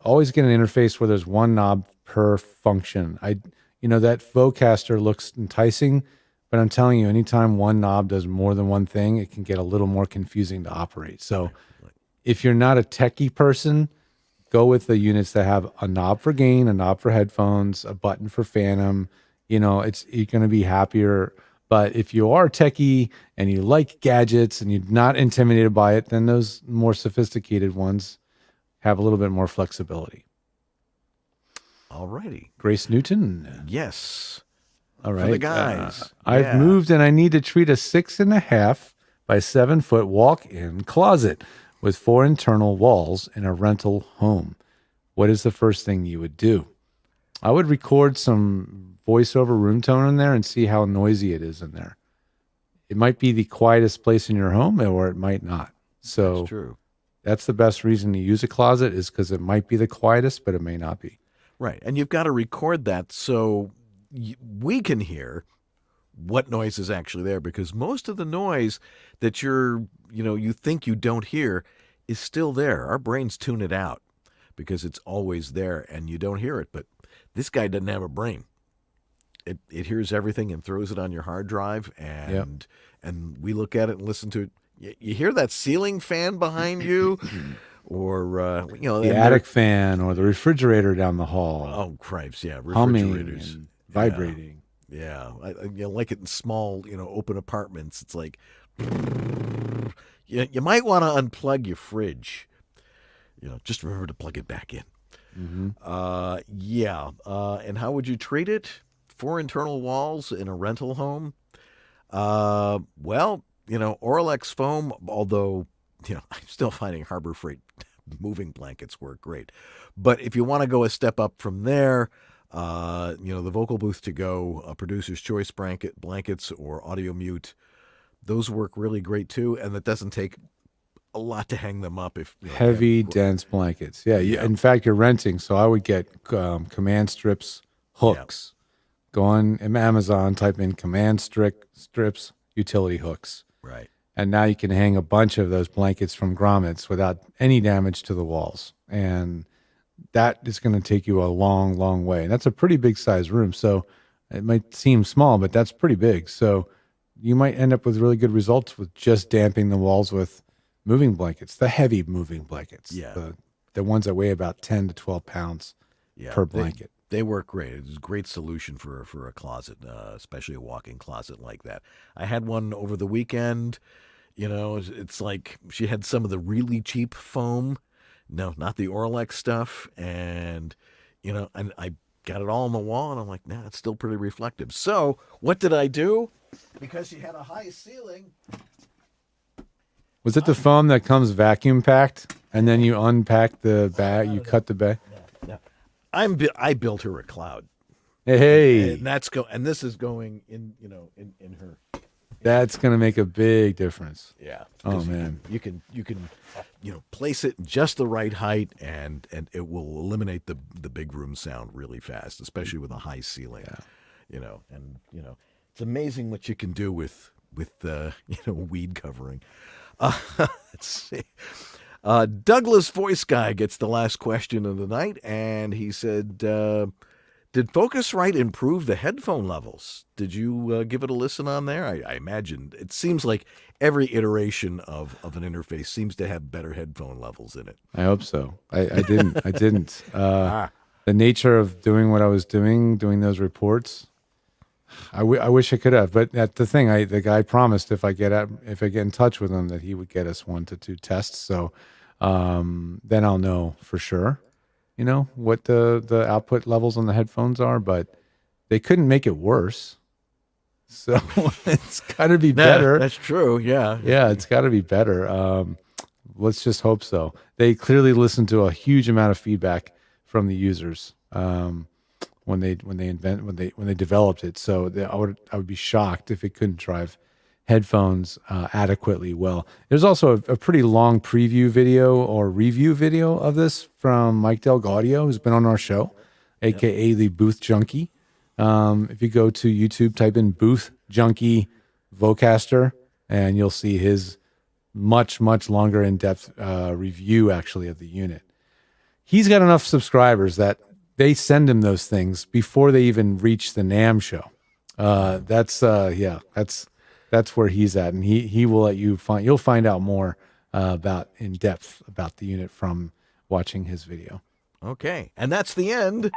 always get an interface where there's one knob per function. That Vocaster looks enticing, but I'm telling you, anytime one knob does more than one thing, it can get a little more confusing to operate. So if you're not a techie person, go with the units that have a knob for gain, a knob for headphones, a button for phantom. You're going to be happier. But if you are techie and you like gadgets and you're not intimidated by it, then those more sophisticated ones have a little bit more flexibility. All righty. Grace Newton. Yes. All right. For the guys. I've moved and I need to treat a 6.5 by 7 foot walk-in closet with 4 internal walls in a rental home. What is the first thing you would do? I would record some voiceover room tone in there and see how noisy it is in there. It might be the quietest place in your home, or it might not. So That's true. That's the best reason to use a closet, is because it might be the quietest, but it may not be. Right. And you've got to record that so we can hear what noise is actually there, because most of the noise that you think you don't hear is still there. Our brains tune it out because it's always there and you don't hear it. But this guy doesn't have a brain. It hears everything and throws it on your hard drive, and we look at it and listen to it. You hear that ceiling fan behind you, or the attic fan, or the refrigerator down the hall. Oh, cripes! Yeah, humming refrigerators, and vibrating. Yeah, I like it in small, open apartments. It's like you might want to unplug your fridge. Just remember to plug it back in. Mm-hmm. And how would you treat it? 4 internal walls in a rental home. Oralex foam, although, I'm still finding Harbor Freight moving blankets work great. But if you want to go a step up from there, the Vocal Booth to Go, Producer's Choice blankets or Audio Mute those work really great too, and it doesn't take a lot to hang them up. If Heavy, dense blankets. Yeah, in fact, you're renting, so I would get command strips, hooks. Go on Amazon, type in command strips, utility hooks. Right. And now you can hang a bunch of those blankets from grommets without any damage to the walls. And that is going to take you a long, long way. And that's a pretty big size room. So it might seem small, but that's pretty big. So you might end up with really good results with just damping the walls with moving blankets, the heavy moving blankets. Yeah. The ones that weigh about 10 to 12 pounds per blanket. They work great. It's a great solution for a closet, especially a walk-in closet like that. I had one over the weekend. You know, it's like she had some of the really cheap foam. No, not the Orlex stuff. And, you know, and I got it all on the wall, and I'm like, nah, it's still pretty reflective. So what did I do? Because she had a high ceiling. Was it the foam that comes vacuum packed, and then you unpack the bag, you cut the bag? No. I built her a cloud. Hey, and this is going in, you know, in her. That's going to make a big difference. Yeah. Oh man. You can you know, place it just the right height, and it will eliminate the big room sound really fast, especially with a high ceiling. Yeah. You know, and you know, it's amazing what you can do with you know, weed covering. Let's see. Douglas Voice Guy gets the last question of the night, and he said, did Focusrite improve the headphone levels? Did you give it a listen on there? I imagine it seems like every iteration of an interface seems to have better headphone levels in it. I hope so. I didn't. The nature of doing what I was doing those reports, I wish I could have. But that's the thing. The guy promised if I get in touch with him that he would get us 1 to 2 tests. So then I'll know for sure, you know, what the output levels on the headphones are. But they couldn't make it worse. So it's got to be better. That's true. Yeah. Yeah, it's got to be better. Let's just hope so. They clearly listened to a huge amount of feedback from the users when they developed it. So I would be shocked if it couldn't drive headphones adequately well. There's also a pretty long preview video or review video of this from Mike Del Gaudio, who's been on our show, aka the Booth Junkie. If you go to YouTube, type in Booth Junkie Vocaster, and you'll see his much, much longer in-depth review actually of the unit. He's got enough subscribers that they send him those things before they even reach the NAMM show. That's where he's at, and he will let you you'll find out more in depth about the unit from watching his video. Okay, and that's the end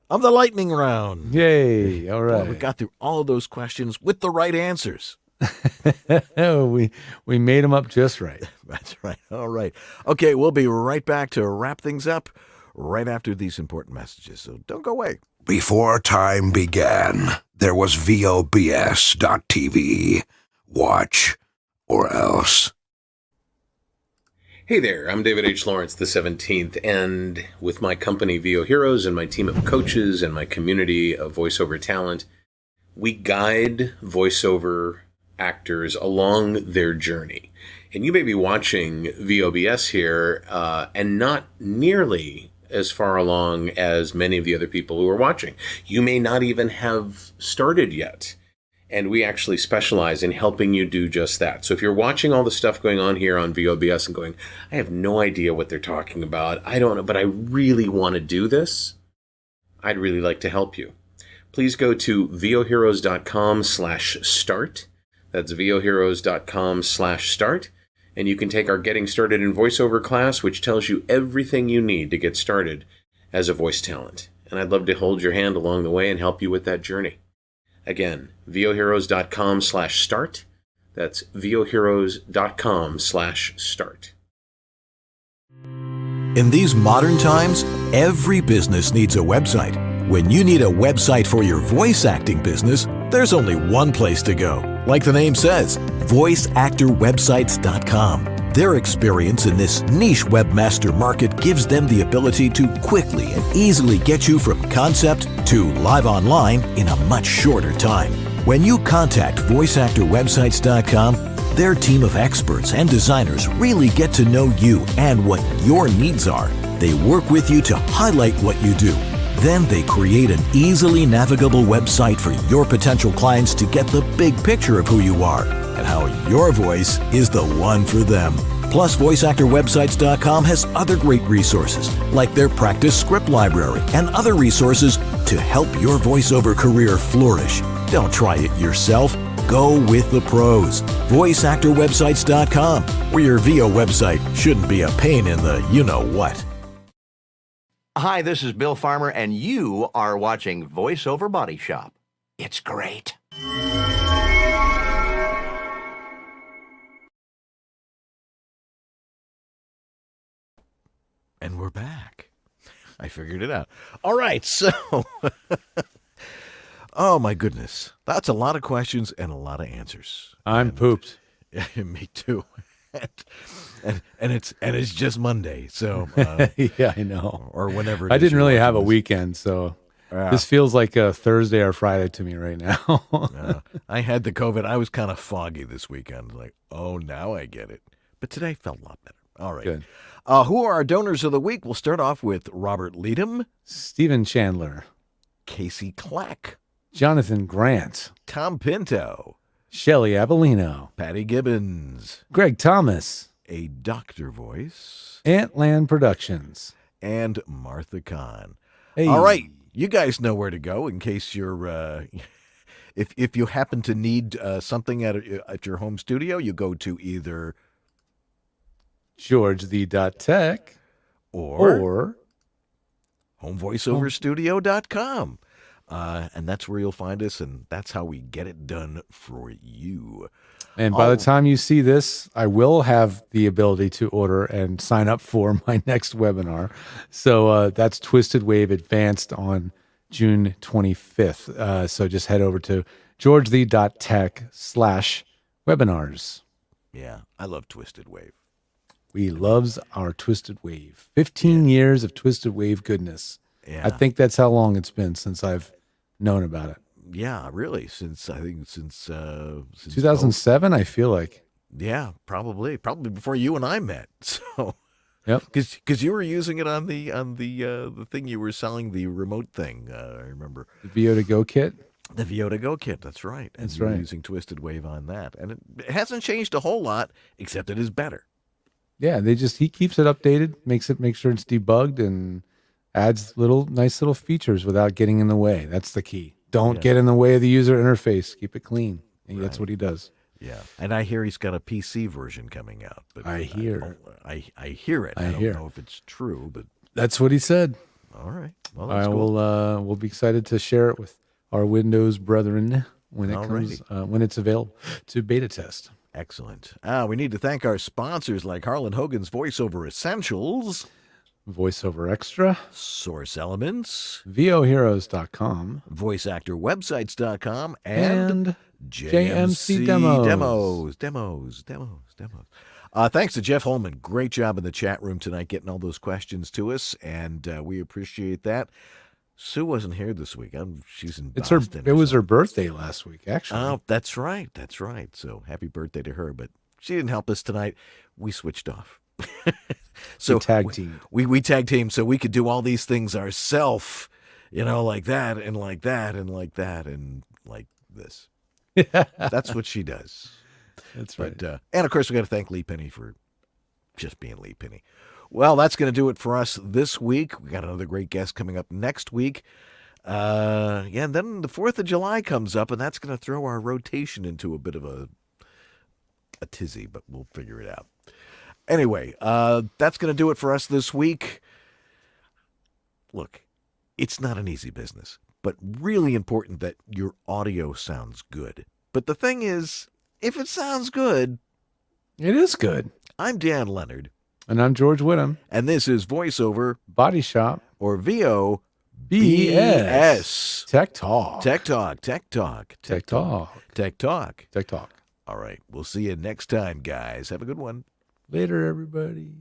of the lightning round. Yay! All right, we got through all of those questions with the right answers. we made them up just right. That's right. All right. Okay, we'll be right back to wrap things up right after these important messages. So don't go away. Before time began, there was VOBS.TV. Watch or else. Hey there, I'm David H. Lawrence, the 17th, and with my company VO Heroes and my team of coaches and my community of voiceover talent, we guide voiceover actors along their journey. And you may be watching VOBS here and not nearly as far along as many of the other people who are watching. You may not even have started yet. And we actually specialize in helping you do just that. So if you're watching all the stuff going on here on VOBS and going, I have no idea what they're talking about, I don't know, but I really want to do this, I'd really like to help you. Please go to voheroes.com/start. That's voheroes.com/start. And you can take our Getting Started in Voiceover class, which tells you everything you need to get started as a voice talent. And I'd love to hold your hand along the way and help you with that journey. Again, voheroes.com/start. That's voheroes.com/start. In these modern times, every business needs a website. When you need a website for your voice acting business, there's only one place to go. Like the name says, voiceactorwebsites.com. Their experience in this niche webmaster market gives them the ability to quickly and easily get you from concept to live online in a much shorter time. When you contact voiceactorwebsites.com, their team of experts and designers really get to know you and what your needs are. They work with you to highlight what you do. Then they create an easily navigable website for your potential clients to get the big picture of who you are and how your voice is the one for them. Plus, VoiceActorWebsites.com has other great resources, like their practice script library and other resources to help your voiceover career flourish. Don't try it yourself. Go with the pros. VoiceActorWebsites.com, where your VO website shouldn't be a pain in the you-know-what. Hi, this is Bill Farmer, and you are watching VoiceOver Body Shop. It's great. And we're back. I figured it out. All right, so... oh, my goodness. That's a lot of questions and a lot of answers. I'm pooped. Me too. And it's just Monday, so... yeah, I know. Or whenever it I is didn't you're really have a watching this. weekend, so... This feels like a Thursday or Friday to me right now. I had the COVID. I was kind of foggy this weekend. Like, oh, now I get it. But today felt a lot better. All right. Good. Who are our donors of the week? We'll start off with Robert Leadham, Stephen Chandler, Casey Clack, Jonathan Grant, Tom Pinto, Shelley Avellino, Patty Gibbons, Greg Thomas, A Doctor Voice, Antland Productions, and Martha Kahn. Hey. All right. You guys know where to go in case you're, if you happen to need something at your home studio, you go to either GeorgeThe.tech or homevoiceoverstudio.com. And that's where you'll find us, and that's how we get it done for you. And by the time you see this, I will have the ability to order and sign up for my next webinar. So that's Twisted Wave Advanced on June 25th. So just head over to georgethe.tech/webinars. Yeah, I love Twisted Wave. We loves our Twisted Wave. 15 years of Twisted Wave goodness. Yeah. I think that's how long it's been since I've known about it. Yeah, really. Since 2007, I feel like. Yeah, probably before you and I met. So, yep, because you were using it on the thing you were selling, the remote thing. I remember the VO2Go kit. The VO2Go kit. That's right. And That's you were right. using Twisted Wave on that, and it hasn't changed a whole lot, except it is better. Yeah, he keeps it updated, make sure it's debugged, and adds nice little features without getting in the way. That's the key. Don't get in the way of the user interface. Keep it clean. And that's what he does. Yeah, and I hear he's got a PC version coming out. But I hear. I hear it. I don't know if it's true, but that's what he said. All right. Well, that's we'll be excited to share it with our Windows brethren when it comes when it's available to beta test. Excellent. We need to thank our sponsors like Harlan Hogan's VoiceOver Essentials, VoiceOver Extra, Source Elements, VOHeroes.com, VoiceActorWebsites.com, and JMC Demos. Thanks to Jeff Holman. Great job in the chat room tonight getting all those questions to us, and we appreciate that. Sue wasn't here this week. She's in Boston. It was her birthday last week, actually. Oh, that's right. That's right. So happy birthday to her. But she didn't help us tonight. We switched off. So we tag team. We tag team so we could do all these things ourselves, like that and like that and like that and like this. That's what she does. That's right. But, and of course, we got to thank Lee Penny for just being Lee Penny. Well, that's going to do it for us this week. We got another great guest coming up next week. And then the 4th of July comes up, and that's going to throw our rotation into a bit of a tizzy, but we'll figure it out. Anyway, that's going to do it for us this week. Look, it's not an easy business, but really important that your audio sounds good. But the thing is, if it sounds good... It is good. I'm Dan Leonard. And I'm George Whittam. And this is VoiceOver Body Shop. Or VOBS. Tech Talk. Tech Talk. Tech Talk. Tech Talk. Tech Talk. Tech Talk. All right. We'll see you next time, guys. Have a good one. Later, everybody.